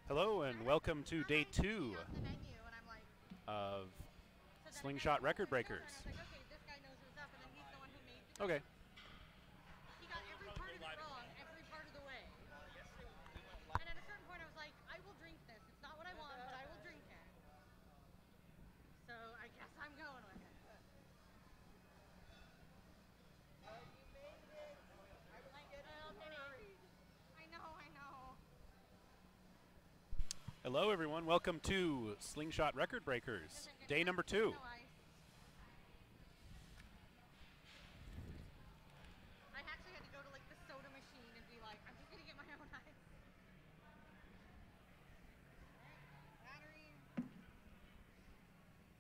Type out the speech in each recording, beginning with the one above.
Hello and welcome to day 2 of Slingshot Record Breakers. Okay. He got every part of it wrong, every part of the way. And at a certain point I was like, I will drink this. It's not what I want, but I will drink it. So I guess I'm going with it. You made it. I was getting worried. I know. Hello everyone, welcome to Slingshot Record Breakers, day number 2. I actually had to go to like the soda machine and be like, I'm just gonna get my own ice. Battery.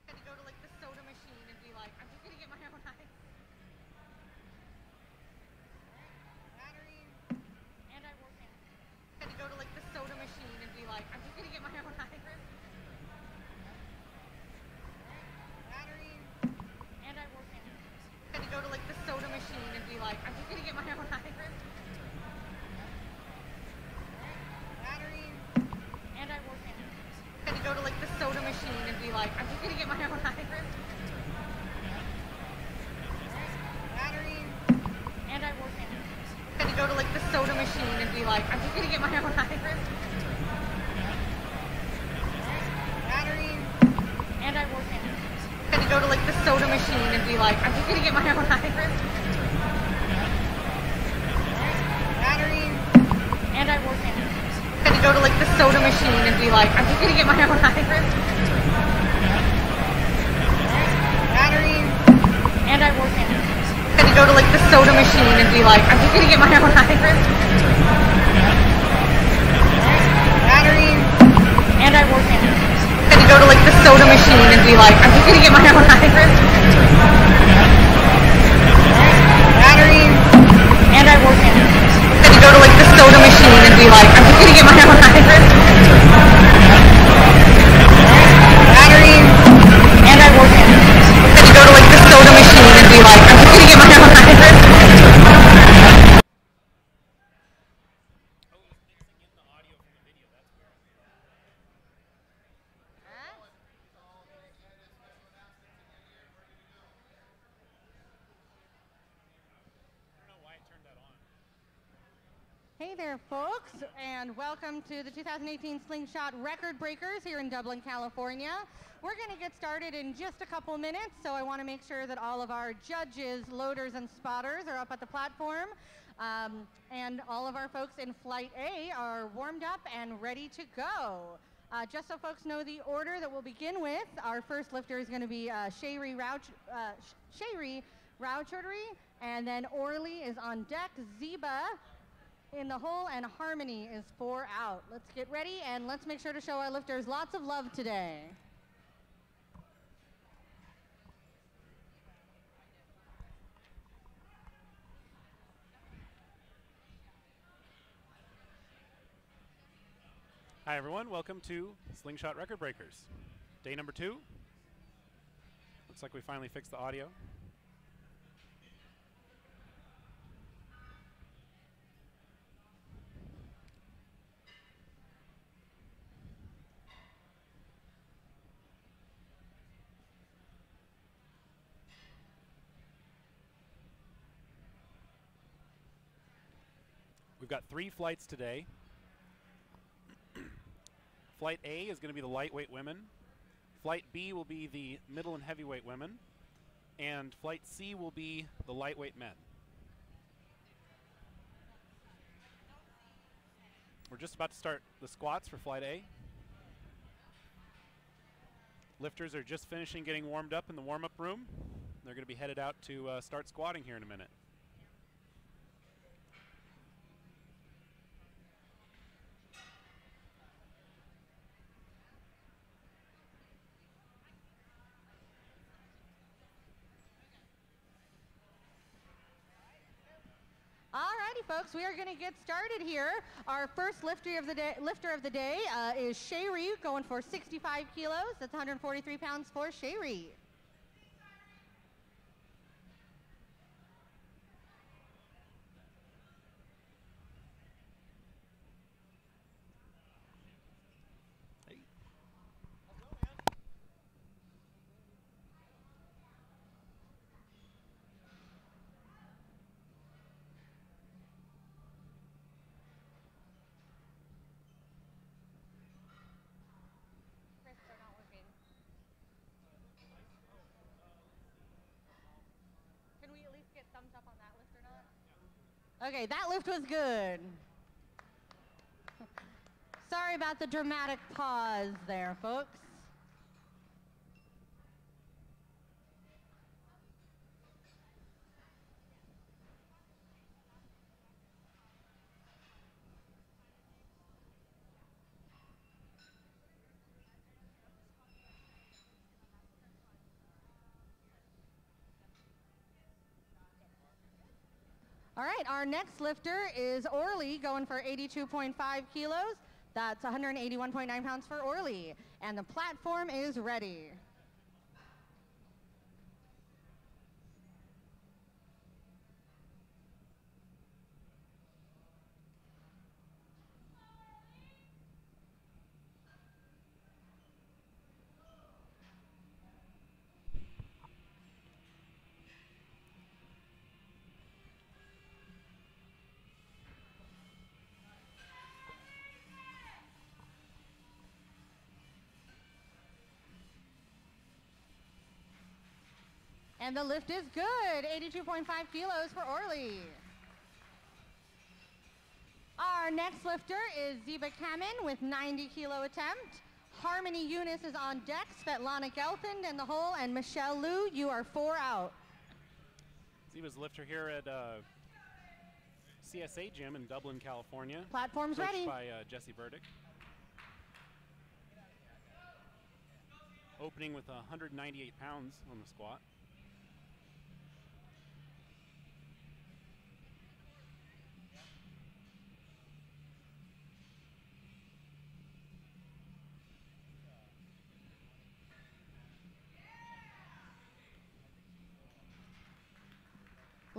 I had to go to like the soda machine and be like, I'm just gonna get my own ice. Battery. And I work in it. I had to go to like the soda machine and be like, I'm just gonna get my own ice. Battery. And I work in it. I had to go to like the soda machine and be like, I'm just gonna get my own ice. Battery. And I work in it. I had to go to like the soda machine and be like, I'm just gonna get my own ice. Battery. And I work in it. I had to go to like the soda machine and be like, I'm just gonna get my own ice. Battery. And I work in it. I had to go to like the soda machine and be like, I'm just gonna get my own ice. Battery. And I work in it. I had to go to like the soda machine and be like, I'm just gonna get my own ice. Battery. And I work in it. I had to go to like the soda machine and be like, I'm just gonna get my own ice. Battery. And I work in it. I had to go to like the soda machine and be like, I'm just gonna get my own ice. Battery. And I work in it. I had to go to like the soda machine and be like, I'm just gonna get my own ice. Battery. And I work in it. I had to go to like the soda machine and be like, I'm just gonna get my own ice. Hey there, folks, and welcome to the 2018 Slingshot Record Breakers here in Dublin, California. We're going to get started in just a couple minutes, so I want to make sure that all of our judges, loaders, and spotters are up at the platform. And all of our folks in Flight A are warmed up and ready to go. Just so folks know the order that we'll begin with, our first lifter is going to be Sherry Rauchoudhury, and then Orly is on deck, Zeba in the hole, and Harmony is 4 out. Let's get ready and let's make sure to show our lifters lots of love today. Hi everyone, welcome to Slingshot Record Breakers, day number 2. Looks like we finally fixed the audio. We've got 3 flights today. Flight A is going to be the lightweight women. Flight B will be the middle and heavyweight women. And Flight C will be the lightweight men. We're just about to start the squats for Flight A. Lifters are just finishing getting warmed up in the warm-up room. They're going to be headed out to start squatting here in a minute. Alrighty, folks, we are going to get started here. Our first lifter of the day is Sherry, going for 65 kilos. That's 143 pounds for Sherry. Okay, that lift was good. Sorry about the dramatic pause there, folks. All right, our next lifter is Orly, going for 82.5 kilos. That's 181.9 pounds for Orly. And the platform is ready. And the lift is good, 82.5 kilos for Orly. Our next lifter is Ziba Kamen with 90 kilo attempt. Harmony Eunice is on deck, Svetlana Kelvin in the hole, and Michelle Liu, you are 4 out. Ziba's lifter here at CSA Gym in Dublin, California. Platform's coached ready. by Jesse Burdick. Opening with 198 pounds on the squat.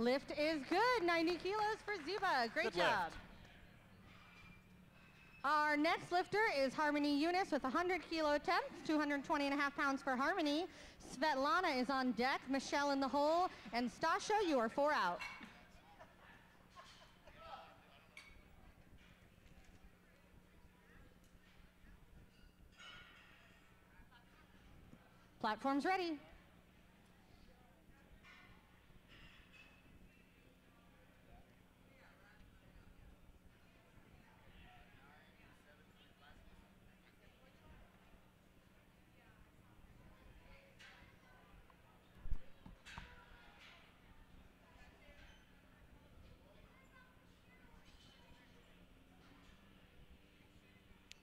Lift is good, 90 kilos for Ziba. Great Good job. lift. Our next lifter is Harmony Eunice with 100 kilo attempt, 220.5 pounds for Harmony. Svetlana is on deck, Michelle in the hole, and Stasha, you are 4 out. Platform's ready.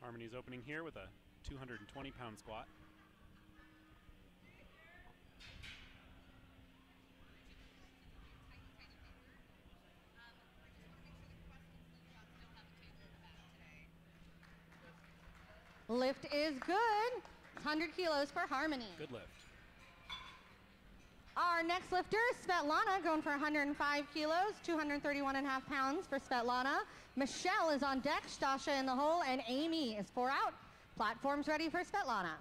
Harmony's opening here with a 220-pound squat. Lift is good, 100 kilos for Harmony. Good lift. Our next lifter is Svetlana, going for 105 kilos, 231.5 pounds for Svetlana. Michelle is on deck, Stasha in the hole, and Amy is 4 out. Platform's ready for Svetlana.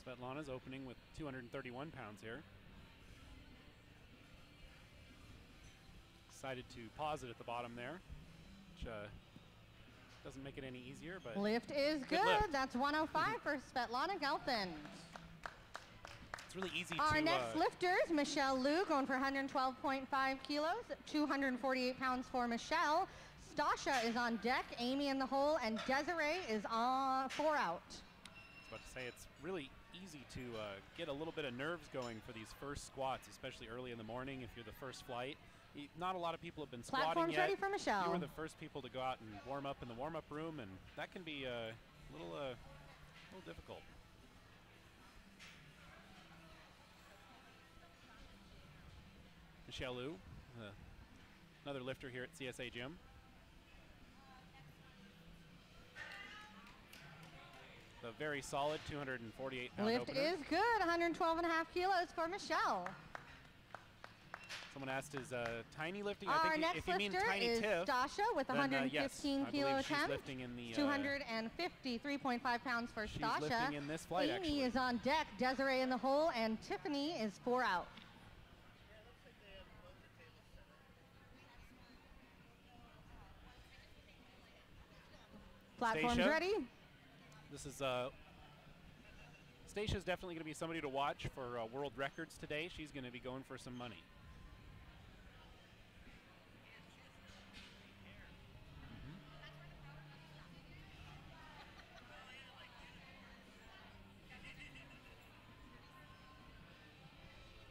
Svetlana's opening with 231 pounds here. Decided to pause it at the bottom there, which doesn't make it any easier, but Lift is good. lift. That's 105 for Svetlana Kelvin. it's really easy Our to next lifters, Michelle Liu, going for 112.5 kilos, 248 pounds for Michelle. Stasha is on deck, Amy in the hole, and Desiree is on 4 out. I was about to say, it's really easy to get a little bit of nerves going for these first squats, especially early in the morning if you're the first flight. Not a lot of people have been squatting Platform's yet. ready for Michelle. You were the first people to go out and warm up in the warm-up room, and that can be a little difficult. Michelle Liu, another lifter here at CSA Gym. The very solid 248-pound Lift opener. is good, 112.5 kilos for Michelle. Someone asked, is tiny lifting? Our I think next if you mean lifter tiny is tip, Stasha with then, 115 yes, kilo I believe she's attempt, lifting in the 253.5 pounds for she's Stasha. lifting in this flight, Amy actually. is on deck, Desiree in the hole, and Tiffany is 4 out. Platform's Stacia. ready. This is Stacia's definitely going to be somebody to watch for world records today. She's going to be going for some money.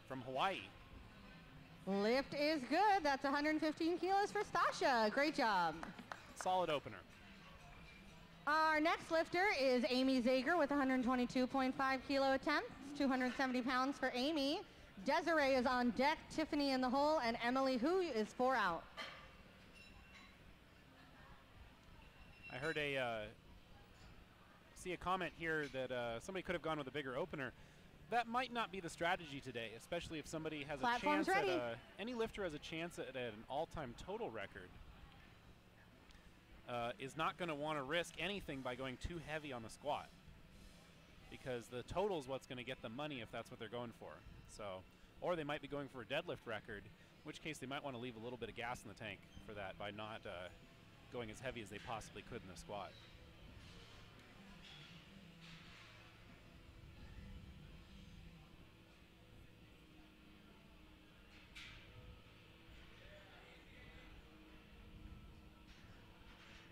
From Hawaii. Lift is good. That's 115 kilos for Stasha. Great job. Solid opener. Our next lifter is Amy Zager with 122.5 kilo attempts, 270 pounds for Amy. Desiree is on deck, Tiffany in the hole, and Emily Hu is 4 out. I heard see a comment here that somebody could have gone with a bigger opener. That might not be the strategy today, especially if somebody has a chance at any lifter has a chance at an all-time total record. Is not going to want to risk anything by going too heavy on the squat, because the total is what's going to get them money if that's what they're going for. So, or they might be going for a deadlift record, in which case they might want to leave a little bit of gas in the tank for that by not going as heavy as they possibly could in the squat.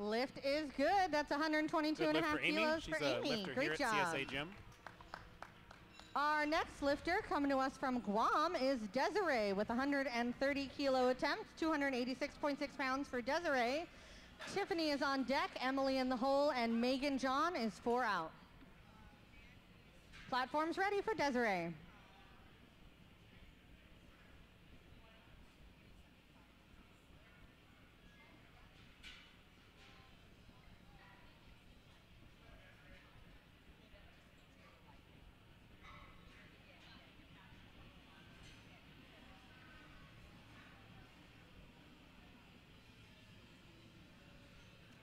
Lift is good. That's 122.5 kilos for Amy. Great job. CSA Gym. Our next lifter coming to us from Guam is Desiree with 130 kilo attempts, 286.6 pounds for Desiree. Tiffany is on deck, Emily in the hole, and Megan John is 4 out. Platform's ready for Desiree.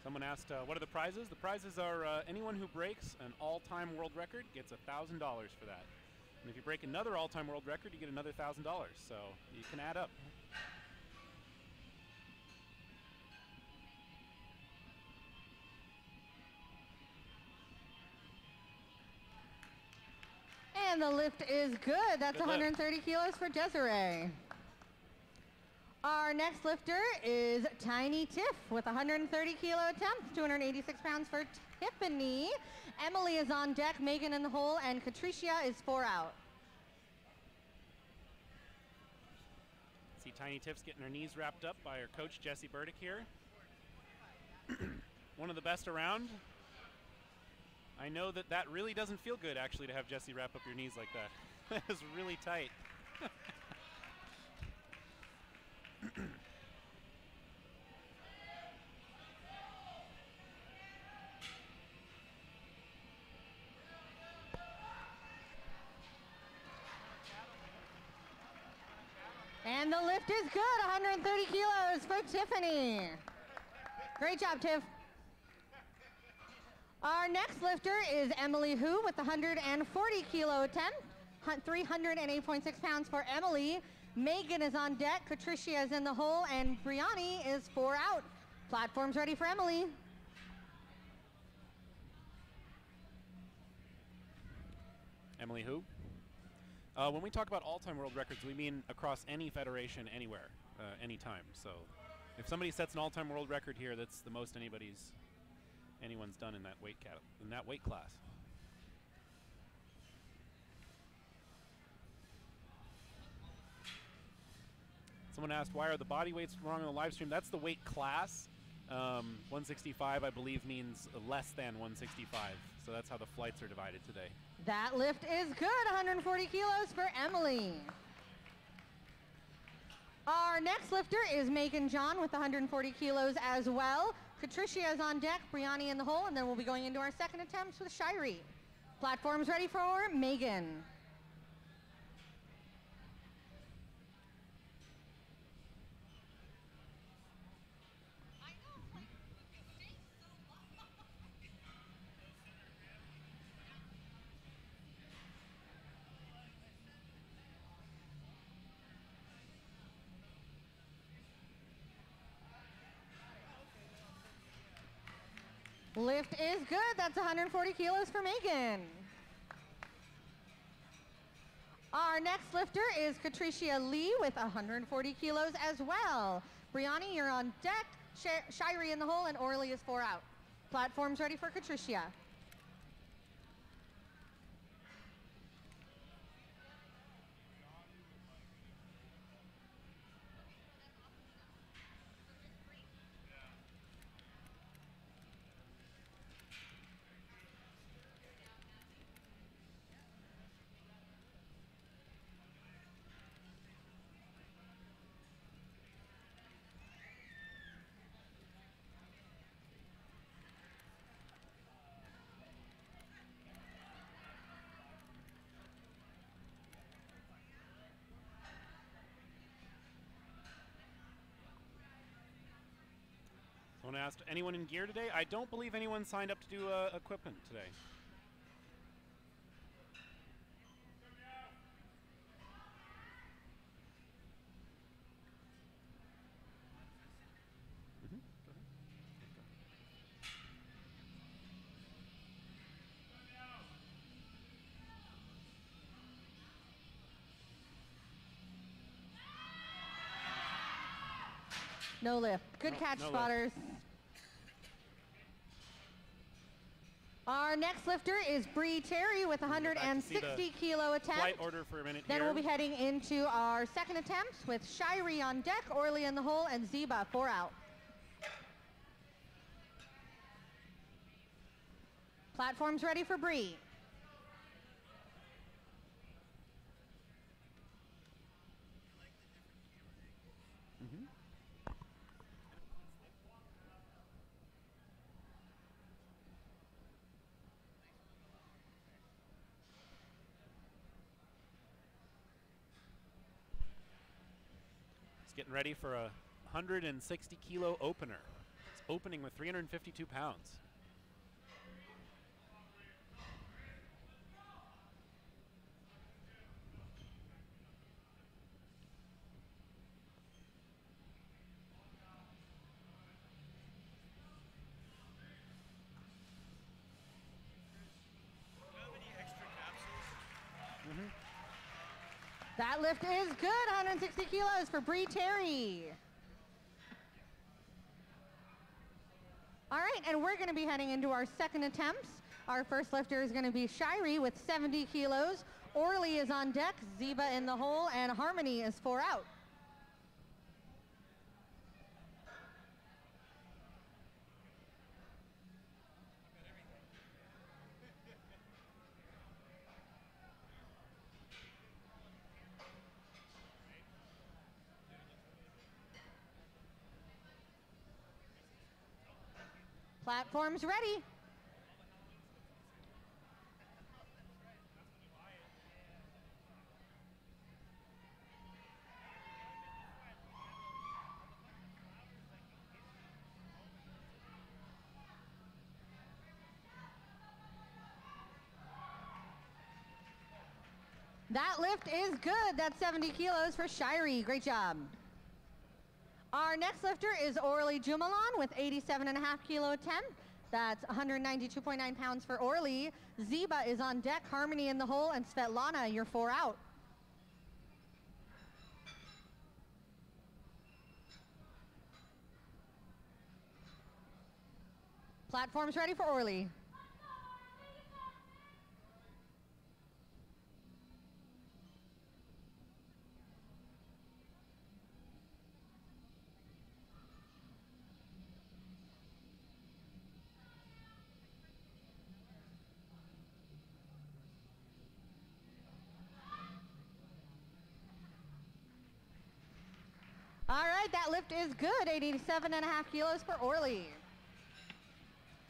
Someone asked, what are the prizes? The prizes are anyone who breaks an all-time world record gets $1,000 for that. And if you break another all-time world record, you get another $1,000. So you can add up. And the lift is good. That's 130 kilos for Desiree. Our next lifter is Tiny Tiff with 130 kilo attempts, 286 pounds for Tiffany. Emily is on deck, Megan in the hole, and Patricia is 4 out. See Tiny Tiff's getting her knees wrapped up by her coach, Jesse Burdick here. One of the best around. I know that that really doesn't feel good, actually, to have Jesse wrap up your knees like that. That is really tight. And the lift is good, 130 kilos for Tiffany. Great job, Tiff. Our next lifter is Emily Hu with 140 kilo attempt, 308.6 pounds for Emily. Megan is on deck, Patricia is in the hole, and Brianni is 4 out. Platform's ready for Emily. Emily Hu? When we talk about all-time world records, we mean across any federation, anywhere, anytime. So if somebody sets an all-time world record here, that's the most anyone's done in that weight class. Someone asked, why are the body weights wrong on the live stream? That's the weight class. 165, I believe, means less than 165. So that's how the flights are divided today. That lift is good, 140 kilos for Emily. Our next lifter is Megan John with 140 kilos as well. Patricia is on deck, Brianni in the hole, and then we'll be going into our second attempts with Shiree. Platform's ready for Megan. Lift is good. That's 140 kilos for Megan. Our next lifter is Katricia Lee with 140 kilos as well. Brianni, you're on deck. Shirey in the hole, and Orly is 4 out. Platforms ready for Katricia. Someone asked, anyone in gear today? I don't believe anyone signed up to do equipment today. No lift. Good catch, no spotters. Our next lifter is Bri Cherry with 160 kilo attempt. Flight order for a minute Then here. we'll be heading into our second attempts with Shirey on deck, Orly in the hole, and Ziba 4 out. Platforms ready for Bri. Getting ready for a 160 kilo opener. It's opening with 352 pounds. That lift is good, 160 kilos for Bri Cherry. All right, and we're gonna be heading into our second attempts. Our first lifter is gonna be Shirey with 70 kilos. Orly is on deck, Ziba in the hole, and Harmony is 4 out. Platforms ready. That lift is good. That's 70 kilos for Shirey. Great job. Our next lifter is Orly Jumalan with 87.5 kilo attempt. That's 192.9 pounds for Orly. Ziba is on deck, Harmony in the hole, and Svetlana, you're 4 out. Platforms ready for Orly. All right, that lift is good, 87.5 kilos for Orly.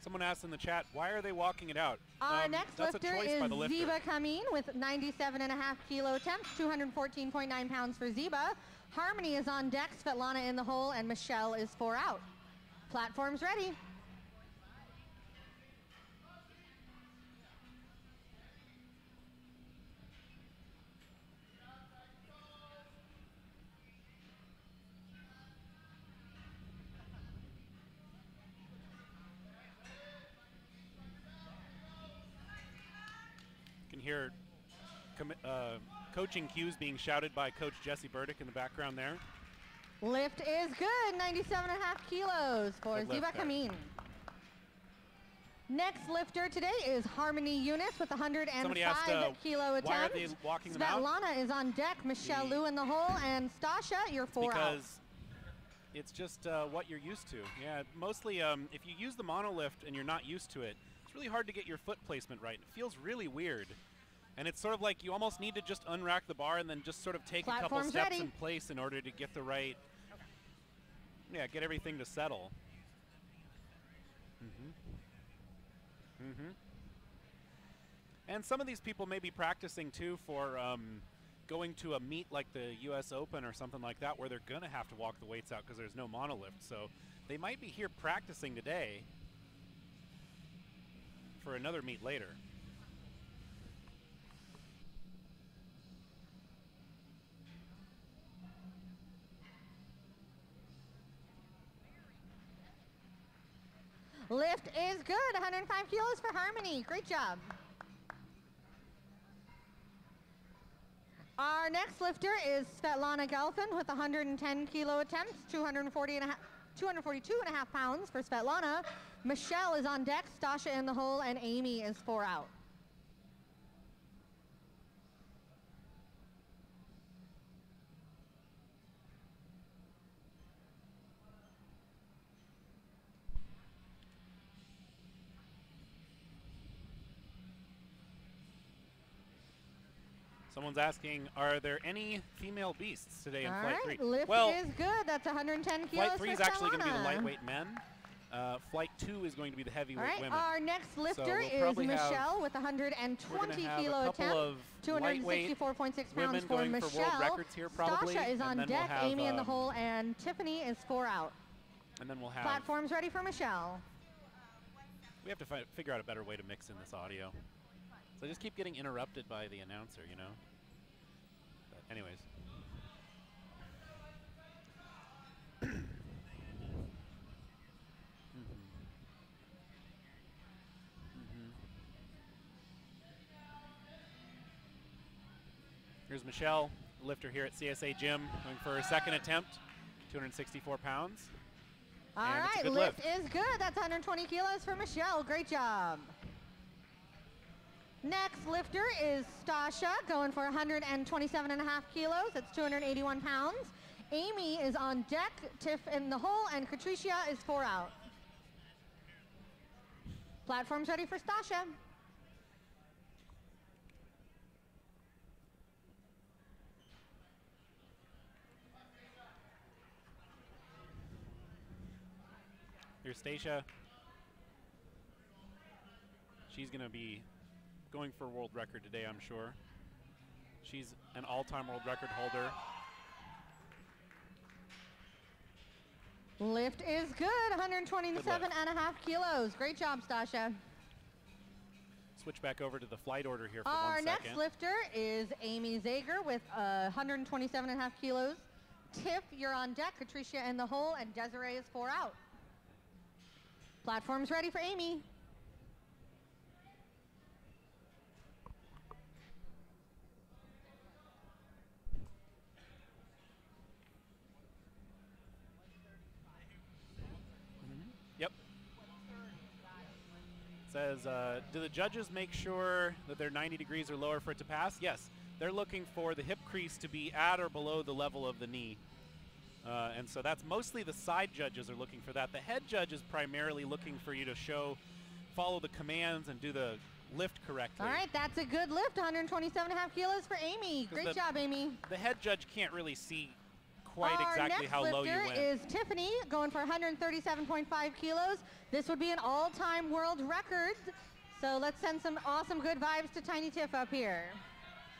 Someone asked in the chat, why are they walking it out? Our next that's lifter a choice is by the lifter. Ziba Kameen with 97.5 kilo attempts, 214.9 pounds for Ziba. Harmony is on deck, Svetlana in the hole, and Michelle is 4 out. Platforms ready. You can hear coaching cues being shouted by Coach Jesse Burdick in the background there. Lift is good, 97.5 kilos for Good lift Ziva there. Kamin. Next lifter today is Harmony Eunice with 105 Somebody asked, kilo attempt. why are they walking them out? Svetlana is on deck, Michelle Liu in the hole, and Stasha, you're 4 out. Because it's just what you're used to. Yeah, mostly if you use the monolift and you're not used to it, it's really hard to get your foot placement right. It feels really weird. And it's sort of like you almost need to just unrack the bar and then just sort of take a couple Platform's steps ready. in place in order to get the right, get everything to settle. And some of these people may be practicing too for going to a meet like the US Open or something like that where they're going to have to walk the weights out because there's no monolift. So they might be here practicing today for another meet later. Lift is good, 105 kilos for Harmony. Great job. Our next lifter is Svetlana Kelvin with 110 kilo attempts, 242 and a half pounds for Svetlana. Michelle is on deck, Stasha in the hole, and Amy is 4 out. Someone's asking, are there any female beasts today in All Flight right, 3? lift Well, is good. That's 110 kilos Flight 3 for is actually going to be the Svetlana. lightweight men. Flight 2 is going to be the heavyweight All right, women. our next lifter we'll is probably Michelle with we're 120 going to have kilo a couple attempt, of lightweight 264.6 women pounds for going Michelle. for world records here probably. Stasha is on and then deck, we'll have, Amy in the hole, and Tiffany is 4 out. And then we'll have, Platform's ready for Michelle. we have to figure out a better way to mix in this audio. So I just keep getting interrupted by the announcer, you know? But anyways. Here's Michelle, lifter here at CSA Gym, going for her second attempt, 264 pounds. All And it's a right, good lift lift. is good. That's 120 kilos for Michelle. Great job. Next lifter is Stasha, going for 127 and a half kilos. That's 281 pounds. Amy is on deck, Tiff in the hole, and Patricia is 4 out. Platform's ready for Stasha. Here's Stacia. She's going to be going for a world record today, I'm sure. She's an all-time world record holder. Lift is good, 127 and a half kilos. Great job, Stasha. Switch back over to the flight order here for Our 1 next second. lifter is Amy Zager with 127 and a half kilos. Tiff, you're on deck, Patricia in the hole, and Desiree is 4 out. Platform's ready for Amy. Yep. Says, do the judges make sure that they're 90 degrees or lower for it to pass? Yes. They're looking for the hip crease to be at or below the level of the knee. And so that's mostly the side judges are looking for that. The head judge is primarily looking for you to follow the commands and do the lift correctly. All right, that's a good lift, 127 and a half kilos for Amy. Great job, Amy. The head judge can't really see quite exactly how low you Our went. next lifter is Tiffany, going for 137.5 kilos. This would be an all-time world record. So let's send some awesome good vibes to Tiny Tiff up here.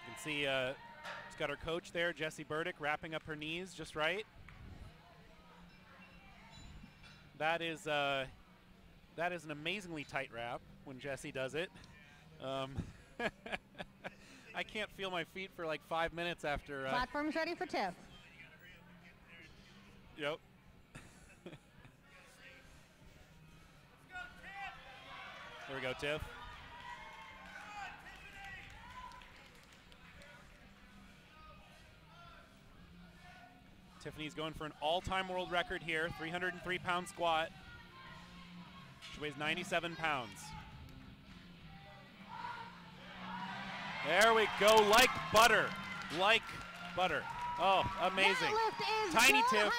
You can see she's got her coach there, Jesse Burdick, wrapping up her knees just right. That is an amazingly tight wrap when Jesse does it. I can't feel my feet for like 5 minutes after. Platform's ready for Tiff. Yep. There we go, Tiff. Tiffany's going for an all-time world record here, 303-pound squat. She weighs 97 pounds. There we go, like butter, like butter. Oh, amazing. Tiny Tiff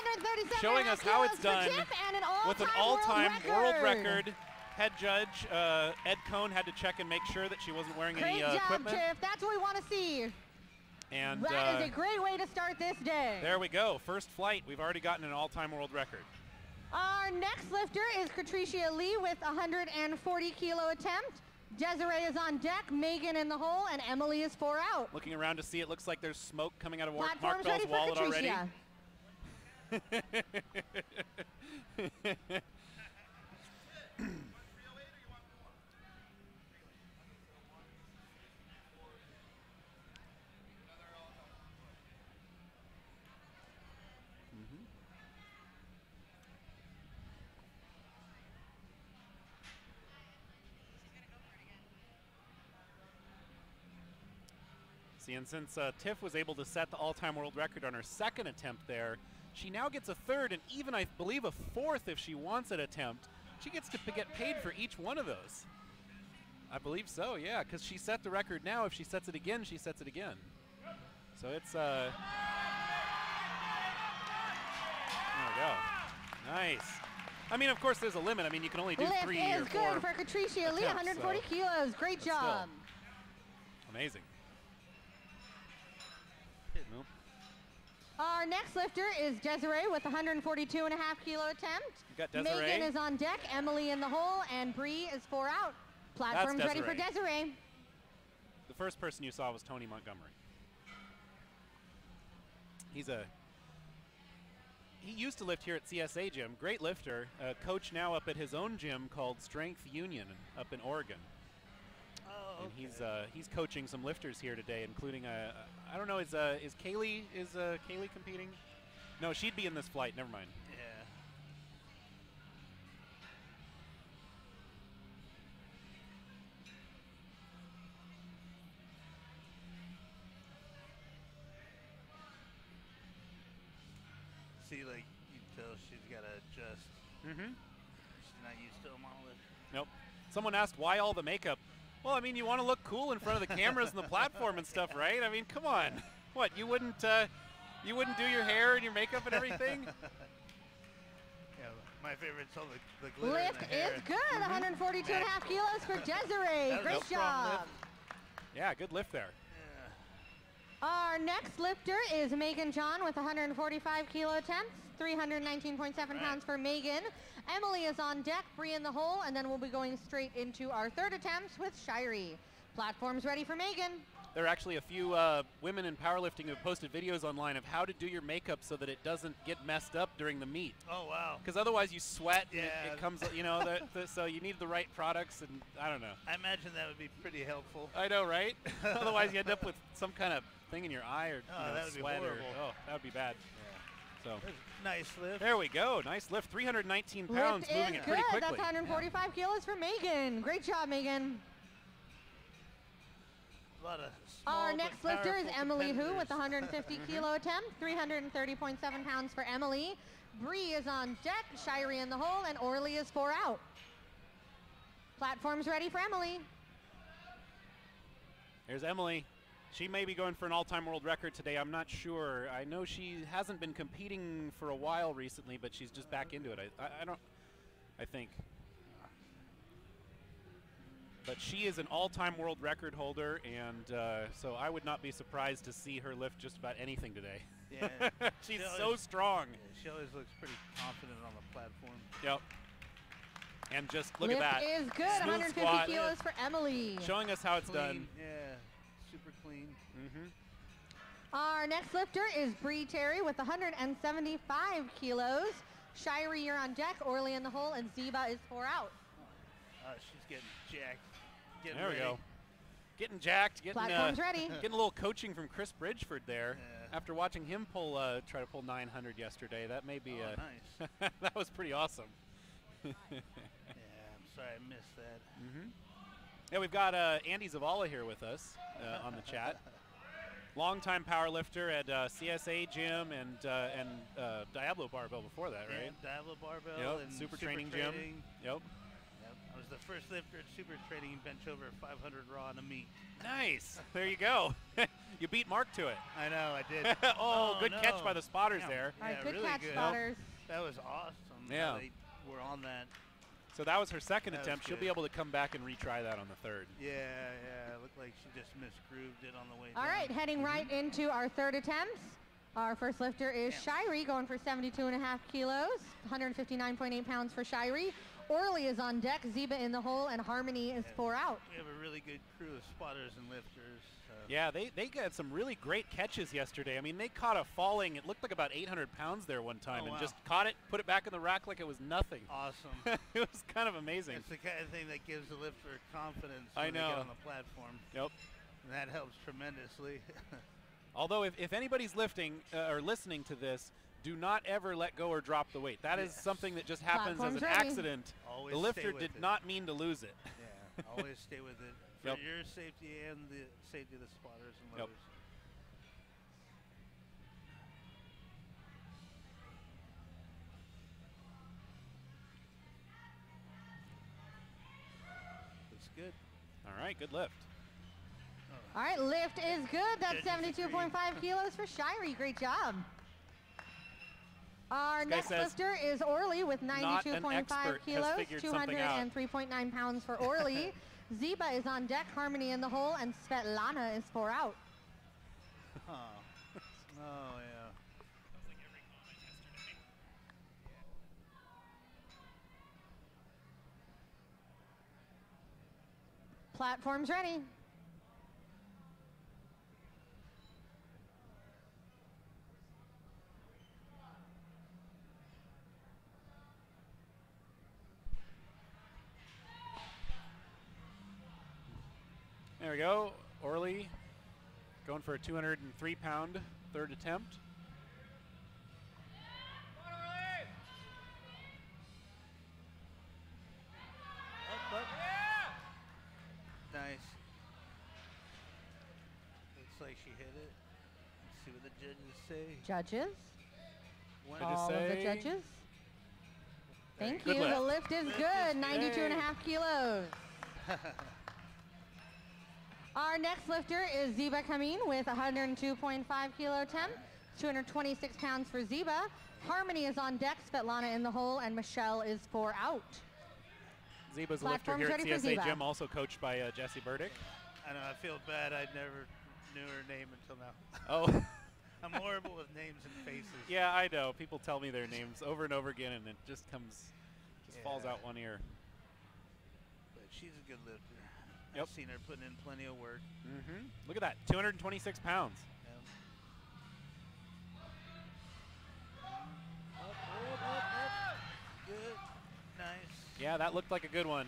showing us how it's done with an all-time world record. Head judge, Ed Cohn, had to check and make sure that she wasn't wearing any equipment. Great job, Tiff. That's what we want to see. And that is a great way to start this day. There we go. First flight. We've already gotten an all-time world record. Our next lifter is Patricia Lee with a 140-kilo attempt. Desiree is on deck, Megan in the hole, and Emily is 4 out. Looking around to see, it looks like there's smoke coming out of Mark Platform's Bell's ready wallet for already. And since Tiff was able to set the all-time world record on her second attempt there, she now gets a third and even, I believe, a fourth if she wants an attempt. She gets to get paid for each one of those. I believe so, yeah, because she set the record now. If she sets it again, she sets it again. So it's, there we go. Nice. I mean, of course, there's a limit. I mean, you can only do 3 or 4. Lift is good for Patricia Lee, 140 kilos. Great job. Amazing. Our next lifter is Desiree with a 142.5-kilo attempt. Got Desiree. Megan is on deck, Emily in the hole, and Bri is 4 out. Platform's ready for Desiree. The first person you saw was Tony Montgomery. He used to lift here at CSA Gym. Great lifter. Coach now up at his own gym called Strength Union up in Oregon. Oh, okay. And he's coaching some lifters here today, including I don't know, is Kaylee competing? No, she'd be in this flight. Never mind. Yeah. See, like, you can tell she's got to adjust. Mm-hmm. She's not used to them all this. Nope. Someone asked why all the makeup. Well, I mean, you want to look cool in front of the cameras and the platform and stuff, right? I mean, come on. What, you wouldn't do your hair and your makeup and everything? Yeah, my favorite's all the glitter Lift in the hair. is good, 142.5 kilos for Desiree. Great job. Yeah, good lift there. Yeah. Our next lifter is Megan John with 145-kilo attempts, 319.7 pounds for Megan. Emily is on deck, Bri in the hole, and then we'll be going straight into our third attempts with Shirey. Platform's ready for Megan. There are actually a few women in powerlifting who have posted videos online of how to do your makeup so that it doesn't get messed up during the meet. Oh, wow. Because otherwise you sweat, and Yeah. it comes, you know, so you need the right products, and I don't know. I imagine that would be pretty helpful. I know, right? Otherwise you end up with some kind of thing in your eye or that would be sweat horrible. oh, that would be bad. So Nice lift. there we go. Nice lift. 319 pounds, Lift moving is it pretty good. quickly. That's 145 kilos for Megan. Great job, Megan. A lot of small Our but next lifter is powerful Emily Hu with competitors. 150-kilo attempt, 330.7 pounds for Emily. Bri is on deck, Shirey in the hole, and Orly is 4 out. Platform's ready for Emily. There's Emily. She may be going for an all-time world record today. I'm not sure. I know she hasn't been competing for a while recently, but she's just back into it. I think. But she is an all-time world record holder, and so I would not be surprised to see her lift just about anything today. Yeah. She's so strong. Yeah, she always looks pretty confident on the platform. Yep. And just look Lift at that. is good, Smooth 150 squat. kilos for Emily. Showing us how it's Clean. done. Yeah, super clean. Mm-hmm. Our next lifter is Bri Cherry with 175 kilos. Shirey, you're on deck, Orly in the hole, and Nsima is 4 out. She's getting jacked. Getting There we ready. go. Getting jacked, getting Platform's ready. getting a little coaching from Chris Bridgeford there. Yeah. After watching him try to pull 900 yesterday, that may be Nice. that was pretty awesome. Yeah, I'm sorry I missed that. Yeah, we've got Andy Zavala here with us on the chat. Longtime power lifter at CSA Gym and Diablo Barbell before that, right? Yeah, Diablo Barbell Yep, and SuperTraining Gym. Yep. I was the first lifter at SuperTraining, bench over 500 raw on a meet. Nice. There you go. You beat Mark to it. I know, I did. Good no. catch by the spotters Damn. there. All right, Yeah, good really catch, good. spotters. That was awesome. Yeah. They were on that. So that was her second That was attempt. She'll good. be able to come back and retry that on the third. Yeah, it looked like she just misgrooved it on the way All down. right, heading right into our third attempt. Our first lifter is Shirey, going for 72.5 kilos, 159.8 pounds for Shirey. Orly is on deck, Ziba in the hole, and Harmony is 4 out. We have a really good crew of spotters and lifters. Yeah, they got some really great catches yesterday. I mean, they caught a falling, it looked like about 800 pounds there one time, and wow. just caught it, put it back in the rack like it was nothing. Awesome. It was kind of amazing. It's the kind of thing that gives the lifter confidence I when they know. get on the platform. Yep. And that helps tremendously. Although if anybody's lifting or listening to this, do not ever let go or drop the weight. That is something that just happens as Platform's an ready. accident. Always The lifter stay with did it. not mean to lose it. Yeah, always stay with it for Yep. your safety and the safety of the spotters and Yep. lifters. It's good. All right, good lift. All right, lift is good. That's Judges 72.5 kilos for Shirey. Great job. Our This guy next says lifter is Orly with not an 92.5 expert, has kilos, figured something out. 203.9 pounds for Orly. Ziba is on deck, Harmony in the hole, and Svetlana is 4 out. Oh, yeah. Platform's ready. There we go. Orly going for a 203-pound third attempt. Nice. Looks like she hit it. Let's see what the judges say. Judges. One, Judges All of the say- judges. Thank Good you. The lift. lift is Lift good. is 92.5 kilos. Our next lifter is Ziba Kamin with 102.5 kilo temp, 226 pounds for Ziba. Harmony is on deck, Svetlana in the hole, and Michelle is 4 out. Ziba's a lifter Platform's here at ready for CSA Ziba. Gym, also coached by Jesse Burdick. I know, I feel bad. I never knew her name until now. Oh, I'm horrible with names and faces. yeah, I know. People tell me their names over and over again, and it just falls Yeah. out one ear. But she's a good lifter. Yep. I've seen her putting in plenty of work. Mm-hmm. Look at that, 226 pounds. Up. Good. Nice. Yeah, that looked like a good one.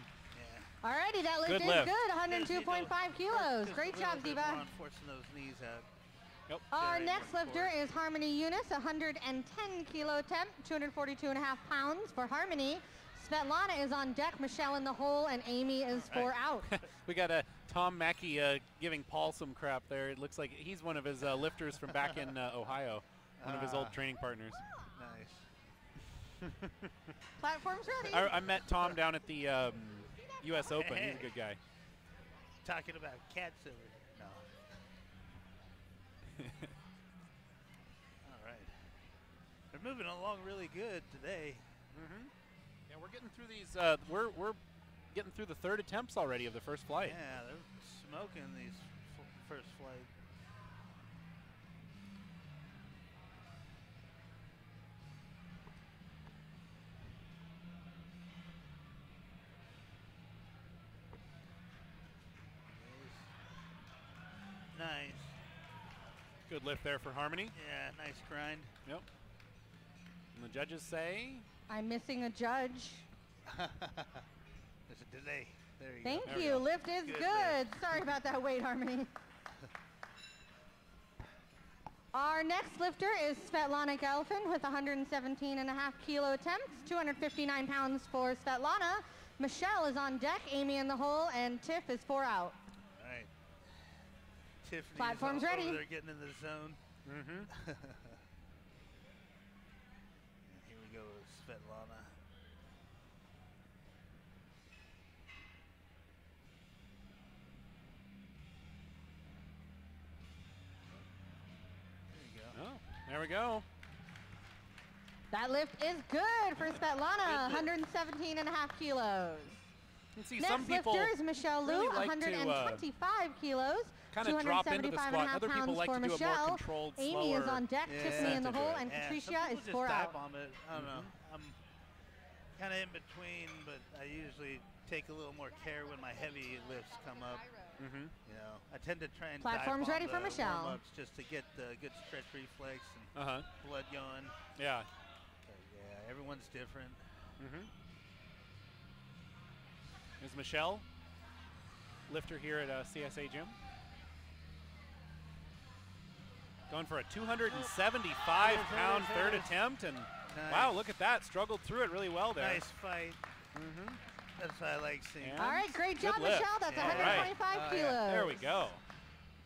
Yeah. Alrighty, that lift Good is lift. good, Just, you know, 102.5 kilos. just Great a little job, bit Ziba. more on forcing those knees out. Yep. Our Very next work lifter for it. is Harmony Eunice, 110 kilo temp, 242.5 pounds for Harmony. Svetlana is on deck, Michelle in the hole, and Amy is 4 out. We got Tom Mackey giving Paul some crap there. It looks like he's one of his lifters from back in Ohio, one of his old training partners. Nice. Platform's ready. I met Tom down at the U.S. Open. He's a good guy. Talking about cats over here. No. All right. They're moving along really good today. Mm-hmm. Yeah, we're getting through these. We're getting through the third attempts already of the first flight. Yeah, they're smoking these first flight. Nice. Good lift there for Harmony. Yeah, nice grind. Yep. And the judges say, I'm missing a judge. There's a delay. There you Thank go. There we you. go. Lift is Good good. Sorry about that weight, Harmony. Our next lifter is Svetlana Kelvin with 117.5 kilo attempts, 259 pounds for Svetlana. Michelle is on deck, Amy in the hole, and Tiff is 4 out. All right. Tiffany's Platform's over ready. there getting in the zone. Mm-hmm. And here we go with Svetlana. There you go. Oh, there we go. That lift is good for Svetlana, 117 and a half kilos. You can see Next some people lifter is Michelle really Liu, like to, 125 kilos. kind of drop into the 275 and a squat. half Other people pounds like for to do a more Michelle. controlled, Amy slower. is on deck, Yeah. Tiffany in the to do hole, it. and Yeah, Patricia some people is just 4 dive out. bomb it. I don't know. I'm kind of in between, but I usually take a little more care when my heavy lifts come up. Mm-hmm. You know, I tend to try and Platform's dive ready bomb for the Michelle. warm-ups just to get the good stretch reflex and Uh-huh. blood going. Yeah. But yeah, everyone's different. Mm-hmm. There's Michelle, lifter here at CSA Gym. Going for a 275-pound third attempt, and wow, look at that. Struggled through it really well there. Nice fight. Mm-hmm. That's what I like seeing. Yeah. All right, great Good job, lift. Michelle. That's Yeah. 125 All right. kilos. There we go.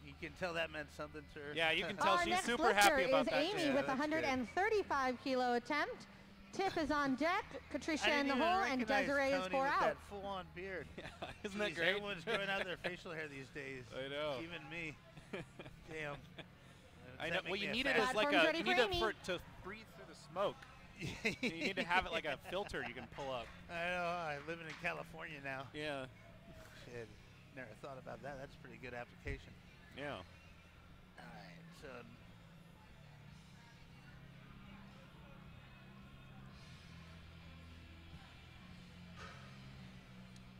You can tell that meant something to her. Yeah, you can tell Our she's next super lifter happy about is that. Amy too. with a that's good. 135 kilo attempt. Tiff is on deck, Patricia I in didn't the even hole, and recognize Desiree is Tony 4 with out. that full-on beard. Yeah, isn't that Jeez, great? Everyone's growing out their facial hair these days. I know. Even me. Damn. I Does know. that Well, make you me need a it as fat- like Platform's a ready you for need it Amy. for it to breathe through the smoke. You need to have it like a filter you can pull up. I know. I live in California now. Yeah. Shit. Never thought about that. That's a pretty good application. Yeah. All right. So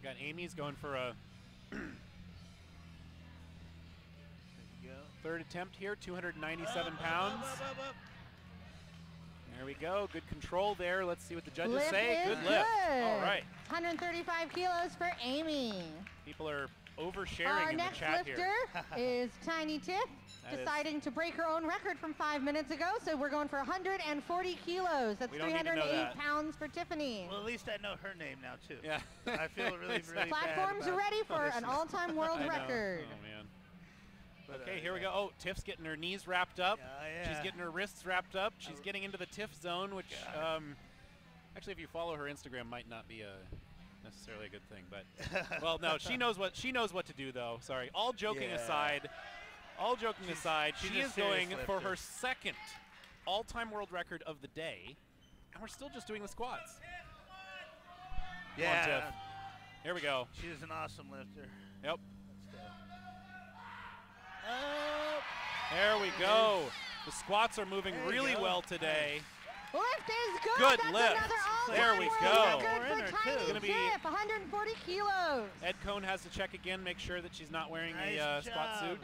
Got Amy's going for a there you go. third attempt here, 297 pounds. Up. There we go. Good control there. Let's see what the judges Lift say. is Good lift. All right. 135 kilos for Amy. People are oversharing Our in the next chat lifter here. is Tiny Tiff, That is- deciding to break her own record from 5 minutes ago. So we're going for 140 kilos. That's We don't need to know 308 that. pounds for Tiffany. Well, at least I know her name now too. Yeah. I feel really, really bad Platforms about ready for this. an all-time world I know. record. Oh, man. But, Okay, here we go. Oh, Tiff's getting her knees wrapped up. Yeah. She's getting her wrists wrapped up. She's getting into the Tiff zone, which actually, if you follow her Instagram, might not be necessarily a good thing. But well, no, she knows what to do, though. Sorry. All joking Yeah. aside, she's she a is serious going for lifter. her second all-time world record of the day, and we're still just doing the squats. Come on, Tiff. Yeah. Here we go. She's an awesome lifter. Yep. Let's go. There we go. The squats are moving There you really go. well today. Lift is good. Good That's lift. another all-time There we world go. record More in her, for too. Tiny Gonna be- Tiff, 140 kilos. Ed Cohn has to check again, make sure that she's not wearing a Nice squat job. suit.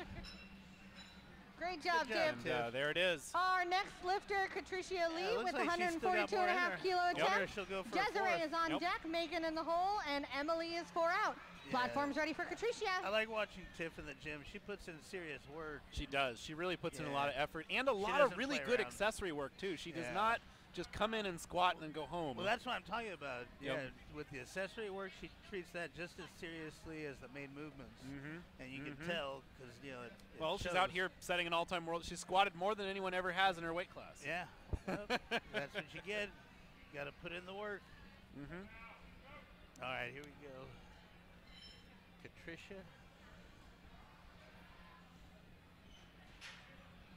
Great job, Good job, Tiff. And there it is. Our next lifter, Patricia Lee, it looks with like she's still got 142 more and a in half her. kilo Yep. attempt. Wonder if she'll go for a Desiree fourth. is on Yep. deck, Megan in the hole, and Emily is 4 out. Yeah. Platform's ready for Patricia. I like watching Tiff in the gym. She puts in serious work. She does. She really puts in a Yeah. lot of effort and a lot of doesn't really play good around. accessory work, too. She does Yeah. not just come in and squat and then go home. Well, that's what I'm talking about. Yep. Yeah, with the accessory work, she treats that just as seriously as the main movements. Mm-hmm. And you can tell because it Well, she's shows. out here setting an all-time world. She's squatted more than anyone ever has in her weight class. Yeah, Yep. That's what you get. You got to put in the work. Mm-hmm. All right, here we go. Patricia.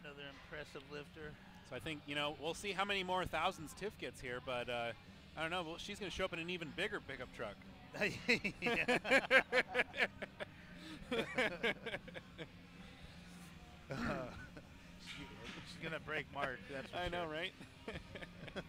Another impressive lifter. So I think, we'll see how many more thousands Tiff gets here, but I don't know. Well, she's going to show up in an even bigger pickup truck. Yeah. She's gonna break Mark. That's for I know, sure. right? There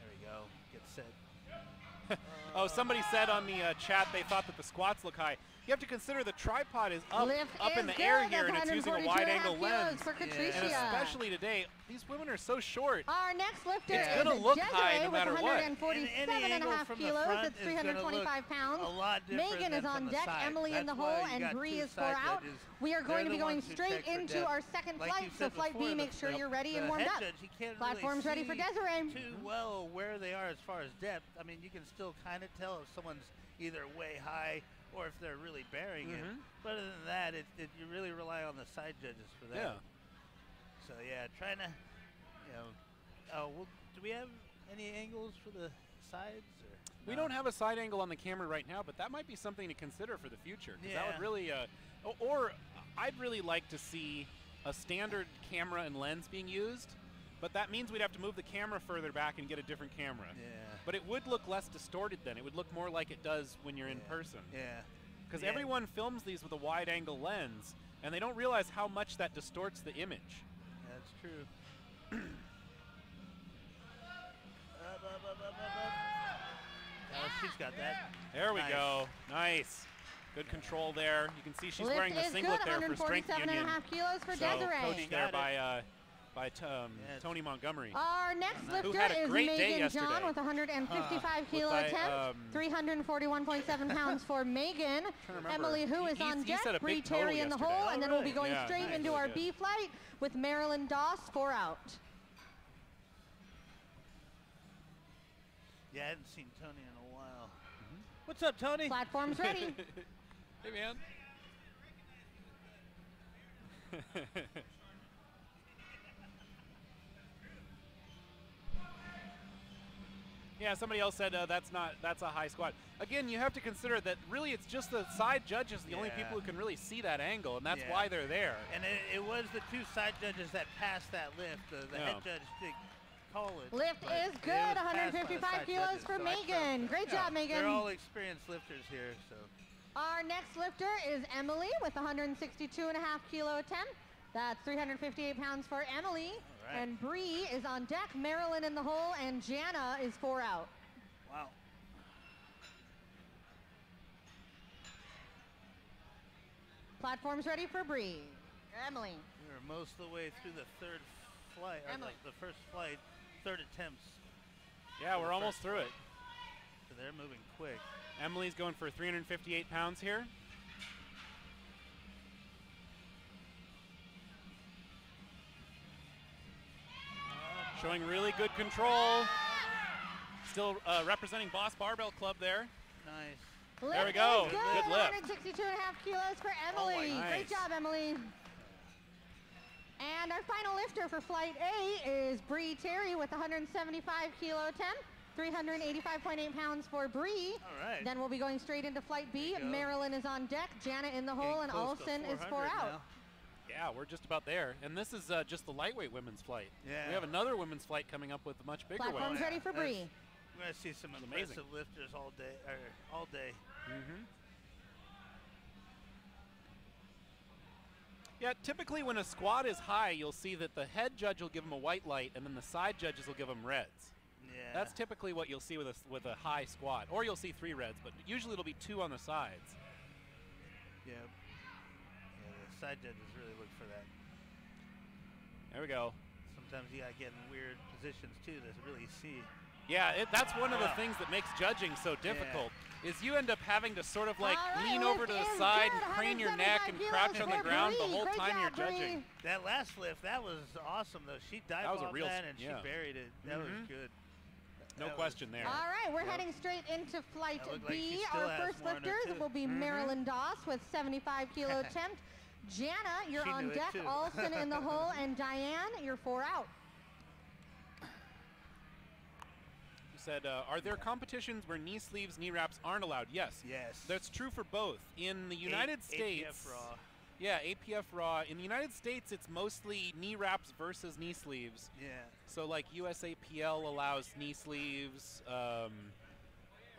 we go. Get set. Oh, somebody said on the chat they thought that the squats look high. You have to consider the tripod is up Lift in is the air good. here, and That's it's using a 142 and a wide-angle half lens. kilos for Yeah. Patricia. And especially today, these women are so short. Our next lifter It's is gonna look Desiree high no with matter what. 147 Any and a angle half from the kilos. front That's is gonna 325 look pounds. a lot different Megan than is on from the deck. side. Emily in the That's why hole, you and got Bri two is 4 side out. judges. We are going They're to be the going ones who straight check for into depth. our second Like flight. you So said flight before, B, the- make sure the- you're ready the and warmed head up. judge, he can't Platform's really ready for see Desiree. too well where they are as far as depth. I mean, you can still kind of tell if someone's either way high or if they're really burying it. Mhm. But other than that, you really rely on the side judges for that. Yeah. So yeah, trying to, well, do we have any angles for the sides? Or We no? don't have a side angle on the camera right now, but that might be something to consider for the future. 'Cause that would Yeah. really, or I'd really like to see a standard camera and lens being used, but that means we'd have to move the camera further back and get a different camera. Yeah. But it would look less distorted then. It would look more like it does when you're in person. Yeah. Because Yeah. everyone films these with a wide angle lens, and they don't realize how much that distorts the image. That's true. Oh, she's got that. There we Nice. go. Nice. Good control there. You can see she's Lift wearing the is singlet good, there for Strength 147 Union. and a half kilos for So Desiree. coached there Got by Tony Montgomery. Our next Who lifter had a is great day Megan yesterday. John with 155 kilo By, attempt, 341.7 pounds for Megan. to remember. Emily Who is He on set a deck, Bri big total Cherry in the yesterday. hole, and then we'll be Alright. going Yeah, straight nice. into Really our good. B flight with Marilyn Doss, 4 out. Yeah, I hadn't seen Tony in a while. What's up, Tony? Platform's ready. Hey, man. Yeah, somebody else said that's a high squat. Again, you have to consider that really it's just the side judges, the only Yeah. people who can really see that angle, and that's Yeah. why they're there. And it was the two side judges that passed that lift. The Yeah. head judge did call it. Lift but is it was good, passed by the 155 side kilos judges, for so I trust Megan. it. Great job, Megan. They're all experienced lifters here, so. Our next lifter is Emily with 162.5 kilo attempt. That's 358 pounds for Emily. All right. And Bri is on deck, Marilyn in the hole, and Jana is 4 out. Wow. Platform's ready for Bri. Emily. We were most of the way through the third flight, or Emily. the first flight, third attempts. Yeah, for we're the almost first through it. flight. So they're moving quick. Emily's going for 358 pounds here. Showing really good control. Still representing Boss Barbell Club there. Nice. Lift There we go. is Good good. lift. 162.5 kilos for Emily. nice. Great job, Emily. And our final lifter for Flight A is Bri Cherry with 175 kilo attempt. 385.8 pounds for Bri. All right. Then we'll be going straight into Flight B. There you go. Marilyn is on deck, Janet in the hole, and Getting close to Olsen is 4 400 out. now. Yeah, we're just about there. And this is just the lightweight women's flight. Yeah. We have another women's flight coming up with a much bigger Platform's weight. yeah. ready for That's- Bri. We're gonna see some It's amazing. impressive lifters all day. All day. Mm-hmm. Yeah, typically when a squat is high, you'll see that the head judge will give them a white light, and then the side judges will give them reds. Yeah. That's typically what you'll see with a high squat, or you'll see 3 reds, but usually it'll be 2 on the sides. Yeah. Yeah. The side judges really look for that. There we go. Sometimes you gotta get in weird positions too to really see. Yeah, that's one of the things that makes judging so difficult. Is you end up having to sort of like All right, lean over lift to the is side good, and crane your neck 175 and kilos crouch on the for ground the Bri. whole Great time job, you're Bri. judging. That last lift, that was awesome though. She dived That was a off real that and yeah. she buried it. That was Mhm. good. No That question there. All right, we're Yep. heading straight into Flight That looked like B. she still Our has first more in her, lifters too. will be Marilyn Doss with 75 kilo attempt. Jana, you're She on knew it, deck. too. Olsen in the hole, and Diane, you're 4 out. You said, are there competitions where knee sleeves, knee wraps aren't allowed? Yes. Yes. That's true for both. In the United States, APF Raw. yeah, APF Raw. In the United States, it's mostly knee wraps versus knee sleeves. Yeah. So like USAPL allows knee sleeves.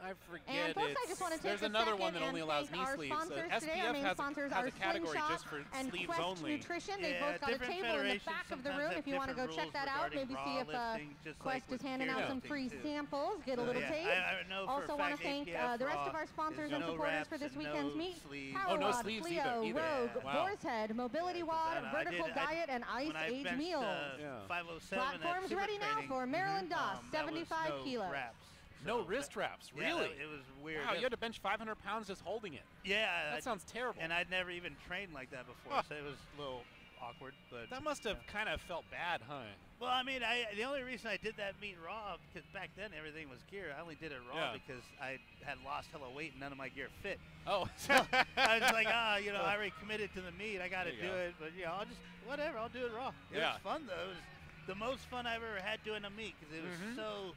I forget And folks, it. I just want to take There's a another one second that only and allows thank knee our sleeves. sponsors today. Our SPF main has sponsors a are category Slingshot just for and sleeves Quest only. Nutrition. They've Yeah, both got a different table in the federations back of the sometimes room have if you want to go different check that rules out. regarding Maybe see raw if lifting, just Quest like is with handing out gear some lifting, free too. samples. Get a So, little yeah, taste. I know for Also a want fact to thank APF the rest Raw of our sponsors is and no supporters wraps for this and weekend's no meet. sleeves. Power Oh, no Rod, sleeves Fleo, either. Rogue, Wow. Boar's Head, Mobility Yeah, 'cause Wad, I Vertical did- Diet, and Ice When I Age benched, Meals. Yeah. 507 at Platform's ready now SuperTraining, for Marilyn Doss, that was 75 no kilos. wraps. No So wrist wraps, yeah, really? it was weird. Wow, you had to bench 500 pounds just holding it. Yeah. That sounds terrible. And I'd never even trained like that before, Huh. so it was a little awkward. But That must have kind of felt bad, huh? well, I mean, the only reason I did that meet raw, because back then everything was gear. I only did it raw because I had lost hella weight and none of my gear fit. Oh. So I was like, you know, I already committed to the meet. I got to do it. But, you know, I'll just, whatever, I'll do it raw. It was fun, though. It was the most fun I've ever had doing a meet because it was so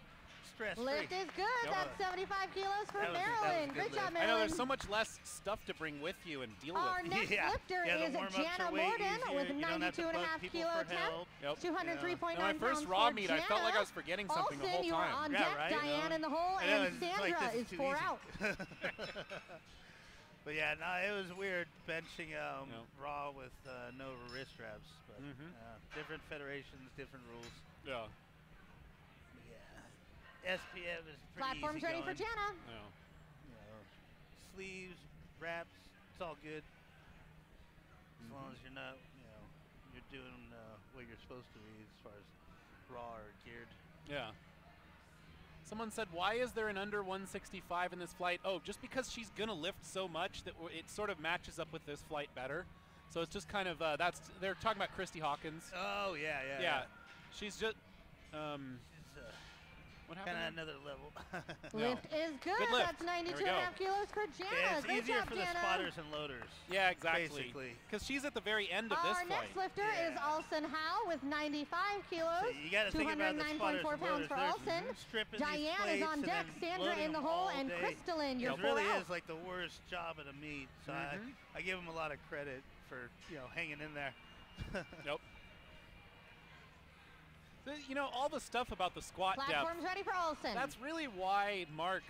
stress-free. Lift is good. That's 75 kilos for That was Marilyn. good Great job, lift. I know Marilyn. there's so much less stuff to bring with you and deal Our with. next lifter is Jana Morden with 92.5 kilo attempt, 203.9 my pounds first raw for meet, I felt like I was forgetting something the whole Olsen, you are on time. deck. Diane in the hole, and Sandra is 4 out. But yeah, no, it was weird benching raw with no wrist straps. But different federations, different rules. Yeah. Yeah. SPF is pretty Platform's easy ready for going. Jana. Yeah. You know, sleeves, wraps, it's all good. As long as you're not, you know, you're doing what you're supposed to be as far as raw or geared. Yeah. Someone said, why is there an under 165 in this flight? Oh, just because she's going to lift so much that it sort of matches up with this flight better. So it's just kind of, they're talking about Christie Hawkins. Oh, yeah. Yeah. She's just, what kind happened? of another level. Lift is good. Good lift. That's 92.5 kilos for Jana. Yeah, it's Great easier job, for Jana. the spotters and loaders. Yeah, exactly. Basically. Because she's at the very end of this Our flight. next lifter is Alson Howe with 95 kilos. So you got to think about the spotters 209.4 and pounds loaders. for They're Alson. stripping these Diane is plates on and deck. then Sandra loading in the them hole, all and day. Crystalline, you're It 4 really out. is like the worst job at a meet. So I give them a lot of credit for, you know, hanging in there. Nope. You know, all the stuff about the squat depth. Platform's ready for Olsen. That's really why Mark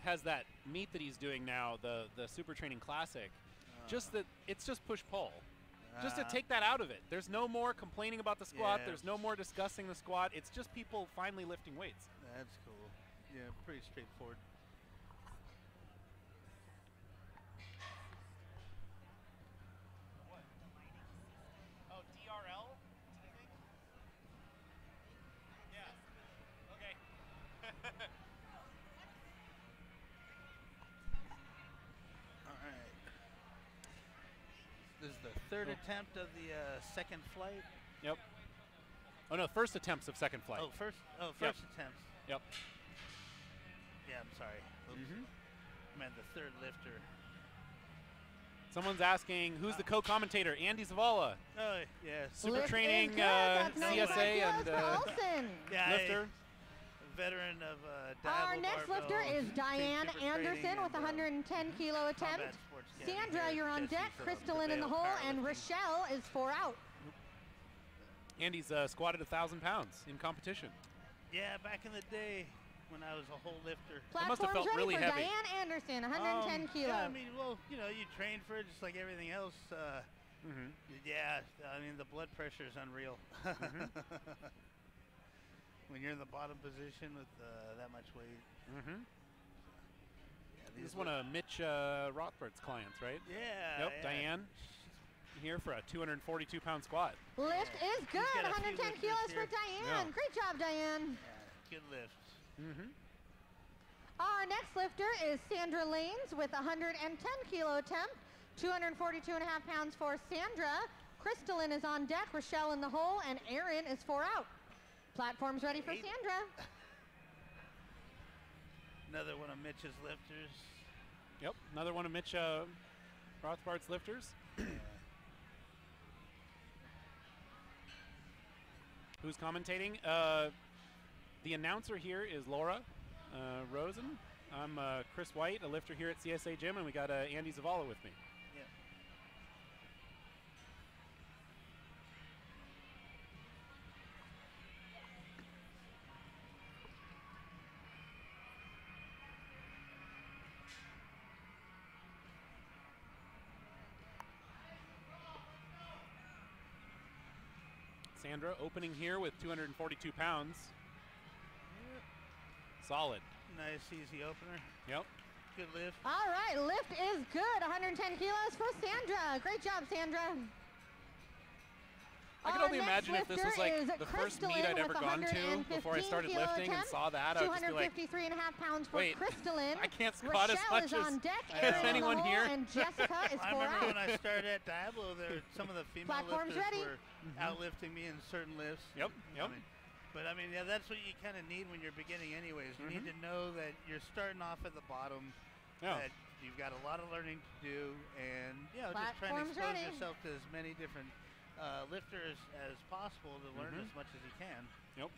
has that meet that he's doing now, the SuperTraining Classic. Just that it's just push-pull. Just to take that out of it. There's no more complaining about the squat. Yeah. There's no more discussing the squat. It's just people finally lifting weights. That's cool. Yeah, pretty straightforward. Oh, DRL, I think? Yeah. Okay. All right. This is the third attempt of the second flight. Yep. Oh, no, first attempts of second flight. Oh, first attempts. Yep. Yeah, I'm sorry. Oops. I meant the third lifter. Someone's asking, who's the co-commentator? Andy Zavala. Oh, yes. SuperTraining, That's 95 CSA, kilos and for Olsen. Yeah, lifter. Veteran of Our Dial next lifter is Diane Anderson with 110 kilo attempt. Sandra, you're on deck. Crystalline in the hole, and Rochelle is 4 out. Andy's squatted 1,000 pounds in competition. Yeah, back in the day when I was a whole lifter. That must have Platform's felt ready really for heavy. Diane Anderson, 110 kilo. Yeah, I mean, well, you know, you train for it just like everything else. Yeah, I mean, the blood pressure is unreal. When you're in the bottom position with that much weight. Yeah, this is one of Mitch Rothbard's clients, right? Yeah. Yep, yeah. Diane here for a 242-pound squat. Lift is good, got a few 110 lifters kilos for here. Diane. Yeah. Great job, Diane. Yeah, good lift. Our next lifter is Sandra Lanes with 110 kilo attempt, 242.5 pounds for Sandra. Crystalline is on deck, Rochelle in the hole, and Erin is 4 out. Platform's ready for Sandra. Another one of Mitch's lifters. Yep, another one of Mitch Rothbard's lifters. Who's commentating? The announcer here is Laura Rosen. I'm Chris White, a lifter here at CSA Gym, and we got Andy Zavala with me. Yep. Sandra opening here with 242 pounds. Solid. Nice, easy opener. Yep. Good lift. All right, lift is good, 110 kilos for Sandra. Great job, Sandra. I can only imagine if this was like the first meet I'd ever gone to before I started lifting and saw that. I would just be like, 253.5 pounds for wait, Crystalline. I can't squat as Rochelle much is on deck. as Erin in the anyone hole, here. And Jessica is I 4 remember out. when I started at Diablo, some of the female Platform's lifters ready. were outlifting me in certain lifts. Yep, yep. But I mean, yeah, that's what you kind of need when you're beginning anyways. You need to know that you're starting off at the bottom, that you've got a lot of learning to do, and just trying to Platform's expose ready. yourself to as many different lifters as possible to learn as much as you can. Yep.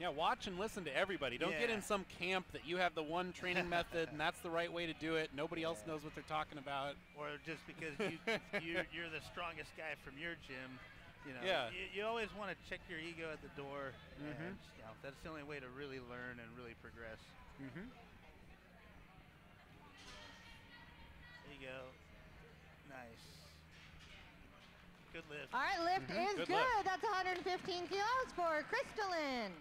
Yeah, watch and listen to everybody. Don't get in some camp that you have the one training method and that's the right way to do it. Nobody else knows what they're talking about. Or just because you're the strongest guy from your gym. You always want to check your ego at the door, and that's the only way to really learn and really progress. There you go. Nice. Good lift. All right, lift is good. lift. That's 115 kilos for Crystalline.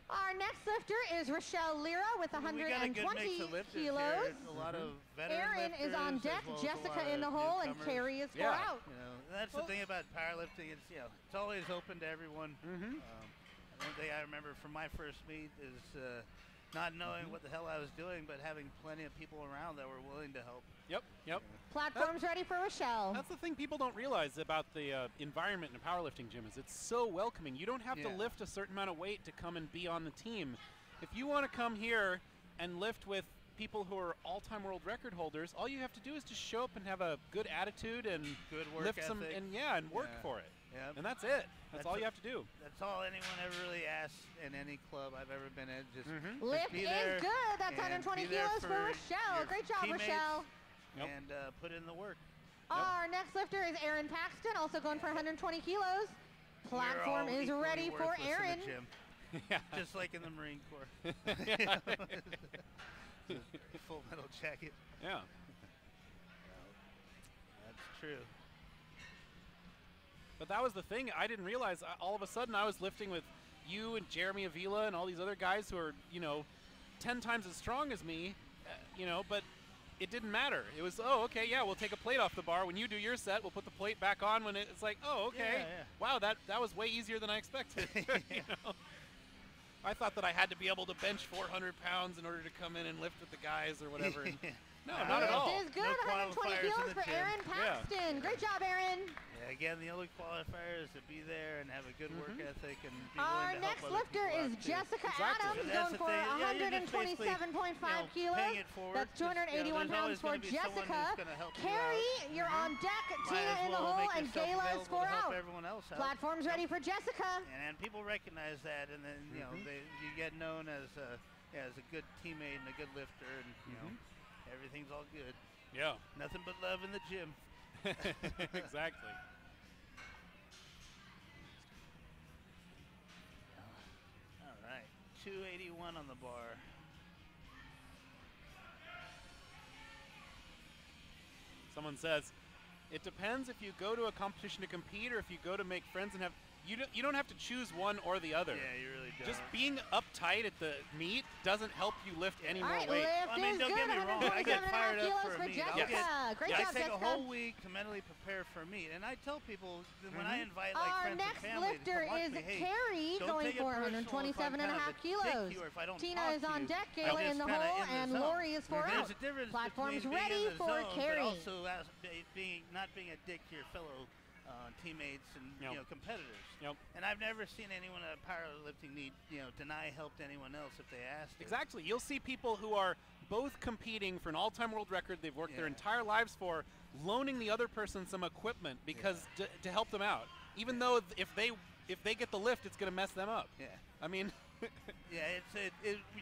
Our next lifter is Rochelle Lira with We got a 120 good mix of lifters kilos. here. A lot of veteran Erin is lifters on as deck, well as a Jessica lot in the of hole, and newcomers. Carrie is 4 out. That's the thing about powerlifting. It's always open to everyone. One thing I remember from my first meet is not knowing what the hell I was doing, but having plenty of people around that were willing to help. Yep. Platform's ready for Rochelle. That's the thing people don't realize about the environment in a powerlifting gym is it's so welcoming. You don't have to lift a certain amount of weight to come and be on the team. If you want to come here and lift with people who are all-time world record holders, all you have to do is just show up and have a good attitude and good work lift ethic. some and work for it. Yep. And that's it. That's all you have to do. That's all anyone ever really asks in any club I've ever been in. Just Lift be is there good. That's and 120 be there kilos for your Rochelle. Great job, teammates Rochelle. And put in the work. Our next lifter is Erin Paxton, also going for 120 kilos. Platform We're all is equally ready for worthless in the Erin. gym. Just like in the Marine Corps. Full metal jacket. Yeah. That's true. But that was the thing. I didn't realize. All of a sudden, I was lifting with you and Jeremy Avila and all these other guys who are, 10 times as strong as me, but it didn't matter. It was, we'll take a plate off the bar. When you do your set, we'll put the plate back on. When it's like, wow, that was way easier than I expected. I thought that I had to be able to bench 400 pounds in order to come in and lift with the guys or whatever. And no, not at all. Lift is good. No 120 qualifiers in kilos the for gym. Erin Paxton. Great job, Erin. Again, the only qualifier is to be there and have a good work ethic and be Our willing to next help other lifter people is out, too. Jessica Exactly. Adams, So that's going the for thing. Yeah, you're just 127.5 basically, kilos. paying it forward. That's 281 There's pounds always for gonna be someone Jessica. who's gonna help you Carrie, out. you're on deck. Might Tina as in the well hole, make and yourself Gayla is available 4 to help out. everyone else out. Platform's ready for Jessica. And people recognize that, and then you get known as a good teammate and a good lifter, and everything's all good. Yeah. Nothing but love in the gym. Exactly. All right, 281 on the bar. Someone says, it depends if you go to a competition to compete or if you go to make friends and have. You don't have to choose one or the other. Yeah, you really don't. Just being uptight at the meet doesn't help you lift any All more right, weight. lift I mean, is don't good. get me wrong. I get 127.5 fired up kilos for a for meet. Jessica. Great I job, take a Jessica. whole week to mentally prepare for a meet, and I tell people that when I invite like Our friends next and family lifter to come watch is me, hey, Carrie, don't going take it for personal if I'm 127.5 kind of a dick kilos. to you or if I don't Tina talk is to on you. deck, I Gayla just in the kinda hole, in the and zone. Lori is 4 There's out. a difference Platform's between being ready in the for zone, Carrie. but also not being a dick to your fellow teammates and competitors. Yep. And I've never seen anyone at a powerlifting meet deny help to anyone else if they asked it. Exactly. You'll see people who are both competing for an all-time world record they've worked their entire lives for, loaning the other person some equipment because to help them out. Even though if they get the lift, it's going to mess them up. Yeah. I mean,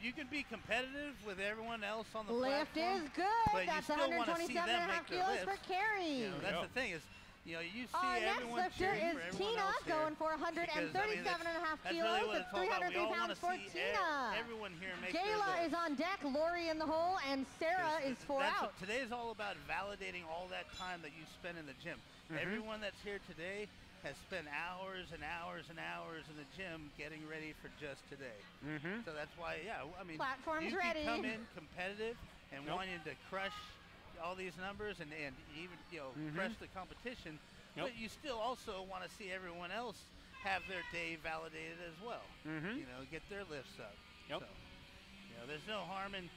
you can be competitive with everyone else on the Lift platform. is good. but you That's still wanna see them 127.5 make their kilos lifts. for Carrie. That's the thing is, you see Our next everyone lifter cheering is for everyone Tina, else here. going for Because, 137.5 that's kilos. really what That's it's all about. We 303 all want pounds to for see Tina. everyone here make their Gayla lifts. is on deck, Lori in the hole, and Sarah is 4 out. Today's all about validating all that time that you spend in the gym. Everyone that's here today has spent hours and hours and hours in the gym getting ready for just today. So that's why, I mean, Platform's you ready. can come in competitive and wanting to crush all these numbers and even crush the competition, Yep. But you still also want to see everyone else have their day validated as well. You know, get their lifts up. Yep. So, you know, there's no harm in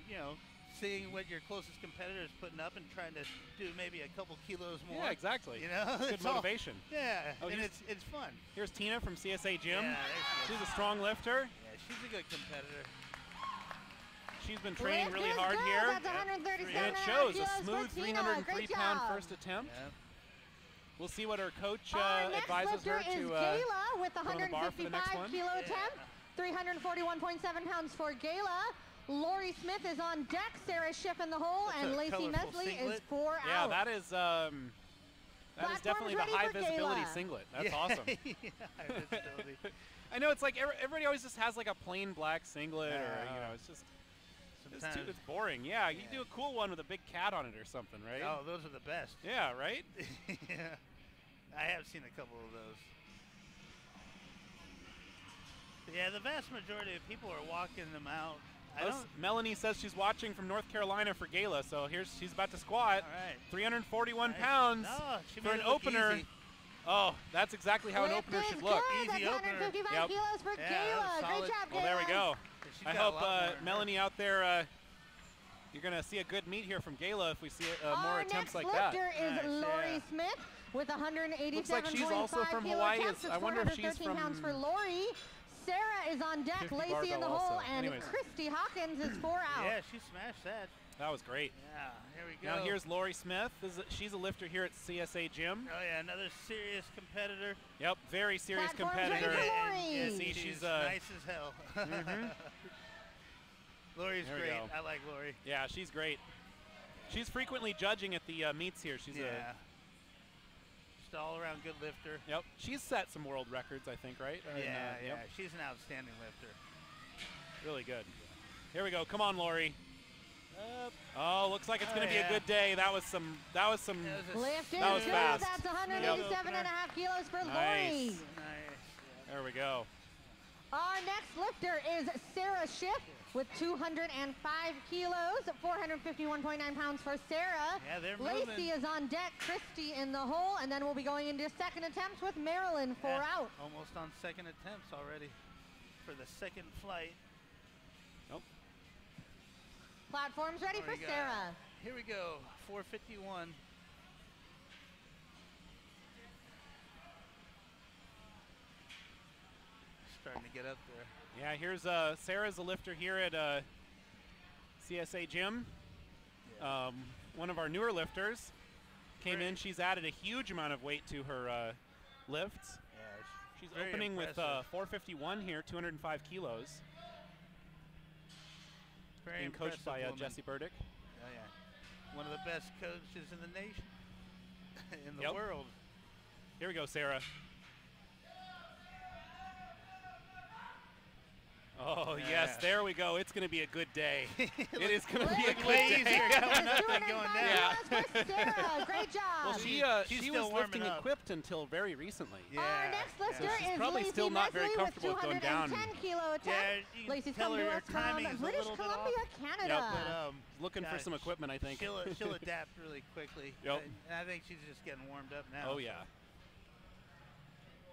you know, seeing what your closest competitor is putting up and trying to do maybe a couple kilos more. Yeah, exactly. You know, Good motivation. Yeah, Oh, and it's fun. Here's Tina from CSA Gym. Yeah, there she is. She's a strong lifter. Yeah, she's a good competitor. She's been training Lift really is hard good. here. That's 137 And it shows a kilos smooth for Tina. Great 303-pound job. first attempt. Yeah. We'll see what her coach Our next advises her lifter is to Gayla with the go on the bar for the next 155 one. kilo attempt. 341.7 pounds for Gayla. Lori Smith is on deck. Sarah Schiff in the hole, That's and a Lacey colorful Mesley is singlet. 4 Yeah, out. that is definitely the ready for high visibility Gayla. singlet. That's Yeah. awesome. Yeah, high visibility. I know it's like everybody always just has like a plain black singlet, or you know, it's just Sometimes. it's boring. Yeah, you do a cool one with a big cat on it or something, right? Oh, those are the best. Yeah, right. Yeah. I have seen a couple of those. But yeah, the vast majority of people are walking them out. Melanie says she's watching from North Carolina for Gayla, so she's about to squat. All right. 341 Nice. pounds No, she for made an it look opener. easy. Oh, that's exactly how an Lift opener is should look. good. Easy That's opener. 155 Yep. kilos for Yeah, that was Gayla. Great solid. job, Gayla. Well, there we go. She's I got a hope lot more in her. Melanie out there, you're going to see a good meet here from Gayla if we see more Our attempts next like that. lifter is Nice, Lori yeah. Smith with 187.5 Looks like she's also from kilo Hawaii. attempts. I wonder if she's 413 pounds from for Lori. Sarah is on deck. 50 Lacey in the barbell hole, also. and Anyways. Christie Hawkins is 4 out. Yeah, she smashed that. That was great. Yeah, here we go. Now here's Lori Smith. She's a lifter here at CSA Gym. Oh yeah, another serious competitor. Yep, very serious Platform's ready competitor. for Lori. Yeah, See, she's she's nice as hell. Lori's There we great. go. I like Lori. Yeah, she's great. She's frequently judging at the meets here. She's Yeah. Just all around good lifter. Yep, she's set some world records, I think, right? Yeah, yeah. Yep, She's an outstanding lifter. really good. Here we go. Come on, Lori. Up. Oh, looks like it's Oh, going to be yeah. a good day. That was some. That was Lift is That was good. fast. That's 187.5 kilos for Nice. Lori. Nice. There we go. Our next lifter is Sarah Schiff with 205 kilos, 451.9 pounds for Sarah. Yeah, they're Lacey moving. is on deck, Christie in the hole, and then we'll be going into second attempts with Marilyn, 4 Yeah, out. Almost on second attempts already for the second flight. Nope. Platform's ready What for do we got? Sarah. Here we go. 451. Starting to get up there. Yeah, here's Sarah's a lifter here at CSA Gym. Yeah. One of our newer lifters came in. She's added a huge amount of weight to her lifts. Yeah, She's very opening with impressive. 451 here, 205 kilos. Very Being coached impressive by woman. Jesse Burdick. Oh yeah, one of the best coaches in the nation, in the Yep. world. Here we go, Sarah. Oh, yes, Yeah. there we go. It's going to be a good day. It is going to be a Lift good way day. easier is going up than 205 going down. Yeah. kilos for Sarah. Great job. Well, She's she still was warming lifting up. equipped until very recently. Yeah. Our next lifter she's is probably Lacey still not very Mesley comfortable with going down. 210 kilo attempt. Yeah, you can Lacey's tell come her to her us from timing is a British little bit Columbia, off. Canada. But Looking for gosh, some equipment, I think. She'll adapt really quickly. Yep. And I think she's just getting warmed up now. Oh, yeah.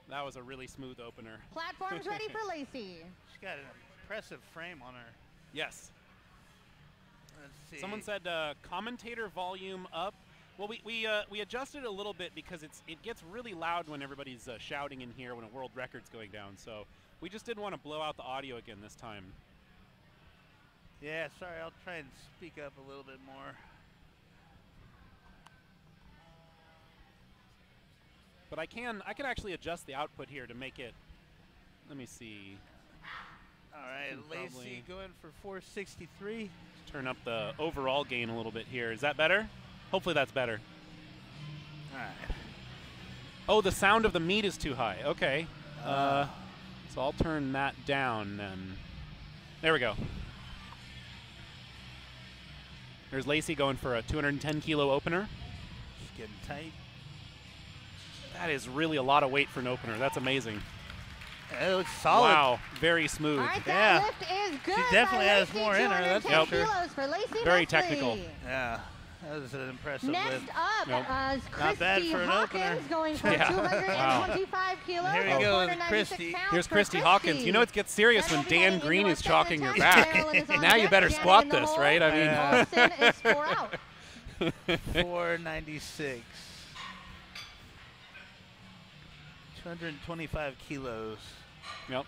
That was a really smooth opener. Platform's ready for Lacey. She's got an impressive frame on her. Yes. Let's see. Someone said commentator volume up. Well, we adjusted a little bit because it gets really loud when everybody's shouting in here when a world record's going down. So we just didn't want to blow out the audio again this time. Yeah, sorry. I'll try and speak up a little bit more. But I can actually adjust the output here to make it. Let me see. All right, Probably Lacey going for 463. turn up the overall gain a little bit here. Is that better? Hopefully that's better. All right. Oh, the sound of the meat is too high. Okay. So I'll turn that down then. There we go. There's Lacey going for a 210 kilo opener. Just getting tight. That is really a lot of weight for an opener. That's amazing. It looks solid. Wow, very smooth. All right, Yeah. that lift is good. She definitely by has Lacey, more in her, that's 210 for sure. kilos for Lacey Very Mesley. technical. Yeah. That was an impressive Next lift. up is Not bad Christie for an Hawkins opener. going for 225 kilos. Here we or go with 496 Christie. pounds Here's for Christie Hawkins. You know it gets serious Then when we'll be Dan heading Green into is our second chalking your attempt. back. Maryland is on Now you deck. better Janet squat in the this, hole. right? I mean, Olsen is 4 out. 496. 225 kilos. Yep.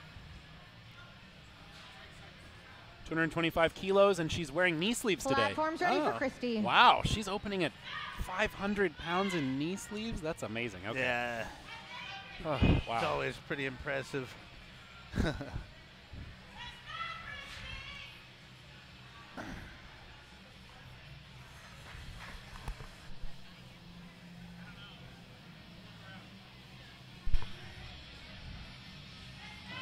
225 kilos, and she's wearing knee sleeves today. Platforms ready for Christie. Wow, she's opening at 500 pounds in knee sleeves? That's amazing. Okay. Yeah. Oh, It's wow. always pretty impressive.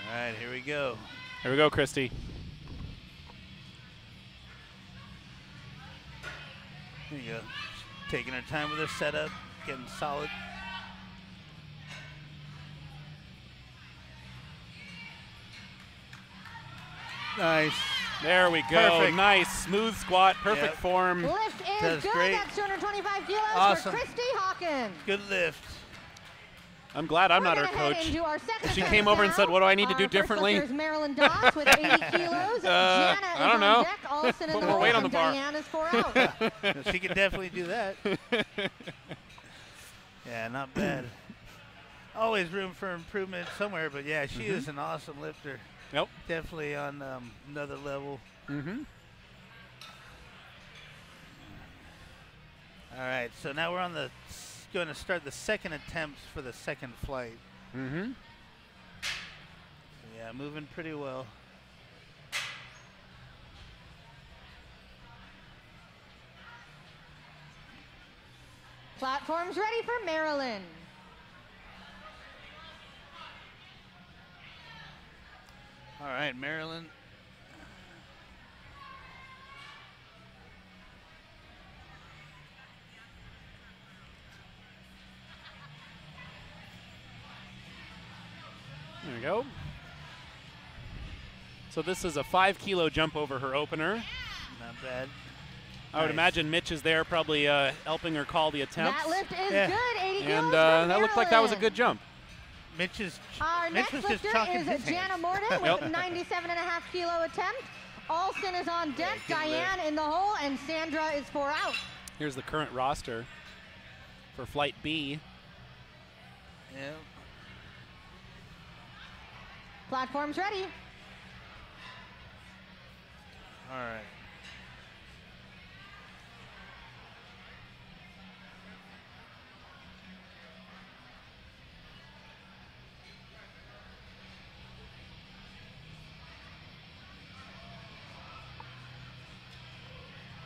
All right, here we go. Here we go, Christie. There you go. Taking her time with her setup, getting solid. Nice. There we go. Perfect. Nice, smooth squat, perfect Yep. form. Lift is That's good. great. That's 225 kilos Awesome. for Christie Hawkins. Good lift. I'm glad I'm We're not her gonna head coach. into our second She attempt came over and now. said, "What do I need to do Our first differently?" lifter is Marilyn Doss with 80 kilos. Jana is I don't know. on deck. Olsen in Put the more hole, weight on and the bar. Diane is 4 out. She can definitely do that. Yeah, not bad. Always room for improvement somewhere, but yeah, she is an awesome lifter. Yep. Definitely on another level. Mm-hmm. All right, so now we're on the going to start the second attempts for the second flight. Mm-hmm. So yeah, moving pretty well. Platforms ready for Marilyn. All right, Marilyn. There we go. So this is a 5-kilo jump over her opener. Not bad. I would Nice. imagine Mitch is there probably helping her call the attempts. That lift is Yeah. good. 80 kilos And for that looked like that was a Marilyn. good jump. Mitch is Our Mitch next was just lifter chalking is his Jana hands. Morden Yep. with a 97.5 kilo attempt. Olsen is on deck. good Diane lift. in the hole, and Sandra is 4 out. Here's the current roster for Flight B. Yeah. Platforms ready. All right.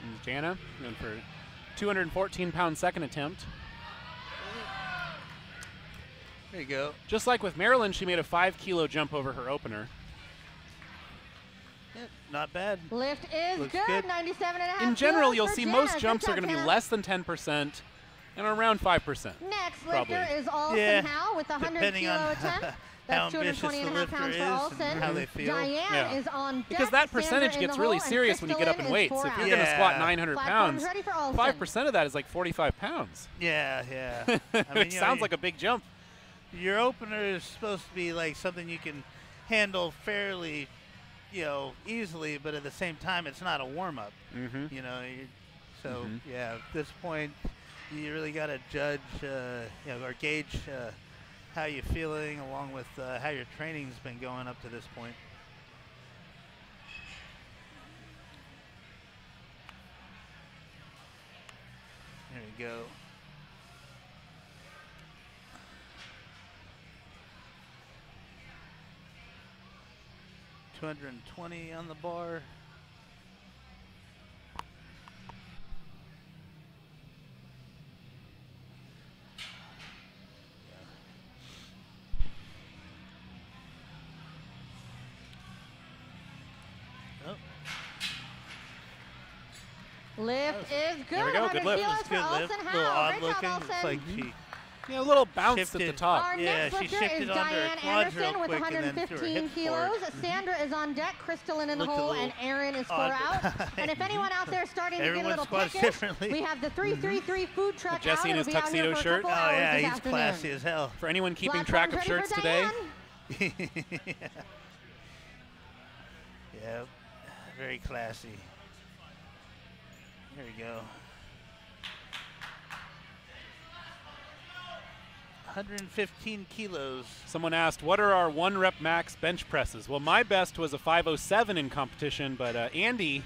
And Jana going for 214-pound second attempt. There you go. Just like with Marilyn, she made a 5-kilo jump over her opener. Yeah, not bad. Lift is Looks good. good. 97.5 In general, kilos you'll for see Jana. most Good jumps are job, going to be Jana. less than 10% and around 5%. Next probably. lifter is Olsen Yeah, Howe with a 100 depending kilo on attempt. how That's ambitious 220 the and a half lifter pounds is for and Olsen. how they feel. Diane Yeah. is on deck. Because that Sandra percentage in gets the really hole, and serious when you get up in Crystalline is weights. 4 If you're out. going to squat Yeah. 900 Platforms pounds, ready for Olsen. 5% of that is like 45 pounds. Yeah, yeah. It sounds like a big jump. Your opener is supposed to be like something you can handle fairly, easily, but at the same time, it's not a warm-up. Mm-hmm. So yeah, at this point, you really got to judge, or gauge how you're feeling, along with how your training's been going up to this point. There you go. $220 on the bar. Oh, Lift is good. There we go, good 100 lift. kilos it's for good lift. Olsen A little Howe. odd Great job, looking. Olsen. It's like she Yeah, a little bounce at the Shifted. top. Our Yeah, next she lifter shifted is onto her Diane quads real Anderson with quick and then threw her 115 hips kilos. forward. Sandra is on deck, Crystalline in the Looked a hole, little and Erin is 4 odd, out. but- And if anyone out there is starting to get a Everyone little squats peckish, differently. we have the 333 food truck Jesse in out. his It'll be out here tuxedo for a shirt. couple Oh, hours yeah, this he's afternoon. classy as hell. For anyone keeping Platform's track of ready shirts for today, Diane. Yep, very classy. Here we go. 115 kilos. someone asked, what are our 1 rep max bench presses? Well, my best was a 507 in competition, but Andy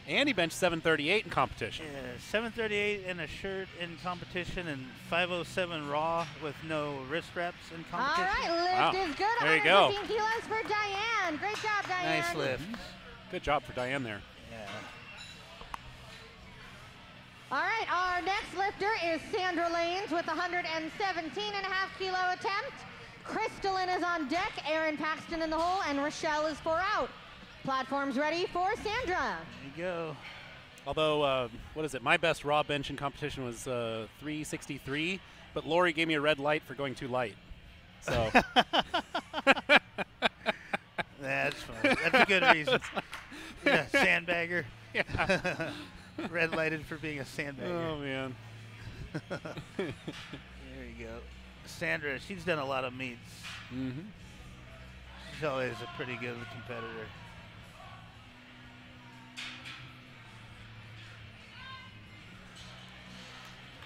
benched 738 in competition. Yeah, 738 in a shirt in competition and 507 raw with no wrist wraps in All competition. right, lift Wow. is good. There you go. 115 kilos for Diane. Great job, Diane. Nice lift. Good job for Diane there. Yeah. All right, our next lifter is Sandra Lanes with 117.5 kilo attempt. Crystalline is on deck, Erin Paxton in the hole, and Rochelle is 4 out. Platform's ready for Sandra. There you go. Although, what is it? My best raw bench in competition was 363, but Lori gave me a red light for going too light. So That's fine. That's a good reason. Yeah, sandbagger. yeah. Red lighted for being a sandbagger. Oh man. There you go. Sandra, she's done a lot of meets. Mm-hmm. She's always a pretty good competitor.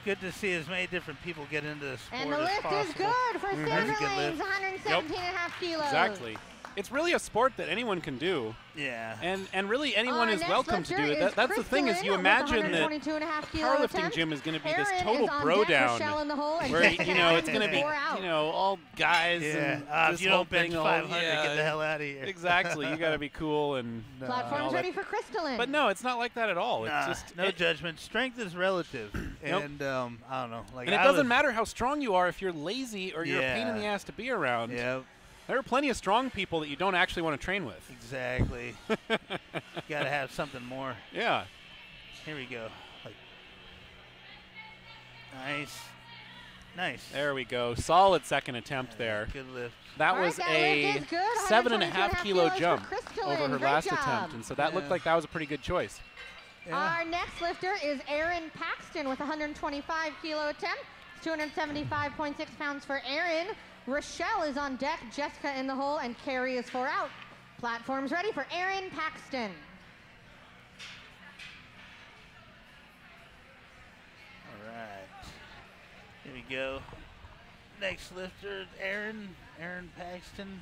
Good to see as many different people get into the sport And the as lift possible. is good for That's Sandra a good Lanes, lift. 117.5 kilos. Exactly. It's really a sport that anyone can do, Yeah. and really anyone Our is next welcome to lifter do it. is That's the thing is you Crystalline imagine with that 122.5 kilo powerlifting attempt. gym is going to be this Erin total is on bro deck, down, Rochelle in the hole, and where Jessica it's going to be 4 out. all guys. Yeah. And If this you whole don't bench thing, 500, yeah, get the hell out of here. Exactly. You got to be cool and. No. Platform's all ready that. for Crystalline. But no, it's not like that at all. It's Nah, just no judgment. Strength is relative, Nope. and I don't know. Like and it I doesn't was- matter how strong you are if you're lazy or you're a pain in Yeah. the ass to be around. Yeah, There are plenty of strong people that you don't actually want to train with. exactly. Got to have something more. Yeah. Here we go. Like, nice, nice. There we go. Solid second attempt there. Good lift. That All right, was that a lift is good. 7.5 kilo 122.5 kilos jump for Crystalline. over her Great last job. attempt, and so that looked Yeah. like that was a pretty good choice. Yeah. Our next lifter is Erin Paxton with 125 kilo attempt. It's 275.6 pounds for Erin. Rochelle is on deck, Jessica in the hole, and Carrie is 4 out. Platform's ready for Erin Paxton. All right. Here we go. Next lifter, Erin Paxton,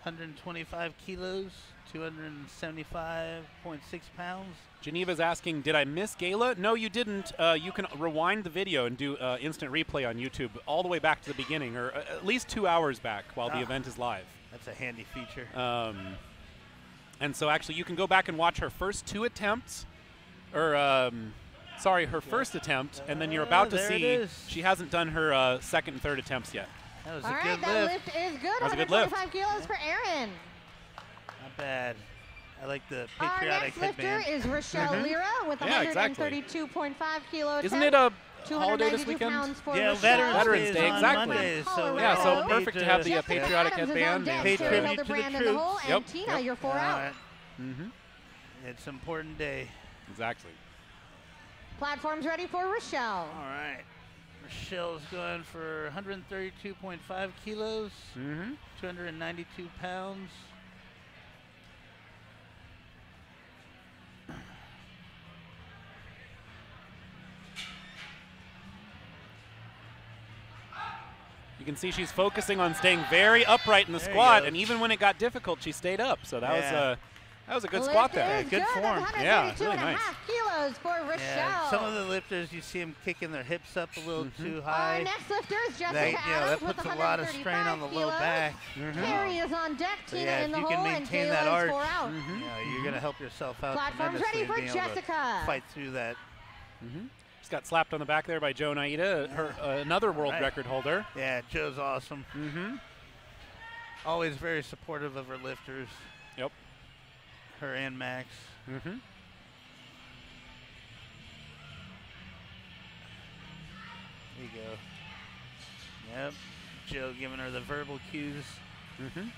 125 kilos, 275.6 pounds. Geneva's asking, did I miss Gala? No, you didn't. You can rewind the video and do instant replay on YouTube all the way back to the beginning, or at least 2 hours back while the event is live. That's a handy feature. And so actually you can go back and watch her first 2 attempts, or her first attempt, and then you're about to there it see is. she hasn't done her second and third attempts yet. That was All a right, good that lift. lift is good. That was a good lift. 125 kilos for Erin. Not bad. I like the Our patriotic next lifter headband. is Rochelle Lira with Yeah, exactly. 132.5 kilo attempt. Isn't it a holiday this 292 weekend? pounds for Yeah, Rochelle. Veterans Day, on exactly. Mondays, so Colorado. Yeah, so Colorado. perfect to have the Jessica patriotic Adams is on headband. deck, and- Pay Sarah tribute to the Hildebrand in the hole, troops. and Yep, Tina, yep. you're 4 All out. right. Mm-hmm. It's an important day. Exactly. Platform's ready for Rochelle. All right. Michelle's going for 132.5 kilos, Mm-hmm. 292 pounds. You can see she's focusing on staying very upright in the There you squat, go. and even when it got difficult, she stayed up. So that was a good Lift squat is there. good That's form. Yeah, 132 really and a nice. half kilos for Rochelle. Yeah, some of the lifters, you see them kicking their hips up a little too high. Our next lifter is Jessica That, Adams that with puts a lot of strain on the 135 low kilos. back. Carrie is on deck, So Tina yeah, in if the you hole, can and maintain Kayla that is arch, 4 out. you're going to help yourself out Platform's tremendously ready for in being able to Jessica. fight through that. Just got slapped on the back there by Joe Naida, her another world Right. record holder. Yeah, Joe's awesome. Mm-hmm. Always very supportive of her lifters, Yep. her and Max. Mm-hmm. There you go. Yep. Joe giving her the verbal cues. Mm-hmm. There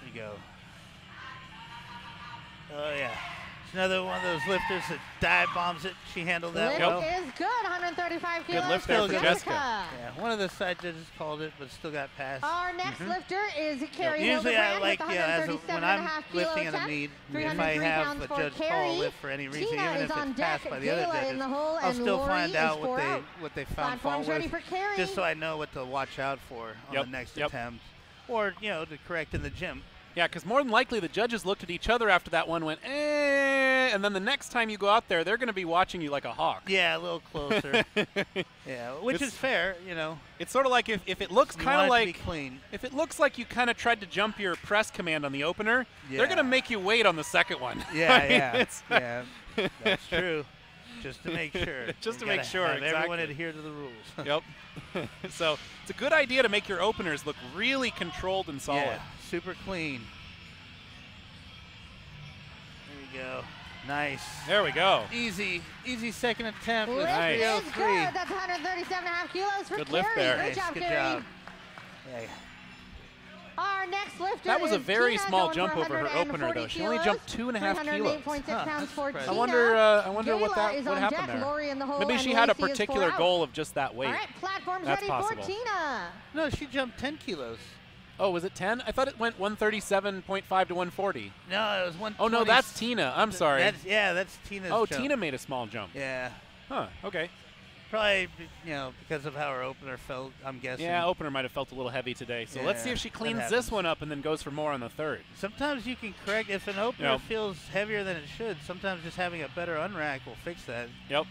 you go. Oh, yeah. It's another one of those lifters that dive bombs it. She handled that Lift well. is good, 135 kilos. lift there for for Jessica. Yeah, one of the side judges called it, but still got passed. Our next lifter is Carrie Usually I Hildebrand like, with when I'm 137.5 lifting in a kilo meet, if 303 I have pounds a for judge call Carrie. a lift for any reason, Tina even is if on it's deck. passed by the other Gayla in judges, the hole, I'll and still Lori find out is 4 out. what they found fault Platform's ready with, for Carrie. just so I know what to watch out for on Yep, the next yep. attempt, or to correct in the gym. Yeah, because more than likely the judges looked at each other after that one, went, and then the next time you go out there, they're going to be watching you like a hawk. Yeah, a little closer. Yeah, which is fair, It's sort of like if it looks You kind want of it to like be clean. if it looks like you kind of tried to jump your press command on the opener, they're going to Yeah. make you wait on the second one. Yeah, I mean, yeah, it's- yeah. That's true. Just to make sure. Just to You make gotta sure, have everyone exactly. adhere to the rules. Yep. So it's a good idea to make your openers look really controlled and solid. Yeah, super clean. There you go. Nice. There we go. Easy second attempt with Lift Nice. is 303. good. That's 137.5 kilos for Good Carrie. lift there. Great Nice, job, good Carrie. job. Yeah. Our next lifter That was a is very Tina small going jump for over her opener, 140 though. She only kilos, jumped 2.5 kilos. 308.6 Huh, pounds that's for surprising. I Tina. wonder what Gayla is on happened deck. there. Lori in the hole, Maybe and she had a Lacey is particular 4 out. goal of just that weight. All right, platform's That's ready possible. for Tina. No, she jumped 10 kilos. Oh, was it 10? I thought it went 137.5 to 140. No, it was 120. Oh, no, that's Tina. I'm sorry. That's Tina's Oh, jump. Tina made a small jump. Yeah. Huh, okay. Probably, because of how her opener felt, I'm guessing. Yeah, opener might have felt a little heavy today. So let's see Yeah, if she that cleans this happens. one up and then goes for more on the third. Sometimes you can correct. If an opener Yep. feels heavier than it should, sometimes just having a better unrack will fix that. Yep.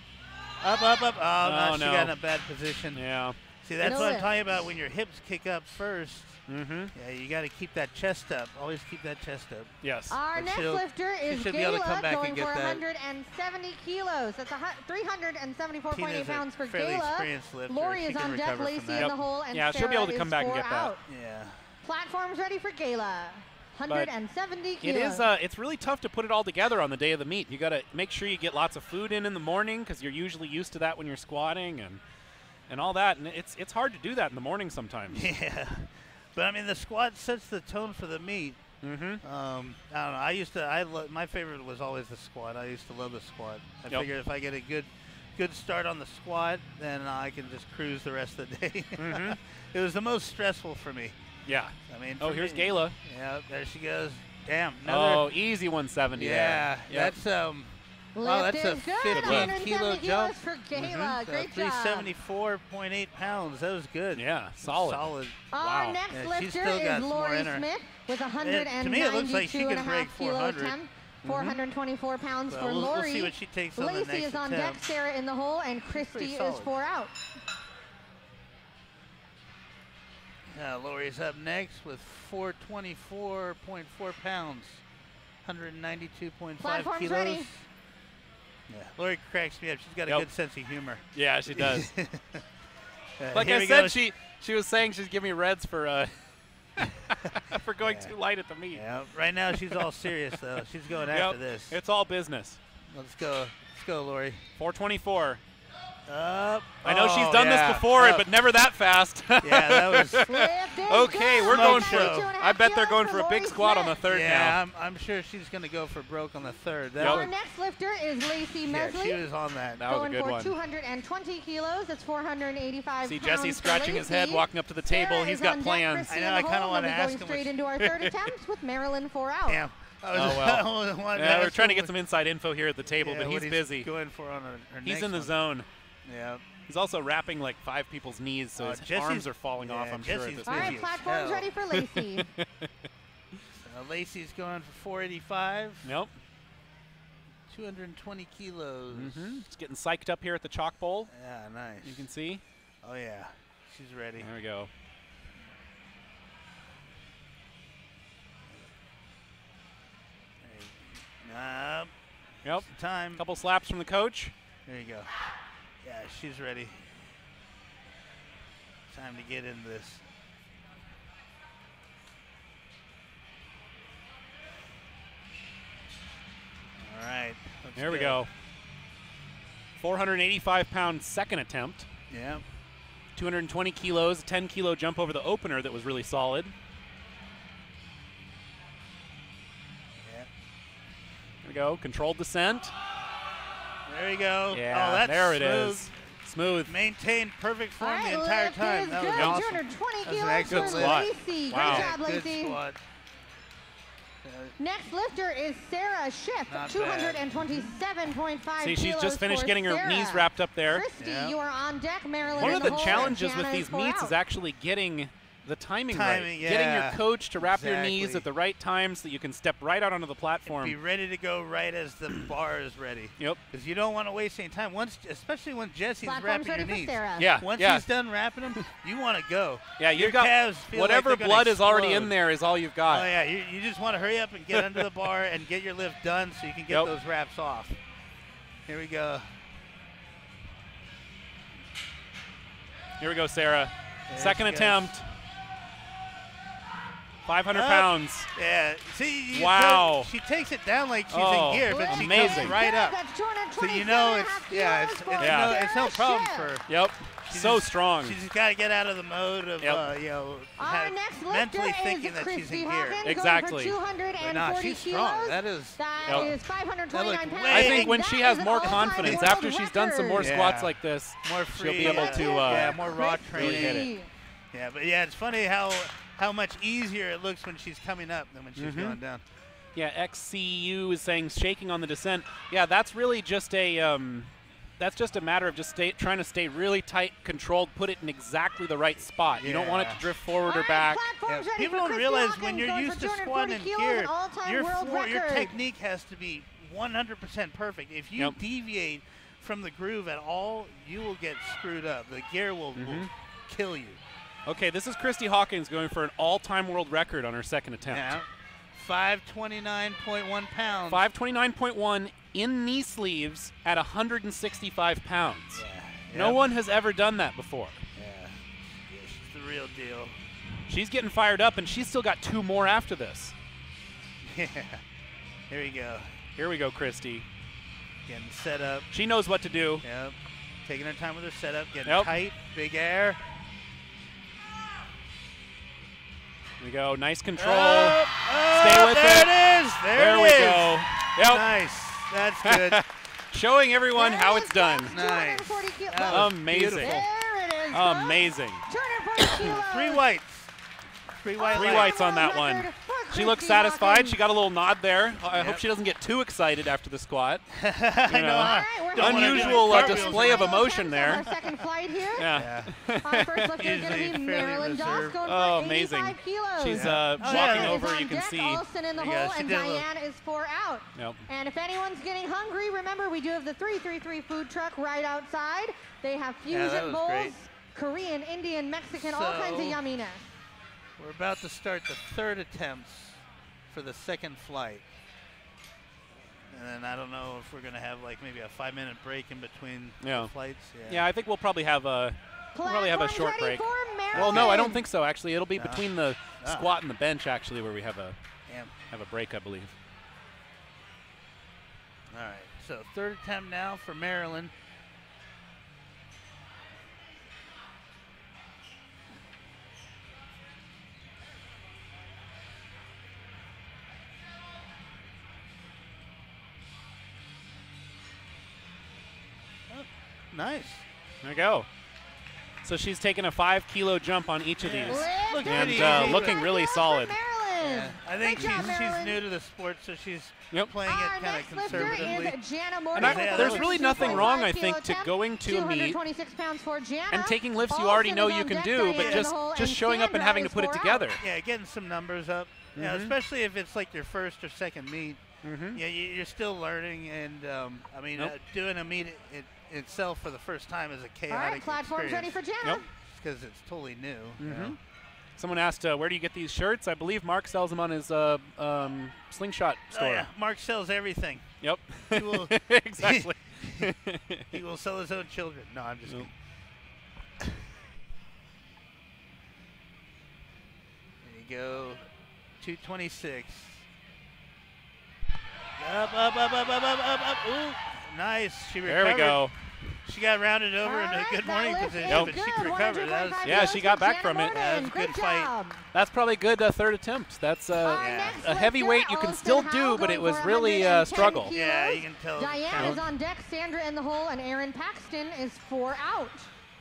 Up. Oh, no, she no. got in a bad position. Yeah. See, that's No what I'm lift. talking about when your hips kick up first. Mm-hmm. Yeah, you got to keep that chest up. Always keep that chest up. Yes. Our But next she'll- lifter she is should be able to come Gayla back and going get for that. 170 kilos. That's 374.8 Tina's a pounds for fairly Gayla. experienced lifter. Lori She is can on deck, recover from Lacey that. in the hole, and Yeah, she'll be Sarah able to come is back and 4 get that. out. Yeah. Platform's ready for Gayla. 170 It kilos. is. It's really tough to put it all together on the day of the meet. You got to make sure you get lots of food in the morning because you're usually used to that when you're squatting and all that. And it's hard to do that in the morning sometimes. Yeah. But, I mean, the squat sets the tone for the meet. Mm-hmm. I don't know. My favorite was always the squat. I used to love the squat. I Yep. figured if I get a good start on the squat, then I can just cruise the rest of the day. Mhm. It was the most stressful for me. Yeah. I mean, Oh, for here's me- Gayla. Yeah, there she goes. Damn. Oh, easy 170 yeah. there. Yep. That's wow, Lift that's a is good. 15 kilo 170 jump. kilos for Gayla. So Great job. 374.8 pounds. That was good. Yeah, solid. Solid. Our Wow. next Yeah, she's lifter still got is some more Lori in her. Smith with To me, it looks like she can 192.5 break kilo 400. attempt. 424 pounds Well, for we'll Lori. see what she takes on the Lacey next is on attempt. deck, Sarah in the hole, and Christie Pretty is solid. 4 out. Lori's up next with 424.4 pounds, 192.5 Platform's kilos. ready. Yeah, Lori cracks me up. She's got a Yep. good sense of humor. Yeah, she does. Like here I we said, go. she was saying she's giving me reds for for going Yeah. too light at the meet. Yeah, right now she's all serious though. She's going Yep. after this. It's all business. Let's go, Lori. 424. Up. I know she's Oh, done yeah, this before, up. but never that fast. Yeah, that was. Lift is Okay, good. we're going for- 192.5 I bet they're kilos going for a big Lori squat on the Smith. third Yeah, now. I'm sure she's going to go for broke on the third. That Yep. Our was, next lifter is Lacey yeah, she Mesley. was on that. That was a Going good for one. 220 kilos. That's 485 See pounds Jesse for scratching his head, Lacey. walking up to the table. Sarah He's is got on deck, plans. Christie I know, in I the kinda hole, wanna and we'll be ask going him straight what- into our third attempt with Marilyn 4 out. Damn. Oh, well. Yeah, We're trying to get some inside info here at the table, but what he's busy. Going for on her He's next in the one. zone. Yeah. He's also wrapping like 5 people's knees, so Oh, his Jesse's- arms are falling off, yeah, I'm sure, at Jesse's this All busy right, point. as platform's hell. ready for Lacey. Lacey's going for 485. Yep. 220 kilos. Mm-hmm. It's getting psyched up here at the chalk bowl. Yeah, nice. You can see. Oh, yeah. She's ready. There we go. Yep. Time. Couple slaps from the coach. There you go. Yeah, she's ready. Time to get into this. All right. There we go. 485-pound second attempt. Yeah. 220 kilos, a 10-kilo jump over the opener that was really solid. Yeah. There we go. Controlled descent. There you go. Yeah, oh, that's there smooth. it is. Smooth. Maintained perfect form All right, the entire lift time. is That was good. awesome. 220 That's an kilos excellent for squat. Lacey. Wow. Great job, Good Lacey. squat. Next lifter is Sarah Schiff, Not 227.5 See, she's kilos just finished for getting her Sarah. knees wrapped up there. Christie, Yeah. you are on deck. Marilyn One in of the the hole, challenges Jana with these four meets out. is actually getting the timing right. Timing, Getting your yeah. coach to wrap your knees Exactly. at the right time so that you can step right out onto the Be platform. ready to go right as the bar is ready. Yep. Because you don't want to waste any time. Especially when Jesse's Platform's wrapping ready your for knees. Sarah. Yeah. Once yeah. he's done wrapping them, you want to go. Yeah, Your you've got calves feel whatever like they're gonna blood is already explode. in there is all you've Oh got. yeah, you just want to hurry up and get under the bar and get your lift done so you can get Yep. those wraps off. Here we go. Here we go, Sarah. There Second she goes. attempt. 500 Up. pounds. Yeah. See, you Wow. she takes it down like she's Oh, in gear, but she amazing. comes right up. That's So you know it's 227.5 yeah, kilos it's for Yeah. it's no Sarah problem Schiff. for. Yep. She So just- strong. She just got to get out of the mode of Yep. Our next lifter mentally is thinking that she's Christie in Hawkins, gear. Exactly. going for 240 Nah, she's strong. kilos. That is. That Yep. is 529 That looked pounds. I think when That she has is an more all-time confidence, world after she's done some more record. squats Yeah. like this, More free. she'll be able to yeah, more raw Christie. training. hit it. Yeah, but yeah, it's funny how much easier it looks when she's coming up than when she's going down. yeah, XCU is saying shaking on the descent. Yeah, that's really just a matter of just trying to stay really tight, controlled, put it in exactly the right spot. You don't want it to Yeah. drift forward All or right, back. platform's Yeah, ready people for don't Christie realize Hawkins, when you're going used for to 240 squatting in kilos, gear, an all-time your world your record. technique has to be 100% perfect. If you Yep. deviate from the groove at all, you will get screwed up. The gear will kill you. Okay, this is Christie Hawkins going for an all-time world record on her second attempt. Yeah. 529.1 pounds. 529.1 in knee sleeves at 165 pounds. Yeah. No Yep. one has ever done that before. Yeah. She's the real deal. She's getting fired up, and she's still got 2 more after this. Yeah. Here we go. Here we go, Christie. Getting set up. She knows what to do. Yep. Taking her time with her setup. Getting Yep. tight. Big air. Here we go. Nice control. Oh, Stay with there it. it is. There it we is. go. Yep. Nice. That's good. Showing everyone There how it it's is, done. folks, Nice. 240 kilos. That was Amazing. beautiful. There it is, folks. Amazing. 240 kilos. 3 whites. 3 white Three lights. whites on that Record one. for She looks Christie satisfied. Hawkins. She got a little nod there. I hope Yep. she doesn't get too excited after the squat. I know. know. All right, we're Don't wanna do Unusual cartwheels display of around. emotion there. Our second flight here. Yeah. Yeah. Our first lifter is going to Usually be fairly Marilyn Doss reserved. going Oh, for amazing. 85 kilos. She's Yeah. walking yeah. over. Is on You can deck, see. Olsen in the Yeah, hole, she and did a little- Diane is 4 out. Yep. And if anyone's getting hungry, remember we do have the 333 food truck right outside. They have Yeah, that fusion was bowls, great. Korean, Indian, Mexican, all kinds of So- yumminess. We're about to start the 3rd attempts for the second flight. And then I don't know if we're going to have like maybe a 5-minute break in between Yeah. the flights. Yeah, I think we'll probably have a Platform's short ready break. for Well, no, I don't Marilyn. think so. Actually, it'll be No. between the Ah. squat and the bench. Actually, where we have a Damn. break, I believe. All right. So 3rd attempt now for Maryland. Oh, nice. There we go. So she's taking a 5-kilo jump on each of these. Lift And, is uh, easy. looking really Good job solid. for Marilyn. Yeah. I think Great job, she's Marilyn. new to the sport, so she's Yep. playing Our it kind of next lifter conservatively. is Jana And Morgan. Yeah, there's that really was nothing 2.5 wrong, I kilo think, to attempt, going to a meet 226 pounds for Jana. and taking lifts you Olsen already know is you on can deck, do, Diane but in just the hole, just and showing up and Sandra having to is put it 4 out. together. Yeah, getting some numbers up. Yeah, especially if it's like your first or second meet. Yeah, you're still learning, and I mean, Nope. doing a meet itself for the first time is a All chaotic right, platform's ready experience. for Jana. Yep. Because it's totally new. You know? Someone asked, where do you get these shirts? I believe Mark sells them on his Slingshot store. Oh, yeah. Mark sells everything. Yep. He will, Exactly. he will sell his own children. No, I'm just Nope. kidding. There you go. 226. Up. Ooh, nice. She recovered. There we go. She got rounded over into a good morning position, but she recovered. That was, yeah, she got back from it. That was a good fight. That's probably a good third attempt. That's a heavyweight you can still do, but it was really a struggle. Yeah, you can tell. Diane is on deck, Sandra in the hole, and Erin Paxton is 4 out.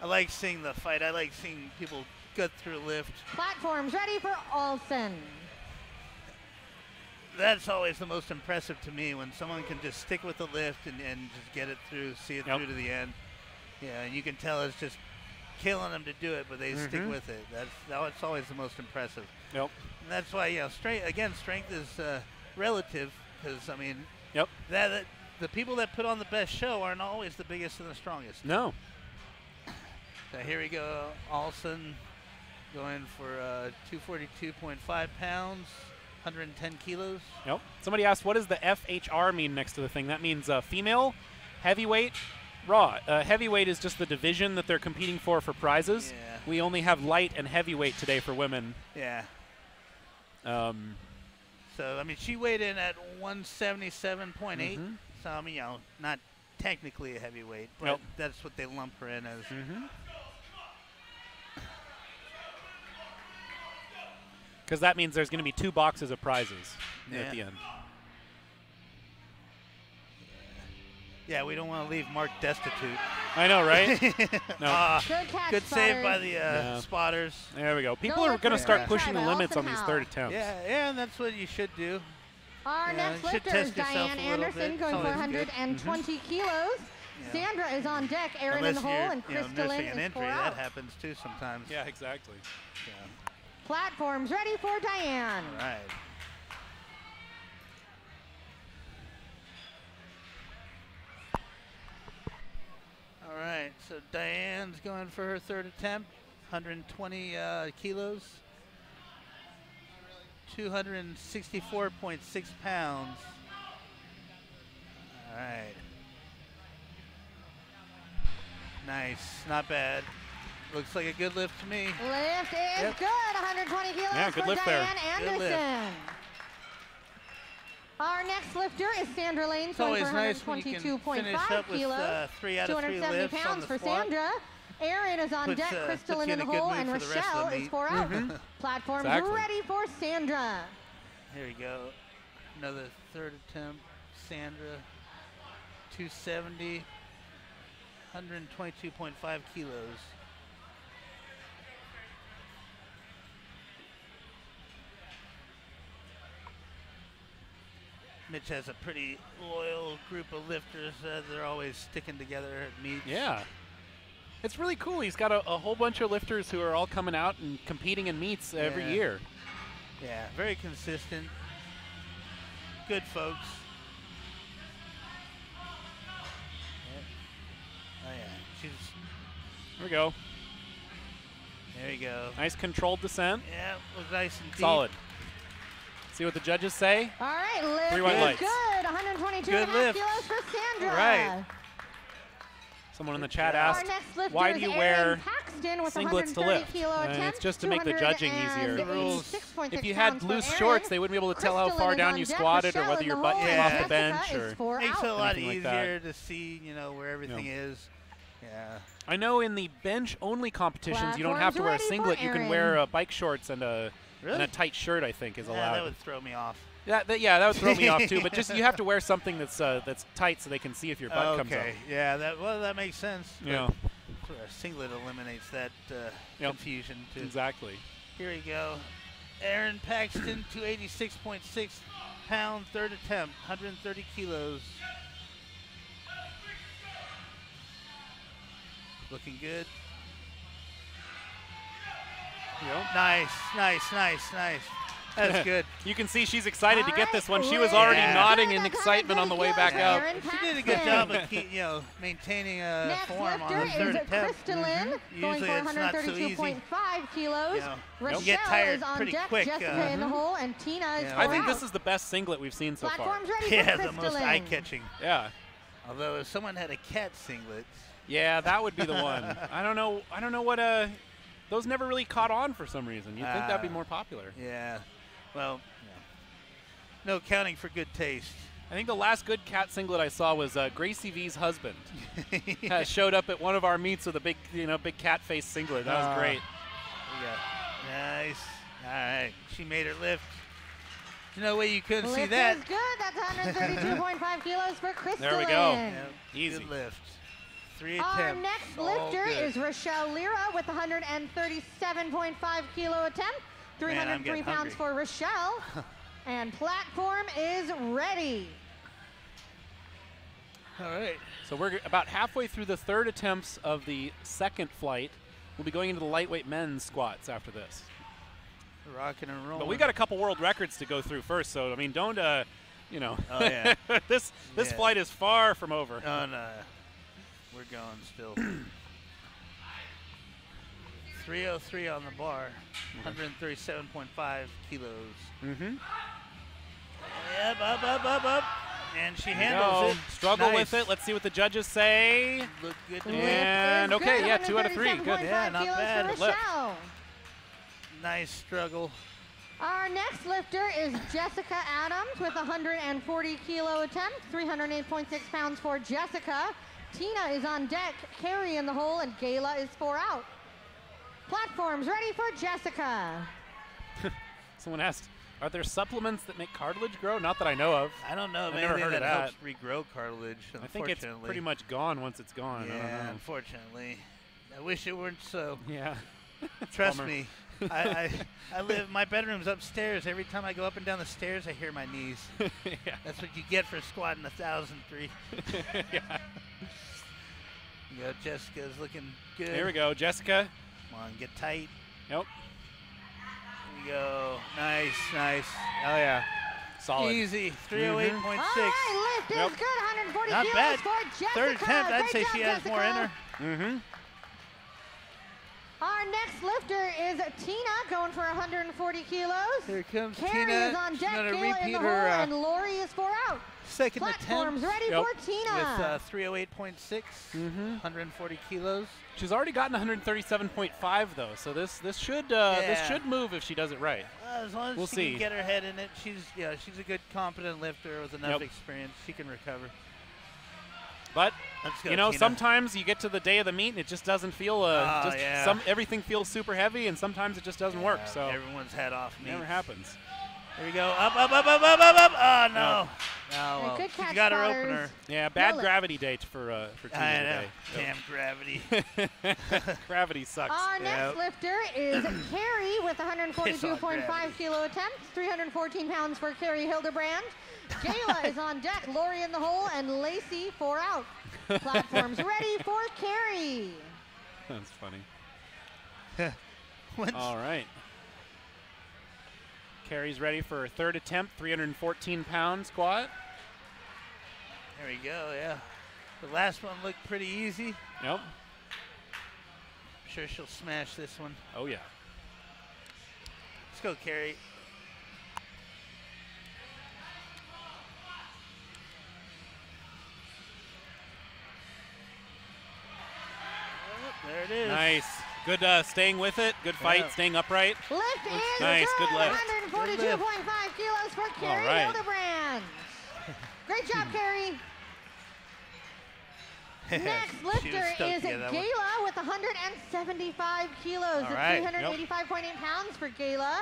I like seeing the fight. I like seeing people gut through lift. Platforms ready for Olsen. That's always the most impressive to me, when someone can just stick with the lift and just get it through, see it through to the end. Yeah, and you can tell it's just killing them to do it, but they stick with it. That's always the most impressive. Yep. And that's why, strength is relative, because, I mean, the people that put on the best show aren't always the biggest and the strongest. No. So here we go, Olsen going for 242.5 pounds, 110 kilos. Yep. Somebody asked, what does the FHR mean next to the thing? That means female, heavyweight, raw. Heavyweight is just the division that they're competing for prizes. Yeah. We only have light and heavyweight today for women. Yeah. So, I mean, she weighed in at 177.8. So, I mean, not technically a heavyweight, but that's what they lump her in as. Because that means there's going to be 2 boxes of prizes at the end. Yeah, we don't want to leave Mark destitute. I know, right? No. Good save by the spotters. There we go. People are going to start pushing the limits on these third attempts. Yeah, and that's what you should do. Our next lifter is Diane Anderson, going for 120 kilos. Sandra is on deck, Erin in the hole, and Crystalline is 4 out. Entry, that happens too sometimes. Yeah, exactly. Platforms ready for Diane. All right. All right, so Diane's going for her third attempt, 120 kilos, 264.6 pounds. All right. Nice, not bad. Looks like a good lift to me. Lift is good, 120 kilos good for lift Diane there. Anderson. Our next lifter is Sandra Lane, going for 122.5 kilos, 3 out of 3 270 lifts pounds for Sandra. Erin is on deck, Crystalline in the hole, and Rochelle is 4 out. Platforms ready for Sandra. Here we go. Another third attempt. Sandra, 270, 122.5 kilos. Mitch has a pretty loyal group of lifters. They're always sticking together at meets. Yeah. It's really cool. He's got a whole bunch of lifters who are all coming out and competing in meets every year. Yeah, very consistent. Good folks. Oh, yeah. Here we go. There you go. Nice controlled descent. Yeah, looks nice and deep. Solid. See what the judges say. All right, lift is lights. good. 122.5 kilos for Sandra. All right. Someone in the chat asked, why do you wear singlets to lift? It's just to make the judging easier. If you had loose shorts, they wouldn't be able to tell how far down you squatted or whether your butt came off the bench. Or makes it a lot easier to see, where everything is. Yeah. I know in the bench-only competitions, you don't have to wear a singlet. You can wear bike shorts and a tight shirt, I think, is allowed. That would throw me off. Yeah, that would throw me off too. But just you have to wear something that's tight so they can see if your butt comes up. Okay, yeah, that makes sense. Yeah, a singlet eliminates that confusion too. Exactly. Here we go. Erin Paxton, 286.6 pound, third attempt, 130 kilos. Looking good. Yep. Nice. That's good. You can see she's excited to get this one. She was already nodding in excitement on the way back up. She did a good job of maintaining a form on the third attempt. Crystalline, going for 132.5 kilos. You get tired pretty quick. Jessica in the hole, and Tina is I think this is the best singlet we've seen so far. Yeah, the most eye-catching. Yeah. Although if someone had a cat singlet. Yeah, that would be the one. I don't know what those never really caught on for some reason. You'd think that'd be more popular. Yeah. Well, no accounting for good taste. I think the last good cat singlet I saw was Gracie V's husband. Showed up at one of our meets with a big, big cat face singlet. That was great. Nice. All right. She made her lift. There's no way you couldn't see Lift that. is good. That's 132.5 kilos for Christie. There we go. Yep. Easy. Good lift. 3 Our attempts. next all lifter good. is Rochelle Lira with 137.5 kilo attempt. 303 pounds hungry. for Rochelle. And platform is ready. All right. So we're about halfway through the third attempts of the second flight. We'll be going into the lightweight men's squats after this. Rocking and rolling. But we got a couple world records to go through first, so I mean, don't Oh, yeah. this flight is far from over. Oh, no. We're going still. 303 on the bar, 137.5 kilos. Mm-hmm. Yep, up. And she handles it. Struggle Nice. with it. Let's see what the judges say. Look good to Lift me. And is okay, good, yeah, 2 out of 3. Good. 137.5 Yeah, not kilos bad. for Lift. Rochelle. Nice struggle. Our next lifter is Jessica Adams with 140 kilo attempt, 308.6 pounds for Jessica. Tina is on deck, Carrie in the hole, and Gayla is 4 out. Platforms ready for Jessica. Someone asked, are there supplements that make cartilage grow? Not that I know of. I don't know. I've Maybe never heard that of helps regrow cartilage. I think it's pretty much gone once it's gone. I don't Yeah, know. unfortunately. I wish it weren't so. Yeah. Trust Bummer. me. I live. My bedroom's upstairs. Every time I go up and down the stairs, I hear my knees. Yeah. That's what you get for squatting 1,003. Yeah. You know, Jessica's looking good. Here we go, Jessica. Come on, get tight. Nope. Here we go. Nice. Oh, yeah. Solid. Easy. 308.6. All right, lift Yep. is good, 140 Not kilos bad. for Jessica. Third attempt, I'd Great say job, she has more in her. Jessica. Mm-hmm. Our next lifter is Tina, going for 140 kilos. Here comes Carrie Tina. is on She's deck, gonna Kayla in repeat the hole, her and Lori is 4 out. second Platforms attempt ready Yep. for Tina. with 308.6, 140 kilos. She's already gotten 137.5 though, so this should move if she does it right. As long as We'll she see. can get her head in it, she's a good, competent lifter with enough Yep. experience. She can recover. But Let's go, you know, Tina. sometimes you get to the day of the meet and it just doesn't feel yeah. everything feels super heavy, and sometimes it just doesn't work. So everyone's head off me. never happens. Here we go. Up. Oh no. No. Well, good she's catch got her spotters. opener. Yeah, bad Lilith. gravity day for Tina I know. today. Damn gravity. Gravity sucks. Our next Yep. lifter is Carrie with Piss on 142.5 gravity. kilo attempt, 314 pounds for Carrie Hildebrand. Gayla is on deck, Lori in the hole, and Lacey 4 out. Platforms ready for Carrie. That's funny. Once- All right. Carrie's ready for her third attempt, 314-pound squat. There we go. Yeah. The last one looked pretty easy. Yep. I'm sure she'll smash this one. Oh yeah. Let's go, Carrie. Oh, there it is. Nice. Good staying with it. Good fight. Yeah. Staying upright. Lift is Nice, good lift. 142.5 kilos for Carrie right. Hildebrand. Great job, Carrie. Next She was lifter stoked is to get that one. Gayla with 175 kilos. All right. 385.8 pounds for Gayla.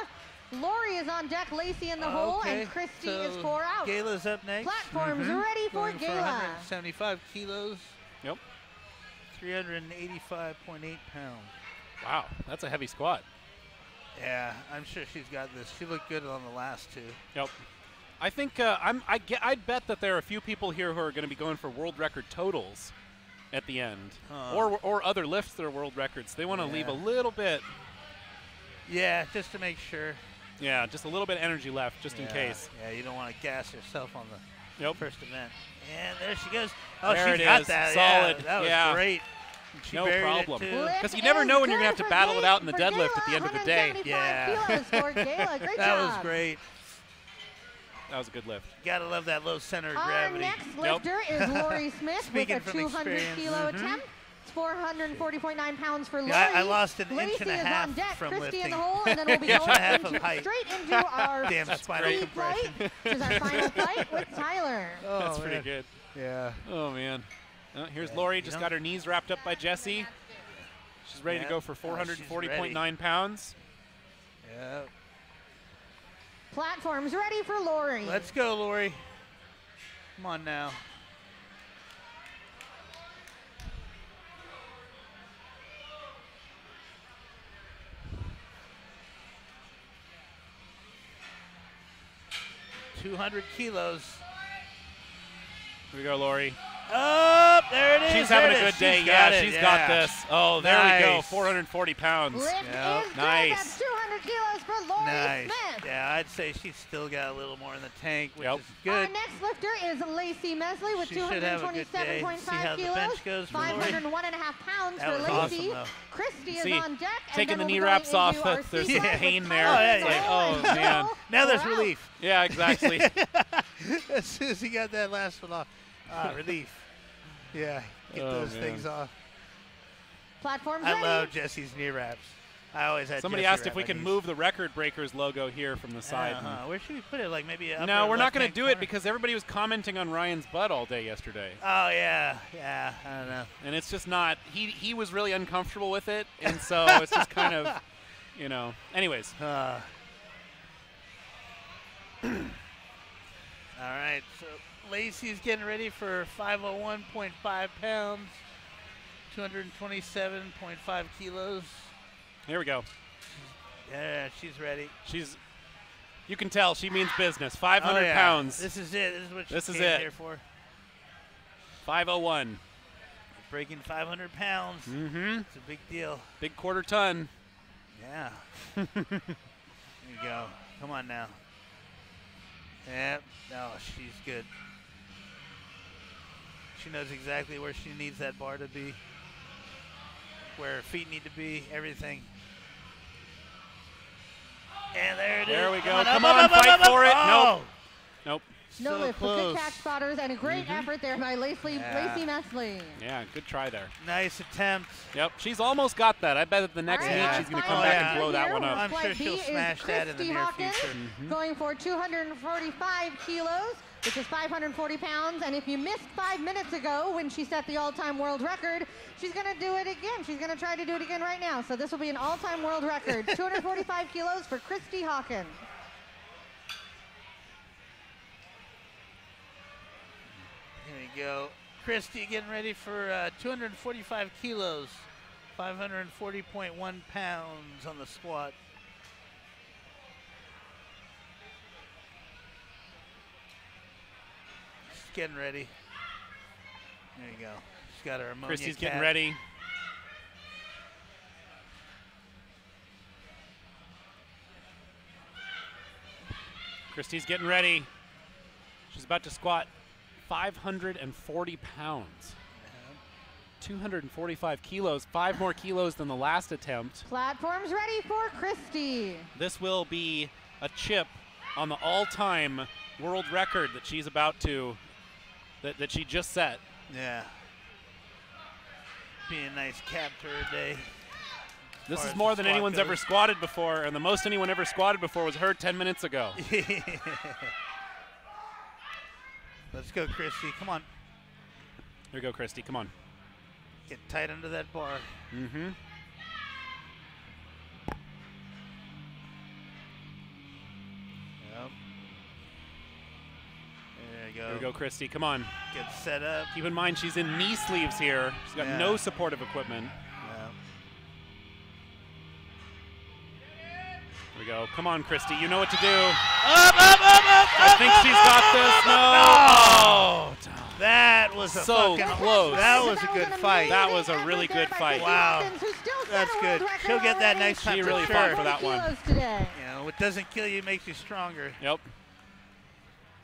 Lori is on deck, Lacey in the hole, Okay, and Christy so is 4 out. Gayla's up next. Platforms ready for Going for Gayla. 175 kilos, Yep. 385.8 pounds. Wow, that's a heavy squat. Yeah, I'm sure she's got this. She looked good on the last two. Yep. I think I'd bet that there are a few people here who are going to be going for world record totals at the end, or other lifts that are world records. They want to leave a little bit. Yeah, just to make sure. Yeah, just a little bit of energy left, just in case. Yeah, you don't want to gas yourself on the Yep. first event. And there she goes. Oh, There she's it got is. that. Solid. Yeah, that was Yeah. great. She No buried problem. It too. Lift Because you never is know when you're good gonna have to for battle it out in the for deadlift Gayla, at the end of the day. 175 Yeah. kilos for Gayla. Great That job. was great. That was a good lift. Gotta love that low center of Our gravity. next lifter is Lori Smith with Speaking a from 200 experience. kilo attempt, It's 440.9 pounds for Lori. Yeah, I lost an Lacey inch and a is half on deck. from Christie in lifting. the hole, and then we'll be Inch and a half going of height. straight into our Damn spinal speed compression. flight, which is our final flight with Tyler. Oh, That's pretty man. good. Yeah. Oh, man. Here's Yeah, Lori, you just know- got her knees wrapped up by Jesse. She's ready to Yeah. go for Oh, she's 440.9 pounds. Yeah. Platforms ready for Lori. Let's go, Lori. Come on now. $200 kilos. Here we go, Lori. Up, there it is. She's there having it a is. good day. She's got Yeah, it, she's yeah. got this. Oh, there we go. Nice. 440 pounds. Lift Yeah. is good. Nice. That's 200 kilos for Lori Nice. Smith. Yeah, I'd say she's still got a little more in the tank, which Yep. is Our good. next lifter is Lacey Mesley with She should have a good day. 227.5 See how the kilos. bench goes for Lori? 501.5 pounds That for was Lacey. awesome, though. Christie See, is on deck. and taking then the we'll knee be wraps going off, into our there's sea some flight with pain there. Tyler Oh, in the yeah, hole yeah. and Oh, man. Joe Now there's Corral. relief. Yeah, exactly. As soon as he got that last one off, relief. Yeah, get Oh, those man. things off. Platforms I ready. love Jesse's knee wraps. I always had Somebody Jesse asked if wrap we my could knees. move the Record Breakers logo here from the side. Where should we put it? Like maybe upper No, we're not going to left-hand do it corner? because everybody was commenting on Ryan's butt all day yesterday. Oh, yeah. Yeah, I don't know. And it's just not, he was really uncomfortable with it. And so it's just kind of, you know, anyways. All right, so Lacey's getting ready for 501.5 pounds, 227.5 kilos. Here we go. Yeah, she's ready. You can tell she means business. 500 Oh, yeah. pounds. This is it. This is what she This is came it. here for. 501. Breaking 500 pounds. Mm-hmm. It's a big deal. Big quarter ton. Yeah. There you go. Come on now. Yep. No, she's good. She knows exactly where she needs that bar to be, where her feet need to be, everything. And there it is. There we go. Come Come on, on, up, up, fight up, up. for it. Oh, Nope. No so lift, but close. good catch spotters and a great effort there by Lacey Yeah. Mesley. Yeah, good try there. Nice attempt. Yep, she's almost got that. I bet at the next All right, meet Yeah. she's going to final come back yeah. and blow that here one with up. I'm flight sure B she'll is smash that in the Christie near Hawkins, future. going for 245 kilos, which is 540 pounds. And if you missed 5 minutes ago when she set the all-time world record, she's going to do it again. She's going to try to do it again right now. So this will be an all-time world record. 245 kilos for Christie Hawkins. Here we go. Christie getting ready for 245 kilos, 540.1 pounds on the squat. She's getting ready. There you go. She's got her ammonia Christie's getting cap. ready. Christie's getting ready. She's about to squat 540 pounds. 245 kilos, 5 more kilos than the last attempt. Platforms ready for Christie. This will be a chip on the all-time world record that she's about to, that she just set. Yeah. Be a nice cap to her day. This far is as more the than squat anyone's ever goes. squatted before, and the most anyone ever squatted before was her 10 minutes ago. Let's go, Christie. Come on. Here we go, Christie. Come on. Get tight under that bar. Mm-hmm. Yep. There you go. Here we go, Christie. Come on. Get set up. Keep in mind she's in knee sleeves here. She's got Yeah. no supportive equipment. Yeah. Here we go. Come on, Christie. You know what to do. Up, up, up, up, I up, think up, she's up, got up, this. up, No. up. Oh, That was a So fucking close. That was a good fight. That was a really good fight. Wow. That's good. She'll get that next time She for really sure. fought for that one. Today. You know, what doesn't kill you makes you stronger. Yep.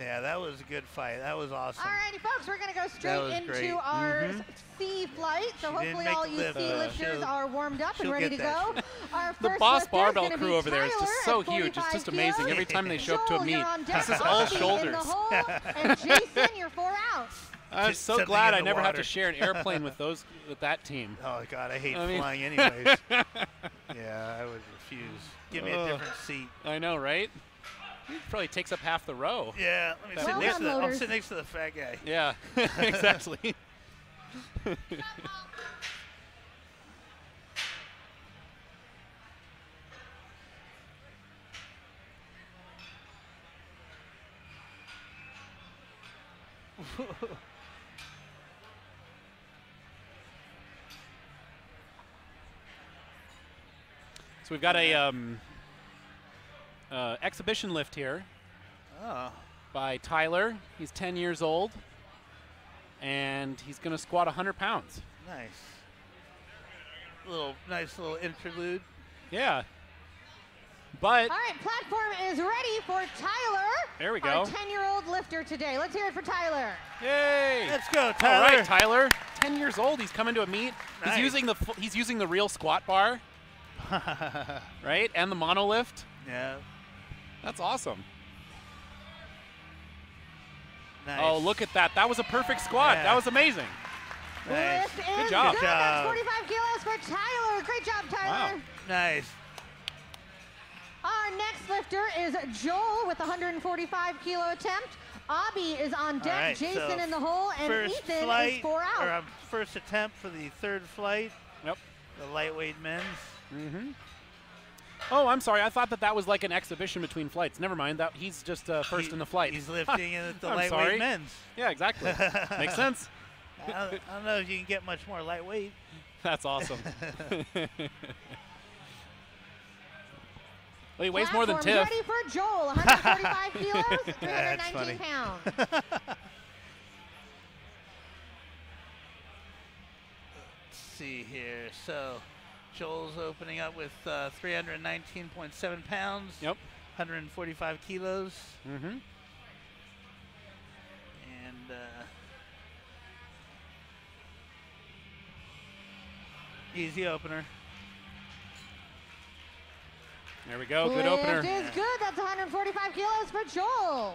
Yeah, that was a good fight. That was awesome. Alrighty, folks, we're going to go was straight into great. our C flight. So She didn't hopefully make all the you lift. C lifters She'll- are warmed up and she'll ready to get that go. shit. Our The first Boss lifter is Barbell gonna crew be over there is just Tyler so at huge. It's 45 just amazing. kilos. Every time they show up to a Joel, meet, you're on deck. this is all Austin in the shoulders. hole. And Jason, you're 4 out. I'm so something glad in I the never have to water. share an airplane with that team. Oh God, I hate I mean- flying anyways. Yeah, I would refuse. Give me a different seat. I know, right? It probably takes up half the row. Yeah, let me sit Well next done, to I'll loaders. sit next to the fat guy. Yeah, exactly. So we've got a exhibition lift here Oh, by Tyler. He's 10 years old, and he's going to squat 100 pounds. nice. Nice little interlude. Yeah. But All right, platform is ready for Tyler. there we Our go. 10-year-old lifter today. Let's hear it for Tyler. Yay! Let's go, All Tyler. right, Tyler. 10 years old. He's coming to a meet. Nice. He's using the real squat bar, right? And the mono lift. Yeah. That's awesome. Nice. Oh, look at that. That was a perfect squat. Yeah. That was amazing. Nice. Lift Good is job. good. Good That's job. 45 kilos for Tyler. Great job, Tyler. Wow. Nice. Our next lifter is Joel with a 145-kilo attempt. Abby is on deck. All right, Jason so in the hole, and First Ethan flight, is 4 out. or first attempt for the third flight, Yep. the lightweight men's. Mm-hmm. Oh, I'm sorry. I thought that was like an exhibition between flights. Never mind. That he's just first in the flight. He's lifting in at the I'm lightweight sorry. men's. Yeah, exactly. Makes sense. I don't know if you can get much more lightweight. That's awesome. Well, he weighs more than Platform's Tiff. ready for Joel. 145 kilos, That's 319 funny. pounds. Let's see here. So Joel's opening up with 319.7 pounds. Yep. 145 kilos. Mm-hmm. And easy opener. There we go. Good opener. Lift is good. That's 145 kilos for Joel.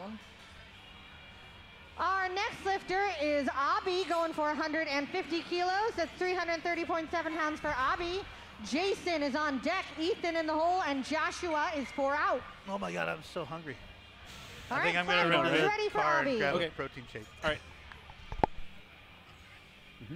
Our next lifter is Abby, going for 150 kilos. That's 330.7 pounds for Abby. Jason is on deck. Ethan in the hole, and Joshua is 4 out. Oh my God, I'm so hungry. All I think right, I'm going to run platform to is the ready for car and Abby. grab Okay. a protein shake. All right. Mm-hmm.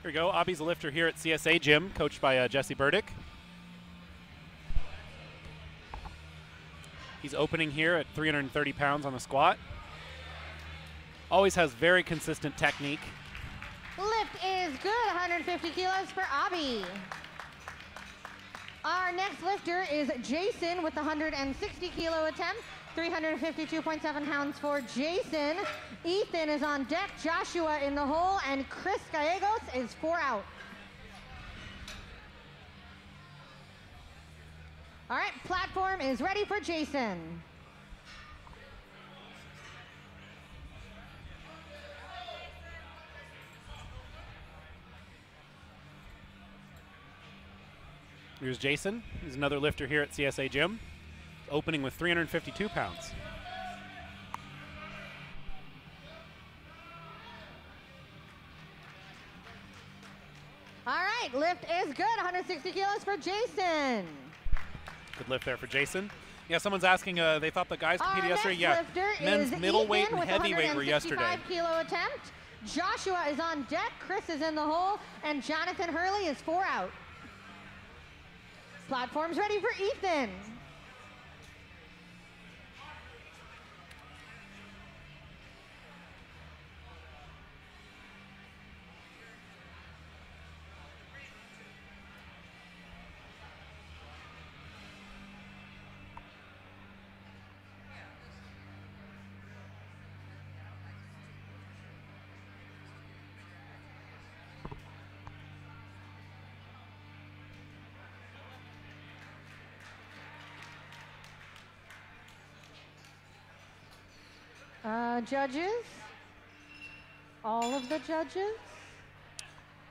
Here we go. Abby's a lifter here at CSA Gym, coached by Jesse Burdick. He's opening here at 330 pounds on the squat. Always has very consistent technique. Lift is good, 150 kilos for Abby. Our next lifter is Jason with the 160 kilo attempt, 352.7 pounds for Jason. Ethan is on deck, Joshua in the hole, and Chris Gallegos is 4 out. All right, platform is ready for Jason. Here's Jason. He's another lifter here at CSA Gym, opening with 352 pounds. All right, lift is good, 160 kilos for Jason. Good lift there for Jason. Yeah, someone's asking, they thought the guys Our competed next yesterday. Yeah, lifter men's is middleweight Ethan and with heavyweight were yesterday. 165 kilo attempt. Joshua is on deck, Chris is in the hole, and Jonathan Hurley is 4 out. Platform's ready for Ethan. Judges? All of the judges?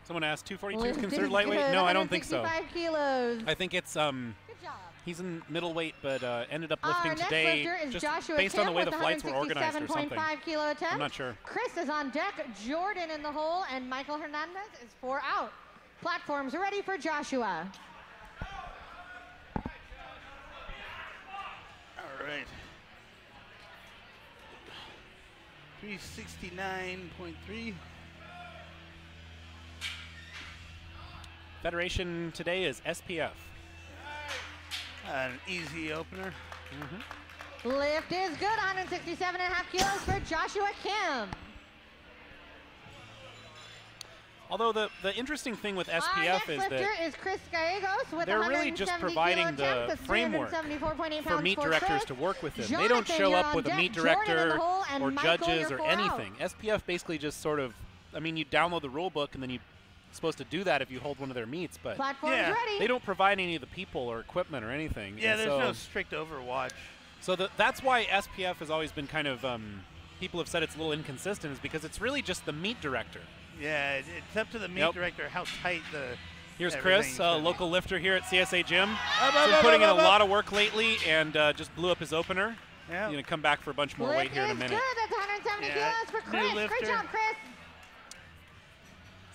Someone asked, 242 Lift considered is lightweight? good, No, I don't think so. 165 kilos. I think it's Good job. he's in middleweight, but ended up Our lifting next today lifter is just Joshua based Kim on the way with the flights were organized or something. 167.5 kilo attempt. I'm not sure. Chris is on deck. Jordan in the hole, and Michael Hernandez is 4 out. Platforms ready for Joshua. All right. 369.3. Federation today is SPF. An easy opener. Lift is good, 167.5 kilos for Joshua Kim. Although the interesting thing with Our SPF next is lifter that is Chris Gallegos with they're really just 170 providing kilo attempt. the That's framework 374.8 for pounds meet for directors Chris. to work with them. They Jonathan, don't show you're up on with a deck. meet Jordan in the director hole, and or Michael, judges you're or 4 out. anything. SPF basically just sort of, I mean, you download the rule book and then you're supposed to do that if you hold one of their meets, but Platforms Yeah. ready. they don't provide any of the people or equipment or anything. Yeah, And there's so, no strict overwatch. So that's why SPF has always been kind of, people have said it's a little inconsistent, is because it's really just the meet director. Yeah, it's up to the meet Yep. director how tight the. Here's everything's Chris, gonna be. local lifter here at CSA Gym. He's been putting in a lot of work lately and just blew up his opener. Yeah. He's going to come back for a bunch more weight Lift here in a is minute. good. That's 170 Yeah, kilos for new Chris. Great lifter. job, Chris.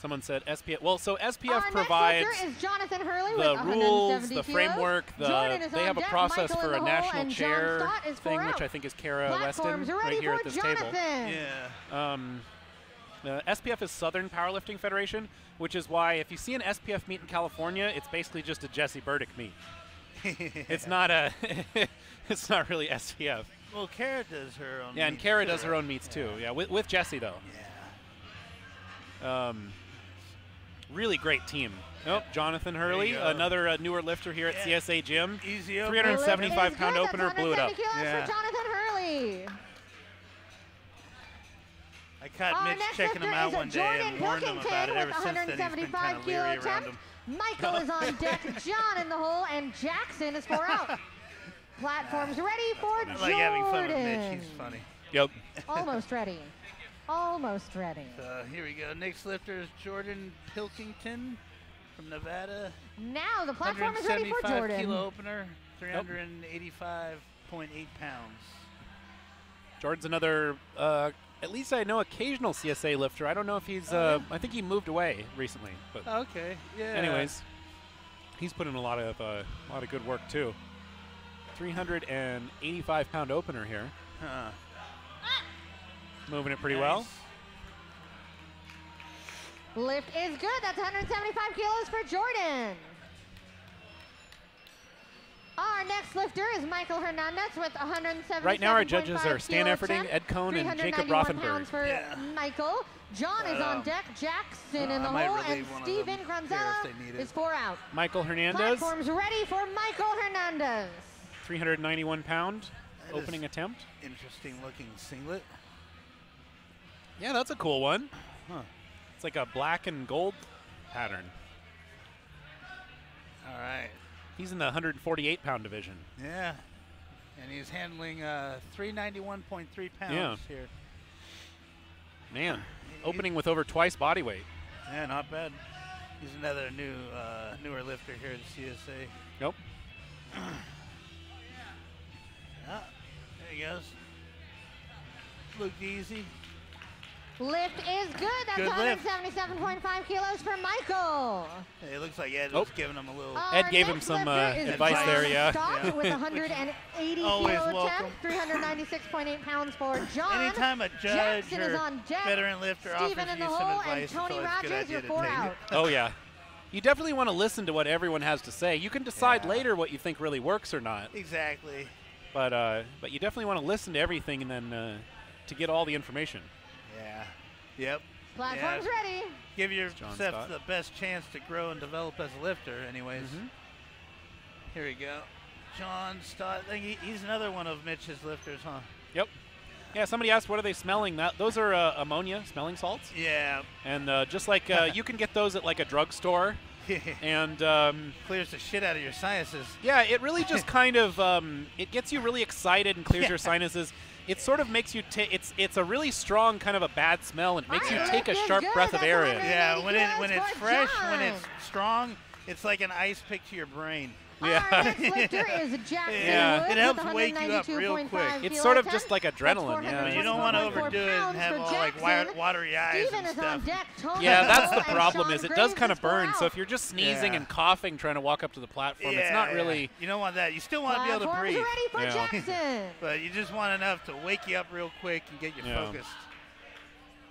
Someone said SPF. Well, so SPF Our provides next lifter is Jonathan Hurley the with rules, 170 the kilos. framework. Jordan is They on have a deck. process Michael for in a the hole, national and John chair Stott is 4 thing, which out. I think is Kara Weston Platforms are ready right here for at this Jonathan. table. Yeah. SPF is Southern Powerlifting Federation, which is why if you see an SPF meet in California, it's basically just a Jesse Burdick meet. It's not a. It's not really SPF. Well, Kara does her own. Yeah, and meets Kara too, does her right? own meets too. Yeah, with Jesse though. Yeah. Really great team. Oh, Jonathan Hurley, you go. another newer lifter here at Yeah. CSA Gym. Easy opener. 375-pound Lift is opener, good. blew it up. That's 170 kilos Yeah. for Jonathan Hurley. I caught Our Mitch next checking him lifter out is one day Jordan and warned him about Pilkington it. Ever with since then, he's been kind 175 of kilo leery around attempt. him. Michael is on deck. John in the hole, and Jackson is 4 out. Platforms ready for I Jordan. like having fun with Mitch. He's funny. Yep. Almost ready. Almost ready. So here we go. Next lifter is Jordan Pilkington from Nevada. Now the platform is ready for 175 Jordan. kilo opener, 385.8 pounds. Jordan's another, at least I know, occasional CSA lifter. I don't know if he's, I think he moved away recently. But Okay, yeah. anyways, he's put in a lot of good work too. 385-pound opener here. Huh. Moving it pretty Nice. well. Lift is good. That's 175 kilos for Jordan. Our next lifter is Michael Hernandez with 177. Right now our judges are Stan Efferding, Ed Cohn, and Jacob 391 Rothenberg. pounds for Yeah. Michael. John is on deck. Jackson in the I might hole, relieve and one of Steven them here Granzella if they need it. is 4 out. Michael Hernandez, Platforms ready for Michael Hernandez. 391-pound That is opening attempt. Interesting looking singlet. Yeah, that's a cool one. Huh. It's like a black and gold pattern. All right. He's in the 148-pound division. Yeah. And he's handling 391.3 pounds Yeah. here. Man, opening with over twice body weight. Yeah, not bad. He's another newer lifter here at CSA. Nope. Yeah, there he goes. Looked easy. Lift is good. That's Good lift. 177.5 kilos for Michael. Hey, it looks like Ed Oh. was giving him a little. Ed Our gave him next some, lifter is advice John there, yeah. Stott Yeah. with 180 Always kilo welcome. attempt, 396.8 pounds for John. Anytime a judge Jackson is or on deck. veteran lifter Steven offers in you the some hole, advice, and it's Tony always a good Rogers, idea you're to 4 take out. it. Oh, yeah. You definitely want to listen to what everyone has to say. You can decide Yeah. later what you think really works or not. Exactly. But you definitely want to listen to everything and then to get all the information. Yeah. Yep. Platform's Yeah. ready. Give John yourself Stott. the best chance to grow and develop as a lifter, anyways. Mhm. Here we go. John Stott. I think he's another one of Mitch's lifters, huh? Yep. Yeah, somebody asked, what are they smelling? Those are ammonia smelling salts. Yeah. And just like you can get those at like a drugstore. And Clears the shit out of your sinuses. yeah, it really just kind of it gets you really excited and clears your sinuses. it sort of makes you take. It's a really strong kind of a bad smell, and it makes you Alright, take a lift is sharp good. breath of That's air in. 180 Yeah, when kilos it's for fresh, when John. it's strong, it's like an ice pick to your brain. Our Yeah. next lifter is Jackson Yeah. Woods It helps with wake you up real 192.5 quick. It's kilo sort of attempt. just like That's adrenaline, yeah. But you don't want to 424 overdo it and pounds have for all like Jackson. watery eyes Steven and is on stuff. deck. Tony Yeah, that's Hill the and problem. Shawn Is it does Creams kind is of burn. four So out. if you're just sneezing Yeah. and coughing trying to walk up to the platform, it's not really. You don't want that. You still want to be able to Platforms breathe. ready for Yeah. Jackson. But you just want enough to wake you up real quick and get you Yeah. focused.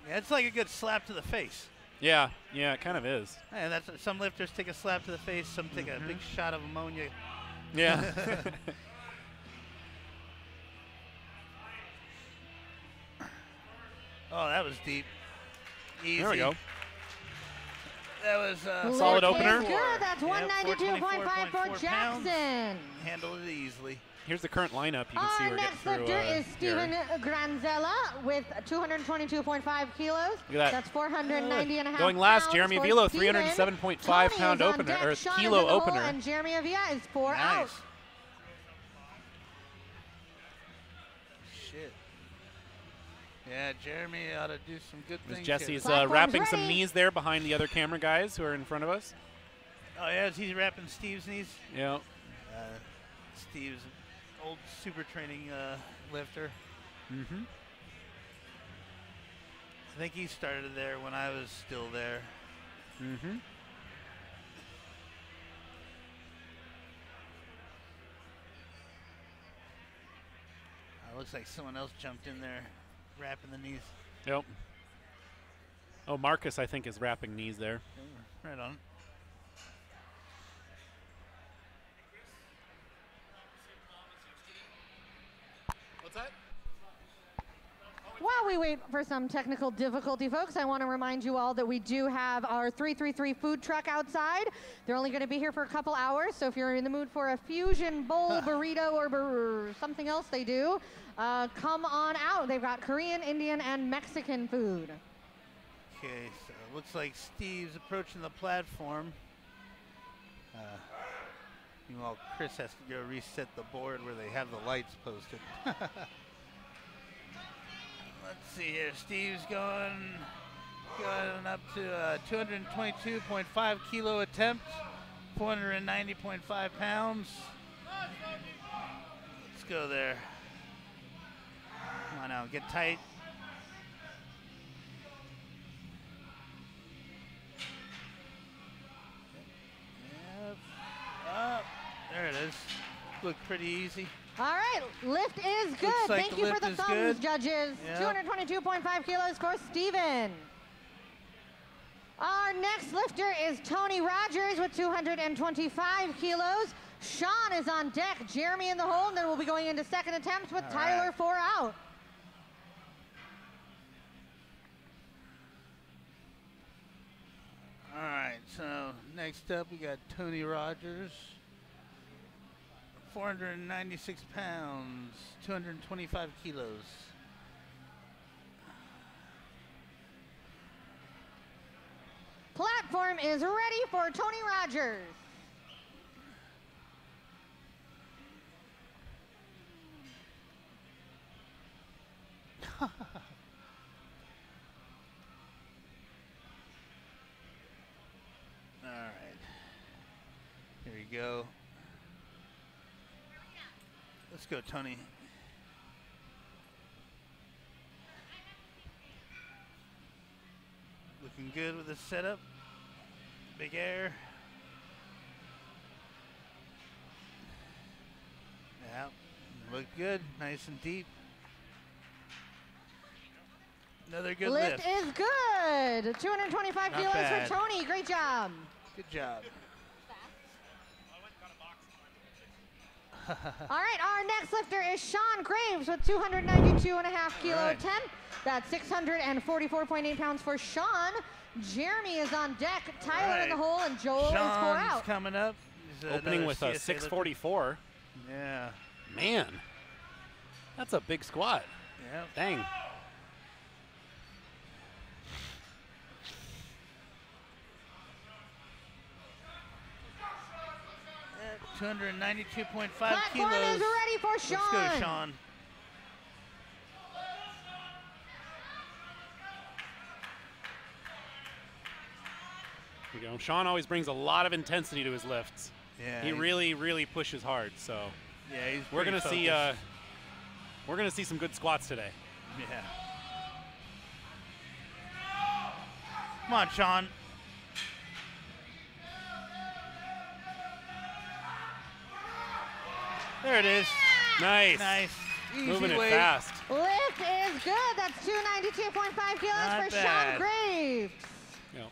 Yeah, it's like a good slap to the face. Yeah, it kind of is. And that's some lifters take a slap to the face, some take a big shot of ammonia. Yeah. Oh, that was deep. Easy. There we go. That was Solid Lift opener. is good. That's Yep, 192.5 for 424.4 pounds. Jackson. Handled it easily. Here's the current lineup. You can see Our we're getting next through. lifter is here. Steven Granzella with 222.5 kilos. Look at that. That's 490 and a half Going last, pounds Jeremy for Avila, Steven. 307.5 Tony pound is on opener, deck. or Shawn is kilo in the hole, opener. And Jeremy Avila is 4 Nice. out. Shit. Yeah, Jeremy ought to do some good As things. Jesse's here. Platform's wrapping some ready. knees there behind the other camera guys who are in front of us. Oh, yeah, is he wrapping Steve's knees? Yeah. Steve's old SuperTraining lifter. Mm-hmm. I think he started there when I was still there. Mm-hmm. Looks like someone else jumped in there, wrapping the knees. Yep. Oh, Marcus, I think, is wrapping knees there. Right on. What's that? While we wait for some technical difficulty, folks, I want to remind you all that we do have our 333 food truck outside. They're only going to be here for a couple hours, so if you're in the mood for a fusion bowl, burrito, or something else they do, come on out. They've got Korean, Indian, and Mexican food. Okay, so it looks like Steve's approaching the platform. Meanwhile, Chris has to go reset the board where they have the lights posted. Let's see here. Steve's going up to 222.5 kilo attempt, 490.5 pounds. Let's go there. Come on now, get tight. Yep. Up. There it is. Looked pretty easy. All right, lift is good. Looks like Thank the you for lift the is thumbs, good. judges. Yep. 222.5 kilos for Steven. Our next lifter is Tony Rogers with 225 kilos. Shawn is on deck. Jeremy in the hole, and then we'll be going into second attempts with All Tyler right. 4 out. All right, so next up we got Tony Rogers. 496 pounds, 225 kilos. Platform is ready for Tony Rogers. All right, here we go. Let's go, Tony. Looking good with the setup. Big air. Yeah, look good, nice and deep. Another good Lift lift. is good. 225 Not kilos bad. for Tony. Great job. Good job. All right, our next lifter is Shawn Creams with 292.5 kilo All right. attempt. That's 644.8 pounds for Shawn. Jeremy is on deck. Tyler in the right. hole, and Joel is 4 Sean's out. coming up. He's Opening another with a CSA 644. lifter. Yeah. Man, that's a big squat. Yeah. Dang. Yeah, 292.5 Platform kilos. is ready for Shawn. Let's go, Shawn. You know, Shawn always brings a lot of intensity to his lifts. Yeah. He really, really pushes hard. So yeah, he's we're pretty gonna see some good squats today. Yeah. Come on, Shawn. There it is. Nice. Nice. Easy Moving weight. it fast. Lift is good. That's 292.5 kilos Not for bad. Shawn Creams. Yep.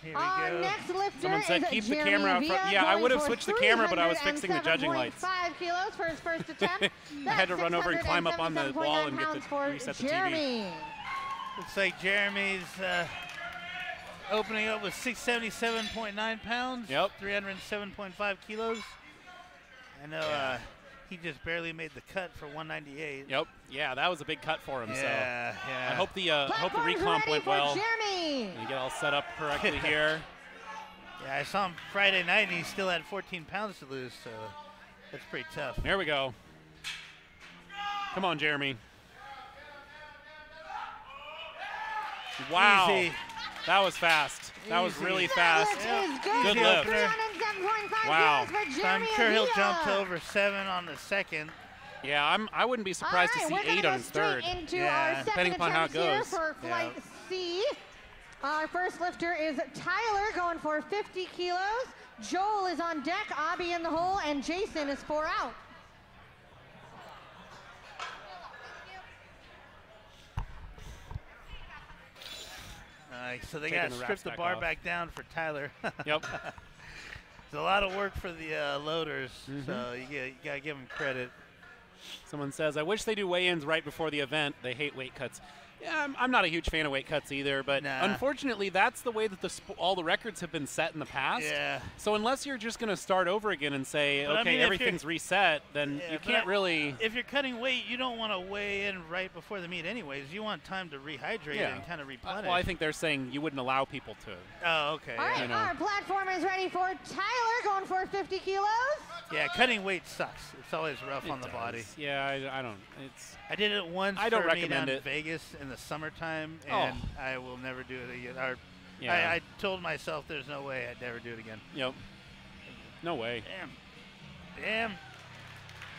Here we Our go. next lifter Someone said is keep the Jeremy camera out Villa, front. Yeah, I going would have for switched the camera, but I was fixing the judging lights. 307.5 kilos for his first attempt. I had to run over and climb up on the wall and get pounds for reset the TV. Jeremy. Looks like Jeremy's opening up with 677.9 pounds. Yep. 307.5 kilos. I know he just barely made the cut for 198. Yep. Yeah, that was a big cut for him. Yeah, So yeah. I hope the Platform's recomp ready went for well. Jeremy. And you get all set up correctly here. Yeah, I saw him Friday night, and he still had 14 pounds to lose, so that's pretty tough. There we go. Come on, Jeremy. Wow. Easy. That was fast. That was Easy. really That fast. lift is good. Good Easy lift. opener. 307.5 Wow. kilos for So Jeremy I'm sure he'll Villa. jump to over 7 on the second. Yeah, I wouldn't be surprised All right, to we're see gonna 8 go on his third. straight into Yeah, our second depending upon how it attempt here goes. for flight C. Our first lifter is Tyler going for 50 kilos. Joel is on deck, Abby in the hole, and Jason is 4 out. So they Taking got to the strip wraps the back bar off. back down for Tyler. Yep. It's a lot of work for the loaders, Mm-hmm. so you got to give them credit. Someone says, I wish they do weigh-ins right before the event. They hate weight cuts. Yeah, I'm not a huge fan of weight cuts either, but Nah. unfortunately, that's the way that all the records have been set in the past. Yeah. So unless you're just going to start over again and say, But I okay, mean, if everything's reset, then Yeah, you but can't really. If you're cutting weight, you don't want to weigh in right before the meet anyways. You want time to rehydrate Yeah. and kind of replenish. Well, I think they're saying you wouldn't allow people to. Oh, okay. All right, I know. our platform is ready for Tyler going for 50 kilos. Yeah, cutting weight sucks. It's always rough on the It body. does. Yeah, I don't. It's. I did it once I don't for a meet recommend out in it. Vegas in the summertime, Oh. and I will never do it again. Yeah. I told myself there's no way I'd never do it again. Yep. No way. Damn.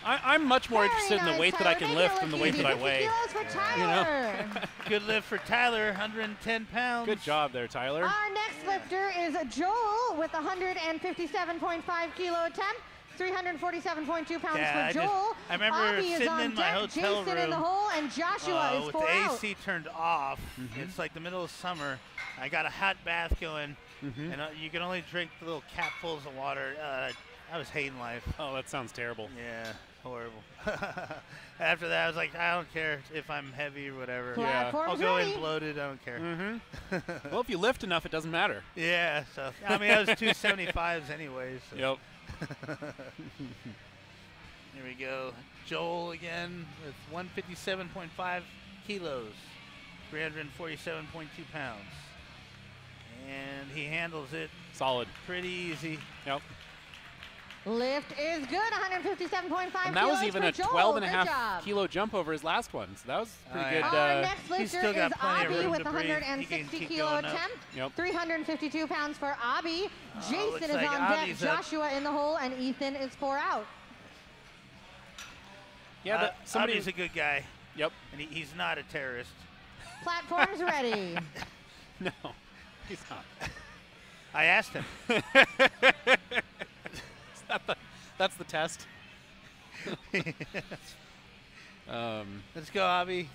I'm much more Very interested in the nice, weight that I Tyler. can Make lift it than the look weight easy. that I 50 weigh. kilos for Tyler. You know? Good lift for Tyler, 110 pounds. Good job there, Tyler. Our next lifter is Joel with a 157.5 kilo attempt. 347.2 pounds Yeah, for Joel. I remember Avi is sitting on in my deck. hotel Jason in the room, hole, and Joshua is with 4 the out. AC turned off. Mm-hmm. It's like the middle of summer. I got a hot bath going, Mm-hmm. and you can only drink the little capfuls of water. I was hating life. Oh, that sounds terrible. Yeah, horrible. After that, I was like, I don't care if I'm heavy or whatever. Platform's I'll go ready. in bloated. I don't care. Mm-hmm. Well, if you lift enough, it doesn't matter. Yeah, so I mean, I was 275s anyways. So. Yep. Here we go. Joel again with 157.5 kilos, 347.2 pounds. And he handles it Solid. pretty easy. Yep. Lift is good, 157.5 And that was kilos even for a Joel. 12 and a Good half job. kilo jump over his last one. So that was pretty Oh, good. yeah. Our next He's lifter still got is plenty of Abby room with to breathe. He can 160 keep kilo going up. attempt. Yep. 352 pounds for Abby. Jason looks is like on deck. Abby's up. Joshua in the hole, and Ethan is 4 out. Yeah, but somebody. Abby's a good guy, Yep. and he's not a terrorist. Platform's ready. No, he's not. I asked him. That's the test. Let's go, Abby.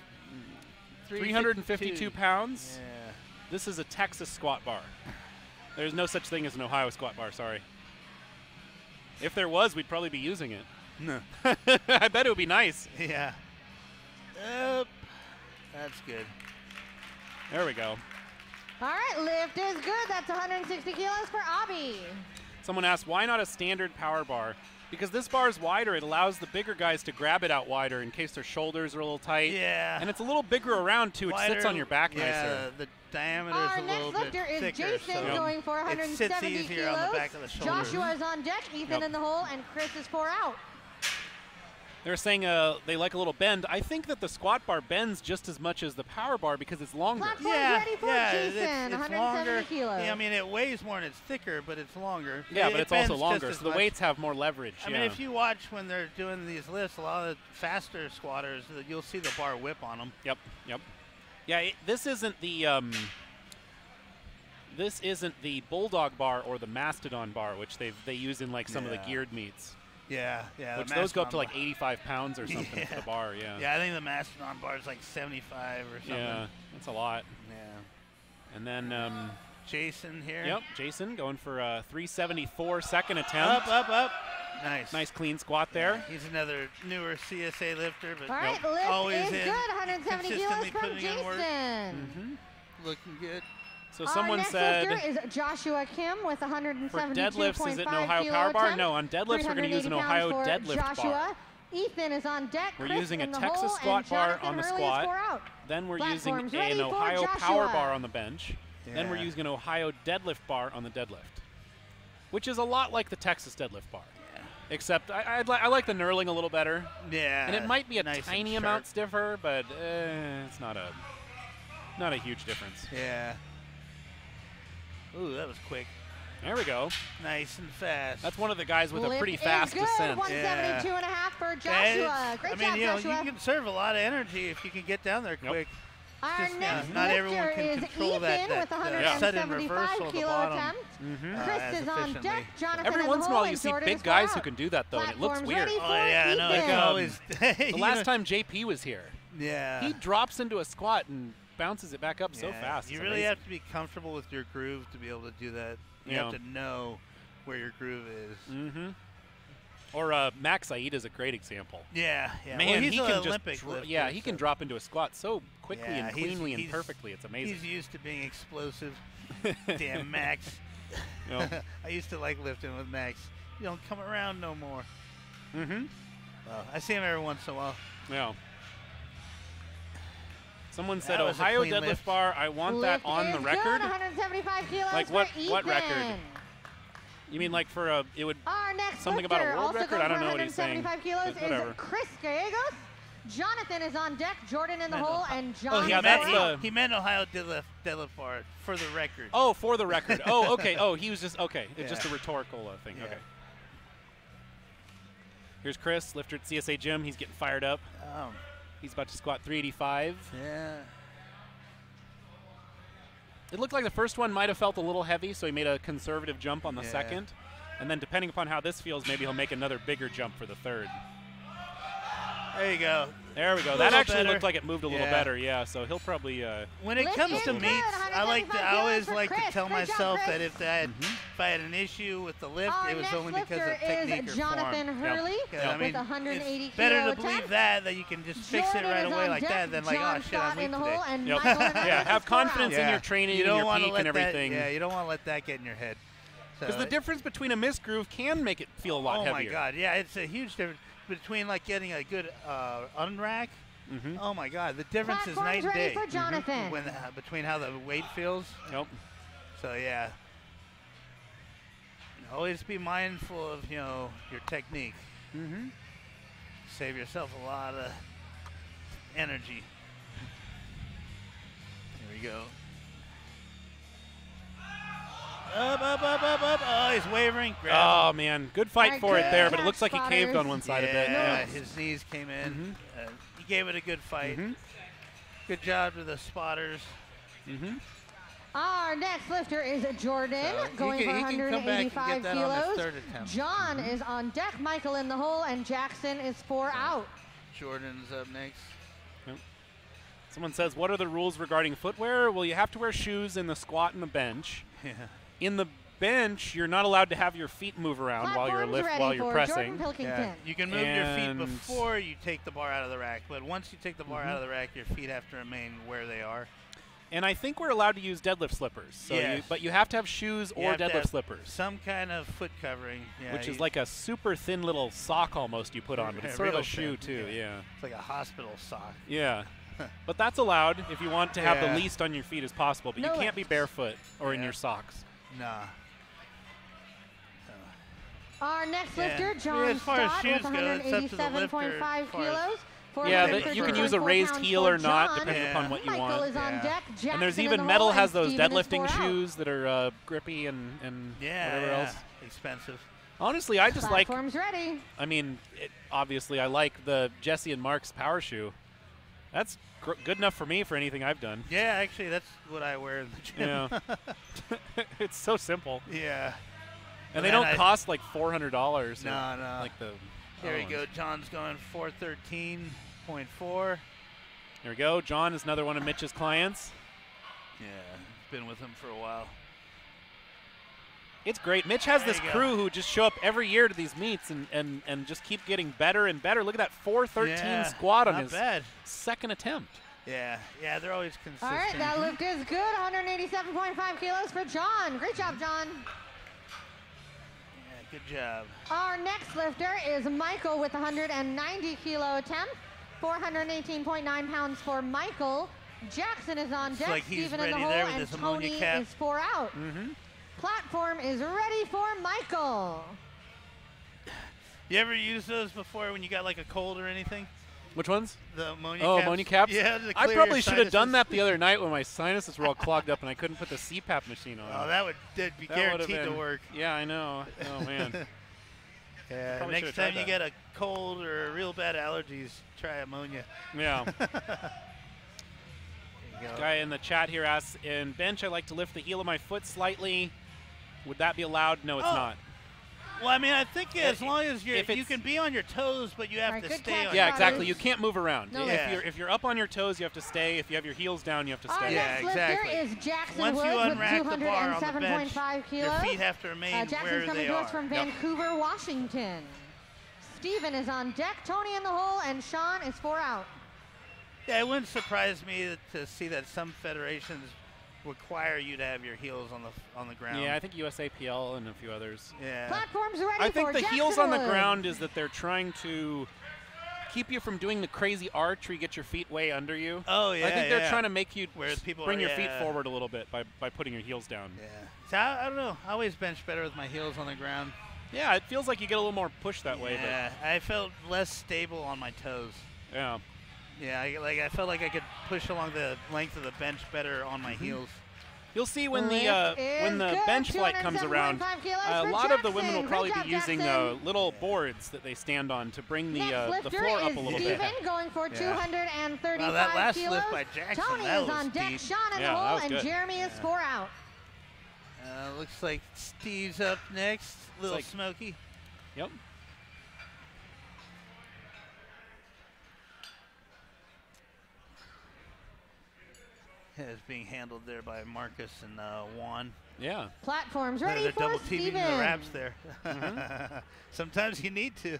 352 pounds. Yeah. This is a Texas squat bar. There's no such thing as an Ohio squat bar, sorry. If there was, we'd probably be using it. No. I bet it would be nice. Yeah. Yep. That's good. There we go. All right, lift is good. That's 160 kilos for Abby. Someone asked, why not a standard power bar? Because this bar is wider, it allows the bigger guys to grab it out wider in case their shoulders are a little tight. Yeah. And it's a little bigger around, too. It sits on your back yeah, nicer. the diameter Our is a little next bit lifter is thicker, Jason so going for it sits 170 easier kilos. on the back of the shoulders. Joshua is on deck. Ethan Yep. in the hole, and Chris is 4 out. They're saying they like a little bend. I think that the squat bar bends just as much as the power bar because it's longer. Platform's Yeah, ready for yeah, Jason, it's 170 longer. kilos. Yeah, I mean, it weighs more and it's thicker, but it's longer. Yeah, but it's also bends just longer, as so the much. weights have more leverage. I mean, if you watch when they're doing these lifts, a lot of the faster squatters, you'll see the bar whip on them. Yep, yep. Yeah, this isn't the Bulldog bar or the Mastodon bar, which they use in like some of the geared meets. Yeah, yeah. Which those go up to like 85 pounds or something for the bar, yeah. Yeah, I think the Mastodon bar is like 75 or something. Yeah, that's a lot. Yeah. And then Jason here. Yep, Jason going for a 374 second attempt. Up. Nice. Nice clean squat there. Yeah, he's another newer CSA lifter, but All right, the lift always is in, good. 170 kilos consistently from putting in work. Jason. Looking good. So Our someone next said lifter is Joshua Kim with for 172.5 deadlifts, is it an Ohio kilo power bar? attempt. No, on deadlifts we're going to use an 380 Ohio pounds for deadlift Joshua. bar. Ethan is on deck. We're Chris using a in the Texas hole, squat and bar Jonathan on the Hurley is squat. 4 out. Then we're using Platform's ready an for Ohio Joshua. power bar on the bench. Then we're Yeah. using an Ohio deadlift bar on the deadlift, which is a lot like the Texas deadlift bar. Yeah. Except I like the knurling a little better. Yeah. And it might be a nice tiny and amount sharp. stiffer, but it's not a huge difference. Yeah. Ooh, that was quick. There we go. Nice and fast. That's one of the guys with a Lift pretty is fast good. descent. 172.5 for Joshua. Great I mean, job, you know, Joshua. you can conserve a lot of energy if you can get down there quick. Our Just, next not everyone lifter can is control Ethan that with sudden 175 reversal at the kilo bottom. attempt. Chris as is on efficiently. deck. Jonathan Every in once the in a hole, while you and see Jordan big is guys far who out. can do that, though, and it looks Platform's weird. ready Oh, for yeah, I know. Ethan. It's always The last time JP was here, Yeah. he drops into a squat and bounces it back up so Yeah. fast. You It's really amazing. have to be comfortable with your groove to be able to do that. You Yeah. have to know where your groove is. Mm-hmm. Or Max Said is a great example. Yeah, yeah. Man, well, he's he an can Olympic just lifter, yeah, he can so- drop into a squat so quickly Yeah, and he's- cleanly and he's- perfectly. It's amazing. He's used to being explosive. Damn Max. Yep. I used to like lifting with Max. You don't come around no more. Mm-hmm. Well, I see him every once in a while. Yeah. Someone said That was a Ohio clean deadlift lift. bar. I want that Lift on is the good, record. 175 kilos Like for what Ethan. record? You mean like for a it would Our next something lifter, about a world also record? going I don't for know what he's saying. 175 kilos but whatever. is Chris Gallegos. Jonathan is on deck. Jordan in the hole, and John. Oh, yeah, that's the- he meant Ohio deadlift bar for the record. Oh, for the record. Oh, okay. Oh, he was just okay. It's just a Yeah. rhetorical thing. Yeah. Okay. Here's Chris, lifter at CSA Gym. He's getting fired up. Oh, He's about to squat 385. yeah. It looked like the first one might have felt a little heavy, so he made a conservative jump on the Yeah. second. And then depending upon how this feels, maybe he'll make another bigger jump for the third. There you go. There we go. A That little actually better. looked like it moved a little Yeah. better, yeah. So he'll probably When it Lift comes is to good, meets, I 175 always kilos like for to Chris. tell Great job, myself Chris. that if I had an issue with the lift, Our it was next only because lifter of technique is or Jonathan form. Hurley Yeah, I mean, with 180 it's better kilo to believe attempt. that you can just fix it Jordan right is away on like deck. that than like, John oh shit, Scott I'm in weak the today. hole, and Yep. Michael Hernandez yeah, have is 4 out. confidence in your training you and don't your want to peak let and everything. That, yeah, you don't want to let that get in your head. Because the difference between a missed groove can make it feel a lot oh heavier. my god, yeah, it's a huge difference between like getting a good unrack. Mm-hmm. Oh my god, the difference is Platform's night and ready day for Jonathan. when between how the weight feels. Yep. So yeah, always be mindful of your technique. Mm-hmm. Save yourself a lot of energy. Here we go. Up. Oh, he's wavering. Grab him. Oh, man. Good fight Alright, for it good there, but it job, looks like he caved spotters. on one side a bit. Yeah, Yeah. his knees came in. Mhm. He gave it a good fight. Mhm. Good job to the spotters. Mm-hmm. Our next lifter is Jordan, So he going can- for he can come back and get 185 that on his kilos. third attempt. John is on deck, Michael in the hole, and Jackson is 4 out. Jordan's up next. Someone says, what are the rules regarding footwear? Well, you have to wear shoes in the squat and the bench. Yeah. In the bench, you're not allowed to have your feet move around while you're Platform's ready while you're for pressing. Jordan Pilkington. Yeah, you can move your feet And- before you take the bar out of the rack, but once you take the bar out of the rack, your feet have to remain where they are. And I think we're allowed to use deadlift slippers. So Yes. but you have to have shoes You or have to deadlift have slippers, Some kind of foot covering. Yeah, which is like a super thin little sock almost you put on, but it's Yeah, sort of a real shoe thin, too. Yeah. It's like a hospital sock. Yeah. But that's allowed if you want to have Yeah. the least on your feet as possible. But No you can't be lifts. barefoot or in Yeah. your socks. Nah. Our next Yeah. lifter, Yeah, John as far as Stott, shoes with go, it's up to the lifter 187.5 as far as- kilos. Yeah, that you can 3.4 use a raised pounds heel for or not, John. depending Yeah. upon what you Michael want. is on Yeah. deck. Jackson And there's in even the Metal hole, has and those Steven is deadlifting 4 out. shoes that are grippy and whatever else. Expensive. Honestly, I just like. Platform's ready. I mean, obviously, I like the Jesse and Mark's power shoe. That's good enough for me for anything I've done. Yeah, actually, that's what I wear in the gym. Yeah. It's so simple. Yeah. And they then don't cost like $400. No, no. Like the. Here we other go. ones. John's going 413.4. There we go. John is another one of Mitch's clients. Yeah, been with him for a while. It's great. Mitch has There this you go. crew who just show up every year to these meets and just keep getting better and better. Look at that 413 Yeah, squat on not his bad. second attempt. Yeah, they're always consistent. All right, that lift is good. 187.5 kilos for John. Great job, John. Yeah, good job. Our next lifter is Michael with 190 kilo attempt. 418.9 pounds for Michael. Jackson is on deck. like he's Steven in the ready hole, there with and his ammonia Tony cap. is 4 out. Mm-hmm. Platform is ready for Michael. You ever use those before when you got like a cold or anything? Which ones? The ammonia Oh, caps? ammonia caps? Yeah, to I clear probably your should have done sinuses. that the other night when my sinuses were all clogged up and I couldn't put the CPAP machine on. Oh, that'd be That would've guaranteed to been- work. Yeah, I know. Oh, man. Yeah, Probably next should've time tried you get a cold or real bad allergies, try ammonia. Yeah. There you go. Guy in the chat here asks, in bench, I like to lift the heel of my foot slightly. Would that be allowed? No, it's Oh. not. Well, I mean, I think as long as if you it's- can be on your toes, but you have Alright, to good stay catch, on Yeah, your exactly. toes. You can't move around. No Yeah. If you're up on your toes, you have to stay. If you have your heels down, you have to Our stay. Yeah, next exactly. lifter is Jackson Once Woods you with unrack the bar on the bench, 207.5 kilos. your feet have to remain Jackson's where coming they to are. us from Yep. Vancouver, Washington. Steven is on deck. Tony in the hole, and Shawn is 4 out. Yeah, it wouldn't surprise me to see that some federations require you to have your heels on the ground. Yeah, I think USAPL and a few others. Yeah. Platform's ready I think for the Jackson heels on the Woods. ground is that they're trying to keep you from doing the crazy arch where you get your feet way under you. Oh yeah. I think they're trying to make you Whereas people bring are- your feet yeah. forward a little bit by putting your heels down. Yeah. So I don't know. I always bench better with my heels on the ground. Yeah, it feels like you get a little more push that way. Yeah. I felt less stable on my toes. But yeah. Yeah. I felt like I could push along the length of the bench better on my heels. You'll see when Lift the is good. bench flight comes around, 207.5 kilos a for lot of the women will Jackson. probably Great be job, using Jackson. little boards that they stand on to bring the Next lifter floor up is a little Steven bit. going for Yeah. 235 Wow, that last kilos. lift by Jackson, Tony that is was on deck. deep. Shawn in Yeah, the that hole, was and good. Jeremy is 4 out. Looks like Steve's up next. Lil like- Smokey. Yep. Is being handled there by Marcus and Juan. Yeah. Platform's They're ready for double teaming the Steven. wraps there. Sometimes you need to.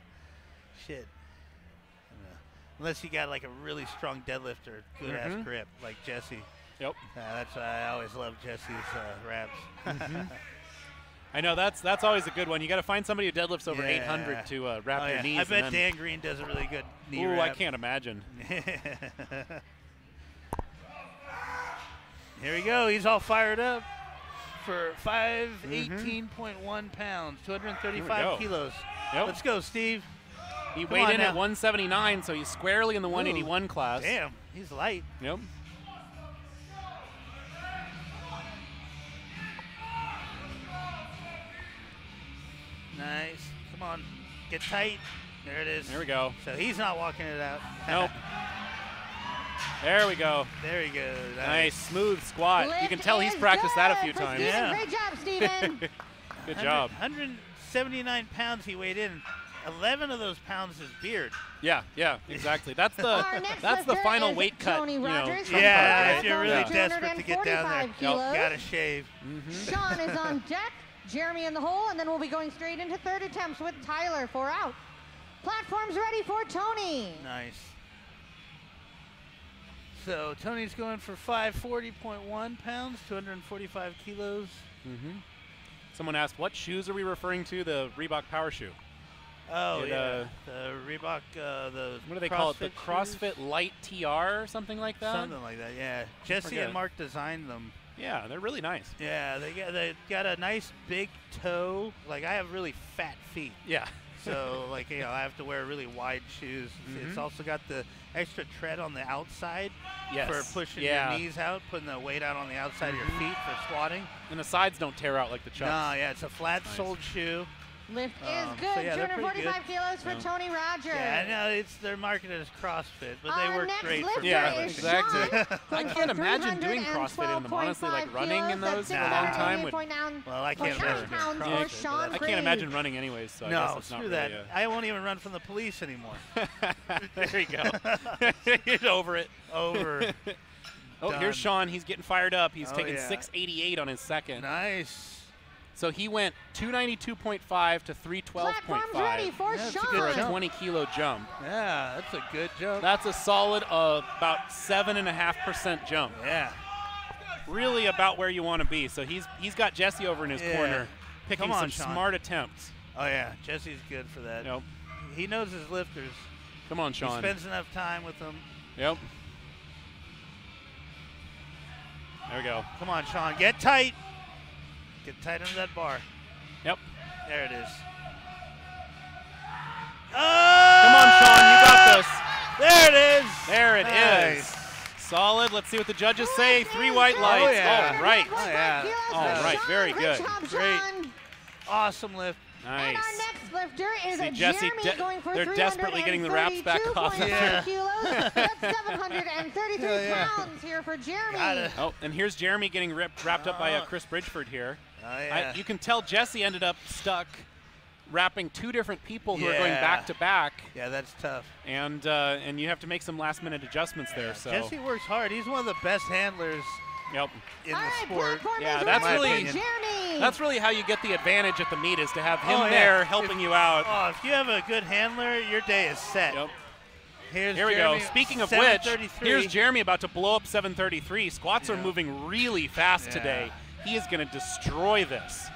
Shit. Unless you got like a really strong deadlift or good ass grip like Jesse. Yep. That's why I always love Jesse's wraps. I know that's always a good one. You got to find somebody who deadlifts over Yeah. 800 to wrap Oh, their yeah. knees. I bet and Dan Green does a really good knee Ooh, wrap. I can't imagine. Here we go. He's all fired up for 518.1 pounds, 235 go. kilos. Yep. Let's go, Steve. He Come weighed on in at now. 179, so he's squarely in the 181 class. Damn, he's light. Yep. Nice. Come on. Get tight. There it is. There we go. So he's not walking it out. Nope. There we go. There he goes. Nice, smooth squat. You can Lift tell he's is practiced that a good few for times. Steven. Yeah. Great job, Steven. Good job. 179 pounds he weighed in. 11 of those pounds is beard. Yeah, exactly. That's the Our next that's the lifter final is weight cut. Tony You know, Rogers some from Yeah, part, if you're really Yeah. desperate to get down there, 245 kilos. gotta shave. Shawn is on deck. Jeremy in the hole, and then we'll be going straight into third attempts with Tyler, 4 out. Platform's ready for Tony. Nice. So Tony's going for 540.1 pounds, 245 kilos. Someone asked, what shoes are we referring to? The Reebok Power Shoe. Oh, It, yeah. The Reebok, the What do they call it? The CrossFit shoes? CrossFit Light TR or something like that? Something like that, yeah. Jesse forget. and Mark designed them. Yeah, they're really nice. Yeah, they got a nice big toe. Like, I have really fat feet. Yeah. So, like, I have to wear really wide shoes. It's also got the extra tread on the outside for pushing your knees out, putting the weight out on the outside of your feet for squatting. And the sides don't tear out like the chucks. No, yeah, it's a flat-soled shoe. Lift is good. So yeah, 245 kilos for Tony Rogers. Yeah, I know they're marketed as CrossFit, but they work great for exactly. I can't imagine doing CrossFit in them. Honestly, like running in those for a long time would. Well, I can't imagine. I can't imagine running anyways. So I guess it's screw not that. really I won't even run from the police anymore. There you go. Get over it. Over. Oh, here's Shawn. He's getting fired up. He's taking 688 on his second. Nice. So he went 292.5 to 312.5 for for a 20-kilo jump. Yeah, that's a good jump. That's a solid about 7.5% jump. Yeah. Really about where you want to be. So he's got Jesse over in his corner, picking some Shawn. smart attempts. Oh, yeah. Jesse's good for that. Yep. He knows his lifters. Come on, Shawn. He spends enough time with them. Yep. There we go. Come on, Shawn. Get tight. Get tight under that bar. Yep. There it is. Oh! Come on, Shawn. You got this. There it is. There it is. Solid. Let's see what the judges say. 3 white lights. Oh, yeah. All right. Oh, yeah. All right. Very good. Great. Awesome lift. Nice. And our next lifter is See, Jesse, Jeremy going for they're desperately getting the wraps back off. Yeah. Kilos. That's 733 pounds here for Jeremy. Oh, and here's Jeremy getting wrapped up by Chris Bridgeford here. Oh, yeah. You can tell Jesse ended up stuck wrapping 2 different people who are going back to back. Yeah, that's tough. And you have to make some last-minute adjustments there. So Jesse works hard. He's one of the best handlers in the sport. Yeah, that's really how you get the advantage at the meet, is to have him there helping you out. Oh, if you have a good handler, your day is set. Yep. Here we go. Speaking of which, here's Jeremy about to blow up 733. Squats are moving really fast today. He is going to destroy this.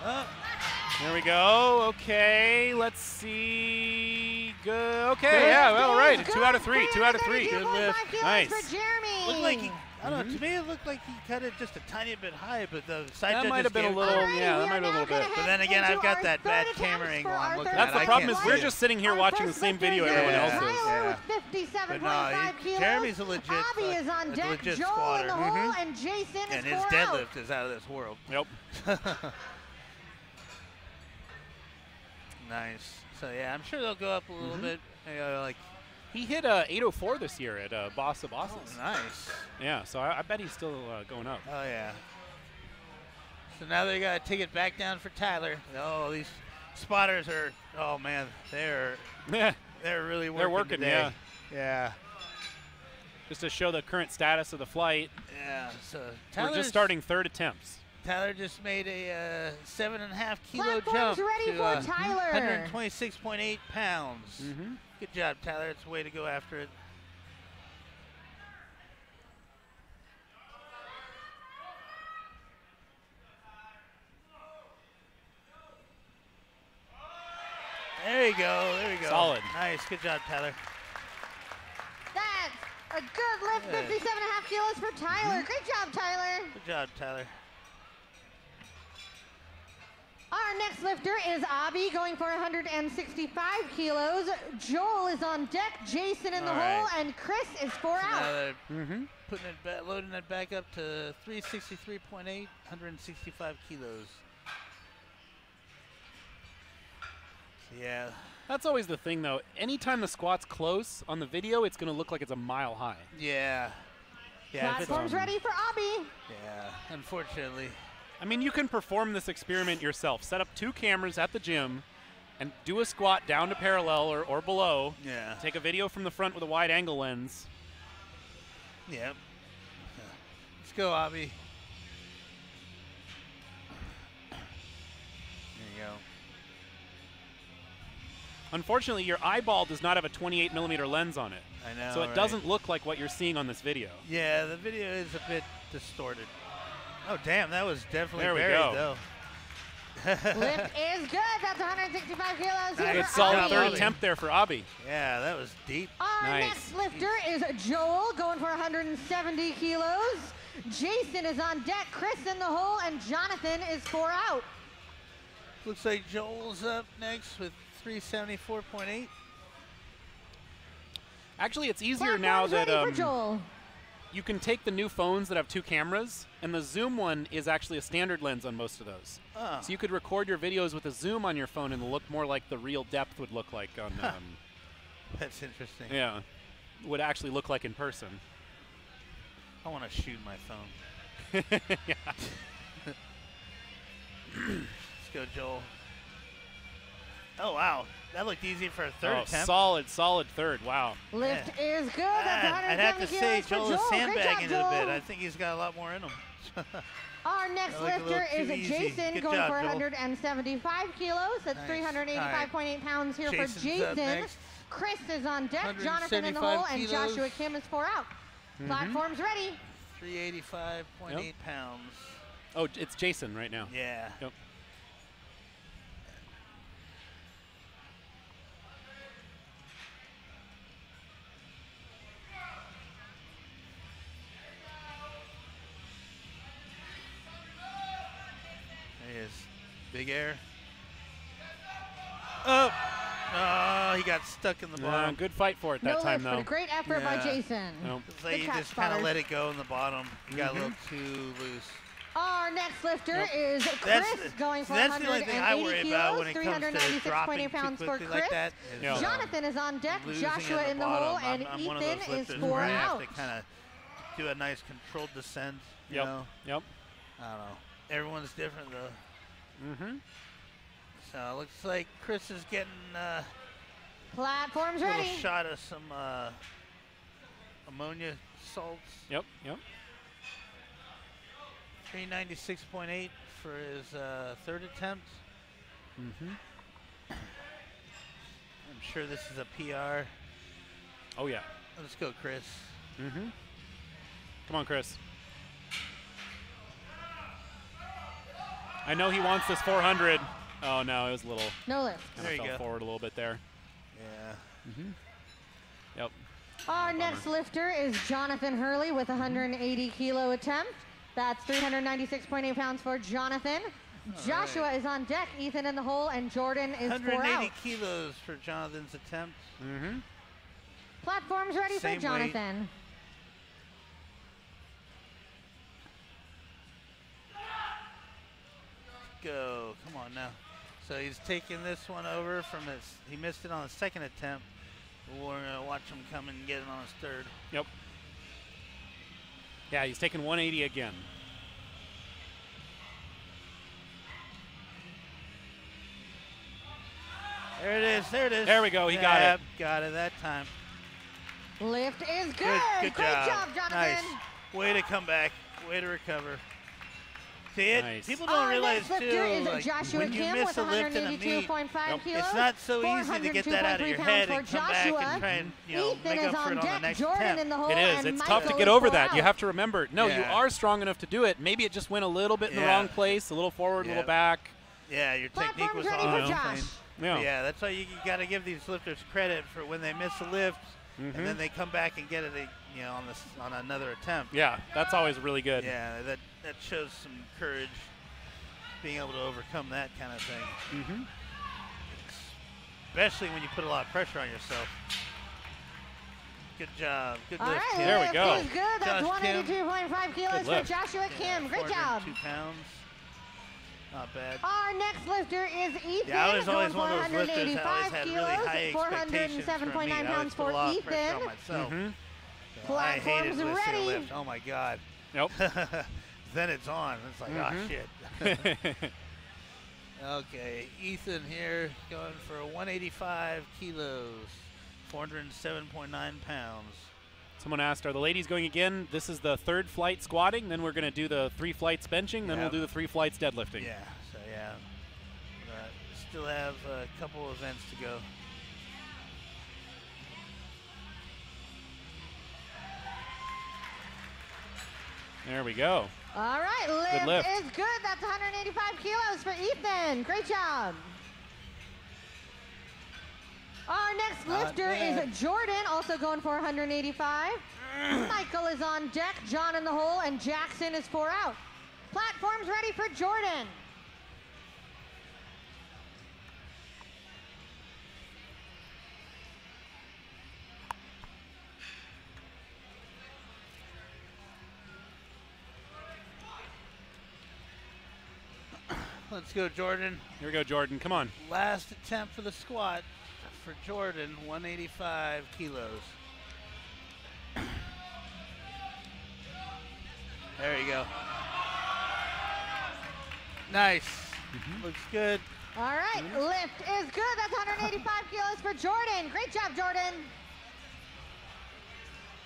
There we go. Okay, let's see. Good. Okay, yeah, all right. 2 out of 3. 2 out of 3. Good lift. Nice. Looked like he, I don't know, to me it looked like he cut it just a tiny bit high, but the side that judges might have been a little, that might have been a little bit. But then again, I've got that bad camera angle I'm looking at. That's the problem, is we're just sitting here watching the same video everyone else is. Yeah. But no, Jeremy's a legit squatter. And Jason and his deadlift is out of this world. Yep. Nice. So yeah, I'm sure they'll go up a little bit. Like he hit 804 this year at Boss of Bosses. Oh, nice. Yeah, so I bet he's still going up. Oh yeah. So now they got to take it back down for Tyler. Oh, these spotters are. Oh man, they're really working. They're working. Today. Yeah. Just to show the current status of the flight. Yeah. So we're just starting 3rd attempts. Tyler just made a 7.5 kilo jump to 126.8 pounds. Good job, Tyler. It's a way to go after it. There you go. There you go. Solid. Nice. Good job, Tyler. That's a good lift. 57.5 kilos for Tyler. Great job, Tyler. Good job, Tyler. Our next lifter is Abby, going for 165 kilos. Joel is on deck, Jason in the hole, and Chris is 4 out. Putting it back, loading it back up to 363.8, 165 kilos. So yeah. That's always the thing, though. Anytime the squat's close on the video, it's going to look like it's a mile high. Yeah. Platform's ready for Abby. Yeah, unfortunately. I mean, you can perform this experiment yourself. Set up 2 cameras at the gym and do a squat down to parallel or below. Yeah. Take a video from the front with a wide angle lens. Yep. Let's go, Abby. There you go. Unfortunately, your eyeball does not have a 28mm lens on it. I know. So it doesn't look like what you're seeing on this video. Yeah, the video is a bit distorted. Oh, damn, that was definitely buried, though. Lift is good. That's 165 kilos. Good solid 3rd attempt there for Abby. Yeah, that was deep. Our next lifter is Joel, going for 170 kilos. Jason is on deck, Chris in the hole, and Jonathan is 4 out. Looks like Joel's up next with 374.8. Actually, it's easier now that ready for Joel. you can take the new phones that have 2 cameras, and the zoom one is actually a standard lens on most of those. Oh. So you could record your videos with a zoom on your phone and look more like the real depth would look like on. That's interesting. Yeah, would actually look like in person. I want to shoot my phone. Yeah. Let's go, Joel. Oh, wow. That looked easy for a third attempt. Solid third. Wow. Lift is good. That's 170 I'd have to say kilos Joel for is Joel. sandbagging it Great job, a bit. Joel. I think he's got a lot more in him. Our next That looked a lifter little is too easy. Jason, Good going job, for Joel. 175 kilos. That's Nice. 385.8 pounds here Jason's for up Jason. next. Chris is on deck, Jonathan in the 175 hole, and kilos. Joshua Kim is 4 out. Platform's ready. 385.8 pounds. Oh, it's Jason right now. Yeah. Yep. There he is. Big air. Oh! Oh, he got stuck in the bottom. Good fight for it that No time, lift, but though. a great effort by Yeah. Jason. Nope. It's like Good he catch, just kind of spotters. let it go in the bottom. He got a little too loose. Our next lifter is Chris, That's- going for That's the only thing I 180 worry about kilos, when it comes to dropping 396.8 too pounds for quickly Chris. like that. Is, Yeah. Jonathan is on deck, losing Joshua at in the hole, bottom. and I'm one of Ethan those is lifters 4 where I out. have to kind of do a nice controlled descent. You Yep. know? Yep. I don't know. Everyone's different though. Mm-hmm. So it looks like Chris is getting Platform's a little ready. shot of some ammonia salts. Yep. Yep. 396.8 for his third attempt. Mm-hmm. I'm sure this is a PR. Oh yeah. Let's go, Chris. Mm-hmm. Come on, Chris. I know he wants this 400. Oh no, it was a little. No lift. Kind There of you fell go. forward a little bit there. Yeah. Mm-hmm. Yep. Our next lifter is Jonathan Hurley with 180 kilo attempt. That's 396.8 pounds for Jonathan. Joshua is on deck, Ethan in the hole, and Jordan is 4 out. 180 kilos for Jonathan's attempt. Mm-hmm. Platform's ready Same for Jonathan. Go. Come on now. So he's taking this one over from his. He missed it on the second attempt. We're gonna watch him come and get it on his third. Yep. Yeah, he's taking 180 again. There it is. There it is. There we go, he got it. Yep, got it that time. Lift is good. Good Great job. job, Jonathan. Nice. Way to come back. Way to recover. See it? Nice. People don't Our realize next lifter too. is Like, Joshua when you Kim miss with a lift in a meet, 182.5 kilos. it's not so easy to get that out of your 402.3 head pounds and for come back Joshua. and try and Ethan make is up for on it on the deck, next Jordan attempt. in the hole, It is. and It's Michael tough to is get over 4 that. You out. have to remember, no, you Yeah. are strong enough to do it. Maybe it just went a little bit in the Yeah. wrong place, a little forward, a little Yep. back. Yeah, your technique Platform's was ready on for Josh. Yeah. Yeah, that's why you got to give these lifters credit for when they miss a lift Mhm. and then they come back and get it, on another attempt. Yeah, that's always really good. Yeah, that shows some courage, being able to overcome that kind of thing, Mm-hmm. especially when you put a lot of pressure on yourself. Good job. Good All lift, right, Kim. There we lift go. is good. That's Josh Kim. 182.5 kilos Good for lift. Joshua Kim. Great job. 2 pounds. Not bad. Our next lifter is Ethan. Yeah, I was always going one for of those lifters that always 185 had really kilos, high expectations for me. 407.9 I always pounds put a for lot of pressure Ethan. on myself. Mm-hmm. So I hated Platform's missing a ready. lift. Oh my God. Yep. Then it's on. It's like, Mhm. oh shit. Okay, Ethan here going for 185 kilos, 407.9 pounds. Someone asked, are the ladies going again? This is the third flight squatting, then we're going to do the 3 flights benching, then we'll Yep. do the 3 flights deadlifting. Yeah, so yeah. Still have a couple events to go. There we go. All right, lift, lift. is good. That's 185 kilos for Ethan. Great job. Our next Not lifter bad. is Jordan, also going for 185. Michael is on deck, John in the hole, and Jackson is 4 out. Platforms ready for Jordan. Let's go, Jordan. Here we go, Jordan. Come on. Last attempt for the squat for Jordan, 185 kilos. There you go. Nice. Looks good. All right, lift is good. That's 185 kilos for Jordan. Great job, Jordan.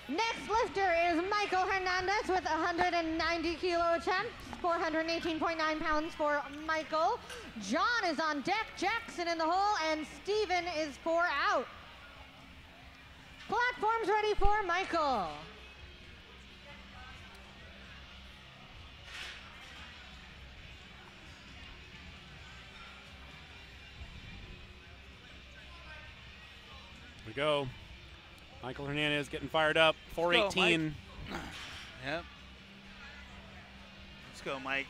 Next lifter is Michael Hernandez with 190 kilo attempts, 418.9 pounds for Michael. John is on deck, Jackson in the hole, and Steven is 4 out. Platforms ready for Michael. Here we go. Michael Hernandez getting fired up. 418. Yep. Let's go, Mike.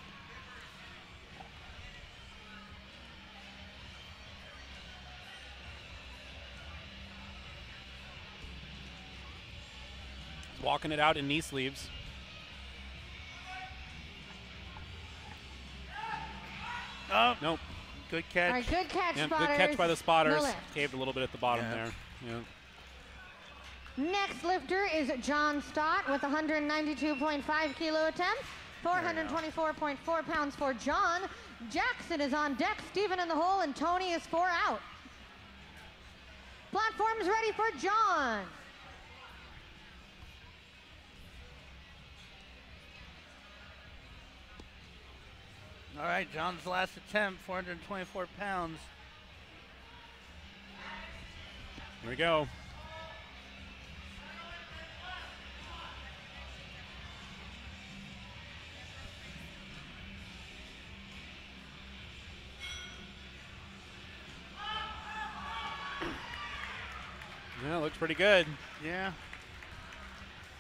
Walking it out in knee sleeves. Oh, Nope. good catch. All right, good catch, Yep, spotters. good catch by the spotters. No lift. Caved a little bit at the bottom there. Yeah. Next lifter is John Stott with 192.5 kilo attempts, 424.4 pounds for John. Jackson is on deck, Steven in the hole, and Tony is 4 out. Platforms ready for John. All right, John's last attempt, 424 pounds. Here we go. Yeah, looks pretty good. Yeah.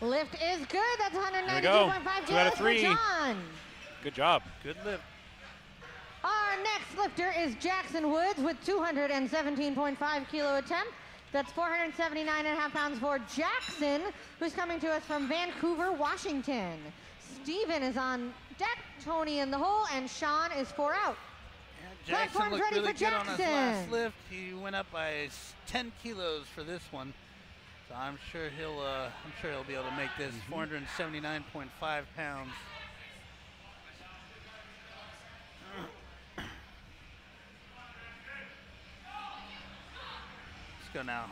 Lift is good. That's There we go. 192.5 2 out of kilos 3. for John. Good job. Good lift. Our next lifter is Jackson Woods with 217.5 kilo attempt. That's 479.5 pounds for Jackson, who's coming to us from Vancouver, Washington. Steven is on deck, Tony in the hole, and Shawn is 4 out. Yeah, Jackson Platforms looked ready really for good on his last Jackson. lift. He went up by 10 kilos for this one. So I'm sure he'll be able to make this 479.5 pounds. Let's go now.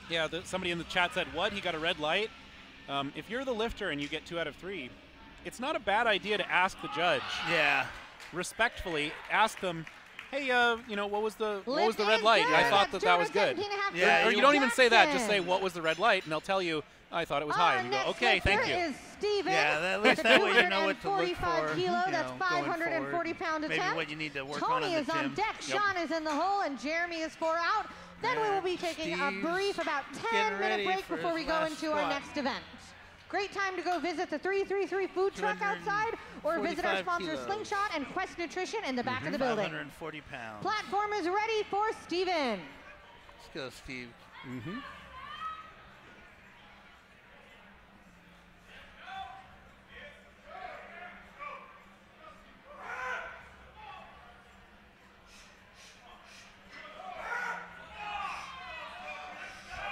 Yeah, somebody in the chat said, what? He got a red light? If you're the lifter and you get 2 out of 3, it's not a bad idea to ask the judge. Yeah. Respectfully, ask them, hey, what was the Lift red is light? good. I thought That's that was good. 217.5 Yeah, Or you don't even say that. Just say, Jackson. what was the red light? And they'll tell you, I thought it was high. Our And you go, next okay, thank lifter you. is Steven. Yeah, at least that way you know what to look 245 for. kilo, you that's know, going 540 forward. pound Maybe attempt. what you need to work on Tony in is the on gym. deck, Yep. Shawn is in the hole, and Jeremy is 4 out. Then we will be taking a Steve's brief about getting 10-minute ready break for before his we go last into our squat. next event. Great time to go visit the 333 food truck outside or visit our 245 sponsor kilos. Slingshot and Quest Nutrition in the back of the building. 540 pounds. Platform is ready for Steven. Let's go, Steve.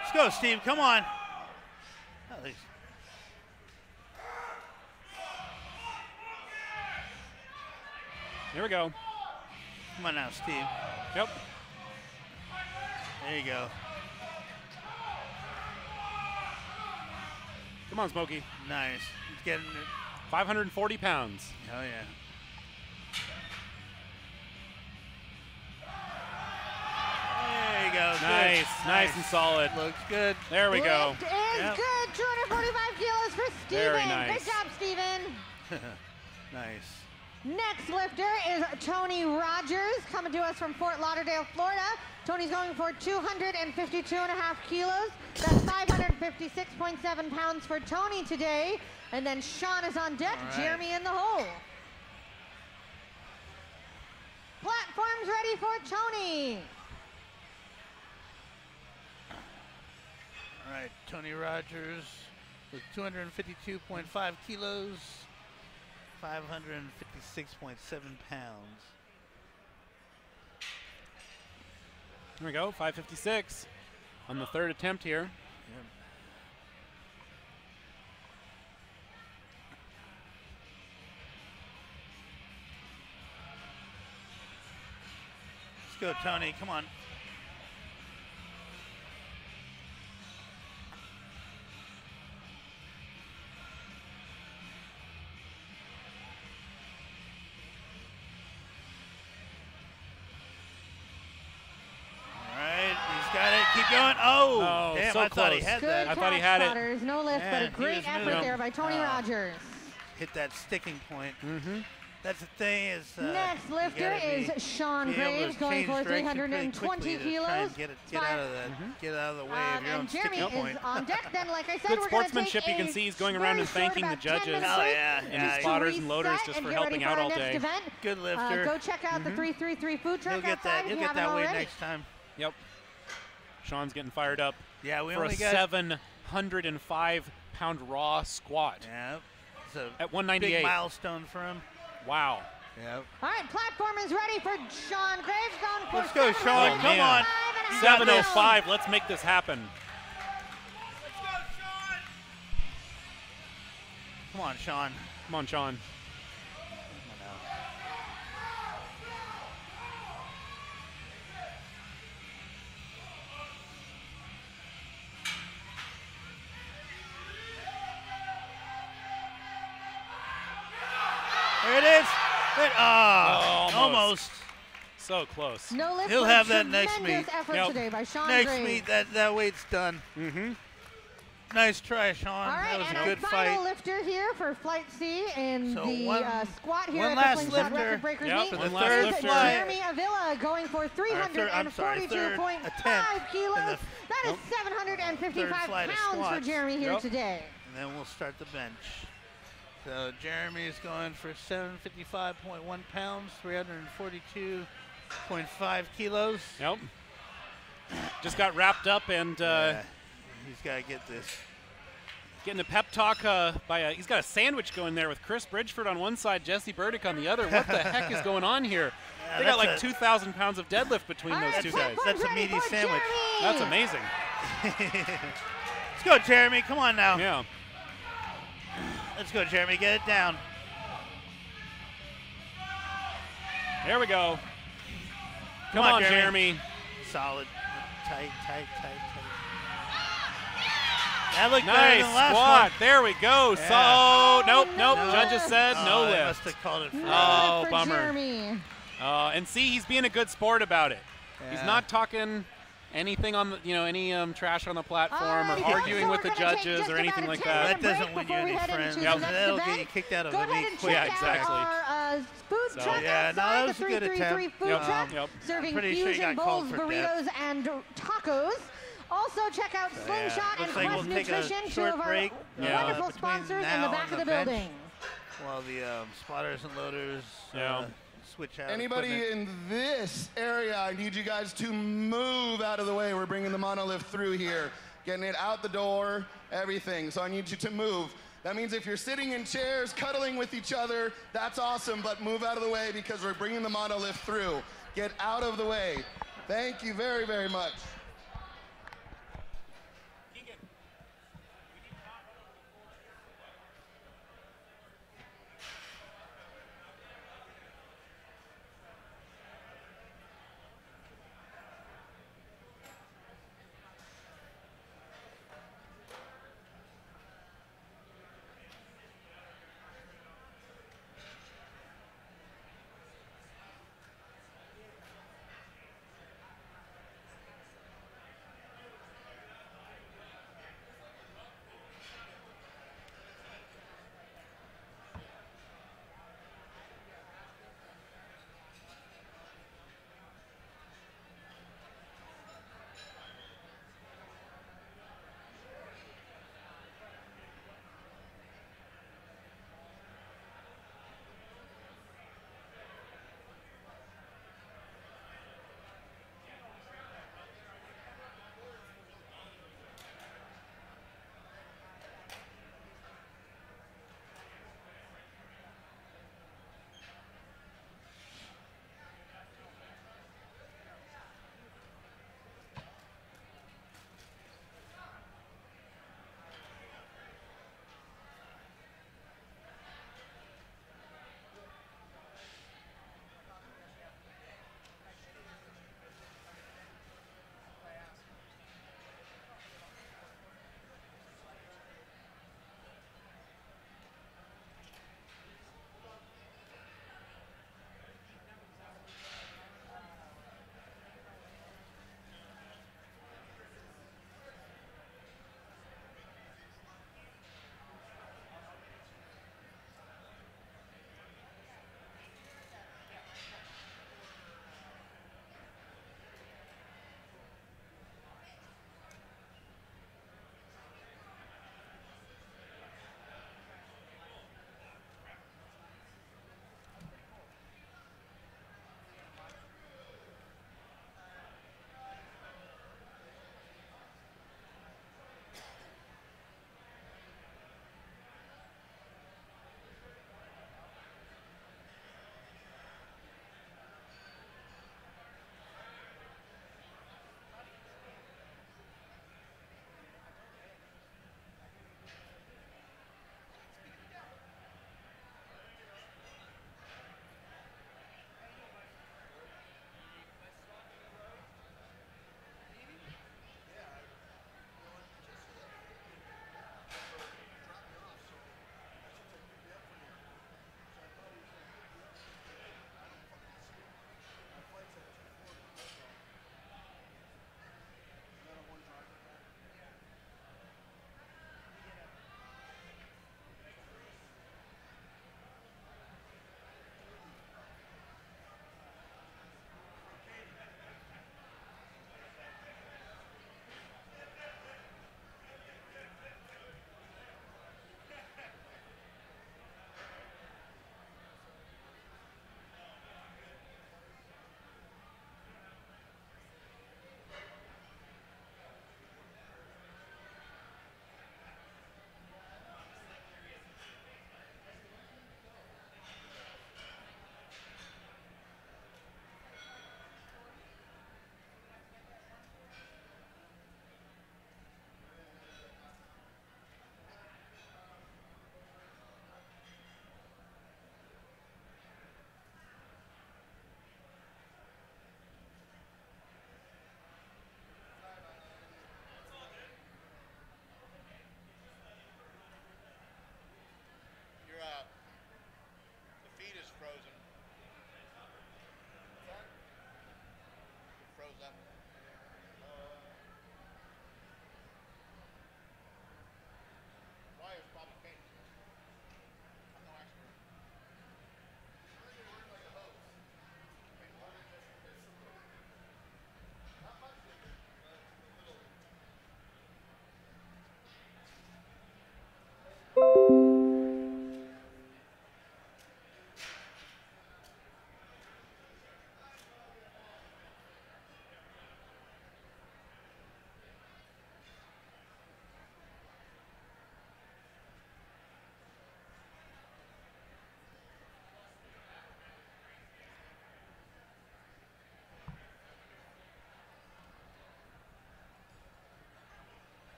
Let's go, Steve. Come on. Oh, Here we go. come on now, Steve. Yep. There you go. Come on, Smokey. Nice. He's getting it. 540 pounds. Oh, yeah. There you go. Nice, Good. nice and solid. Looks good. There we go. Lift is Yep. good. 245 kilos for Steven. Very nice. Good job, Steven. Nice. Next lifter is Tony Rogers, coming to us from Fort Lauderdale, Florida. Tony's going for 252.5 kilos. That's 556.7 pounds for Tony today. And then Shawn is on deck, right. Jeremy in the hole. Platform's ready for Tony. All right, Tony Rogers with 252.5 kilos, 556.7 pounds. Here we go, 556 on the third attempt here. Yep. Let's go, Tony. Come on. Keep going. Oh, damn, so I thought he close. had Good that. I thought he had it. spotters. No lift, Man, but a he great was effort moving. there by Tony Rogers. Hit that sticking point. Mm-hmm. That's the thing is. Next lifter is Shawn Creams, going for 320 kilos. Get out of that. Get out of the way of your own And Jeremy sticking point. is on deck. Then, like I said, Good we're going to sportsmanship. take You can see he's going around and thanking the judges and his spotters and loaders just for helping out all day. Good lifter. Go check out the 333 food truck He'll get outside that. if He'll you get haven't that weight already. next time. Yep. Sean's getting fired up Yeah, we for a only got 705-pound raw squat Yeah, it's a at 198. big milestone for him. Wow. Yep. All right, platform is ready for Shawn Creams, going for Let's go, Shawn. Oh, Come man. on. 705. Let's make this happen. Let's go, Shawn. Come on, Shawn. Come on, Shawn. There it is. Almost. So close. No lift, He'll but have that next tremendous meet. effort Yep. today by Shawn Next Creams. meet, that weight's done. Mm-hmm. Nice try, Shawn. All right, That was and a our good final fight. lifter here for Flight C in So the squat here one at last the Slingshot lifter. Record Breakers Yep, meet. for the Is third lifter. flight. Jeremy Avila going for third attempt 342.5 kilos. in the That is 755 third flight of pounds for squats. Jeremy here Yep. today. And then we'll start the bench. So Jeremy is going for 755.1 pounds, 342.5 kilos. Yep. Just got wrapped up and Yeah, he's got to get this. getting a pep talk he's got a sandwich going there with Chris Bridgeford on one side, Jesse Burdick on the other. What the heck is going on here? Yeah, They got that's like 2,000 pounds of deadlift between All those right, two guys. platform's That's a ready meaty for sandwich. Jeremy. That's amazing. Let's go, Jeremy. Come on now. Yeah. Let's go, Jeremy. Get it down. There we go. Come Come on, on, Jeremy. Jeremy. Solid. Tight. That looked better Nice than the last squat. one. There we go. Yeah. So, nope. No Judges lift. said no They lift. must have called it for No Oh, lift for bummer. Jeremy. And see, he's being a good sport about it. He's Yeah. not talking anything on the, any trash on the platform or Alrighty, arguing so with we're the gonna take judges just or about anything a like 10-minute that. That doesn't break win you before we any head into friends. the Yep. next That'll get event. you kicked out of Go the ahead league and quick. check Yeah, exactly. out our food So- truck Yeah, no, that outside, was the a good 333 attempt. food Yep. truck, Yep. serving Pretty sure he fusion got called bowls, for burritos, and tacos. Also, check out Slingshot and Looks like Quest we'll take a Nutrition, two short of our break, wonderful between sponsors in now the back and of the bench. building. While the spotters and loaders Yeah. switch out. Anybody equipment. in this area, I need you guys to move out of the way. We're bringing the monolift through here, getting it out the door, everything. So I need you to move. That means if you're sitting in chairs, cuddling with each other, that's awesome, but move out of the way because we're bringing the monolift through. Get out of the way. Thank you very, very much.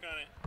work on it.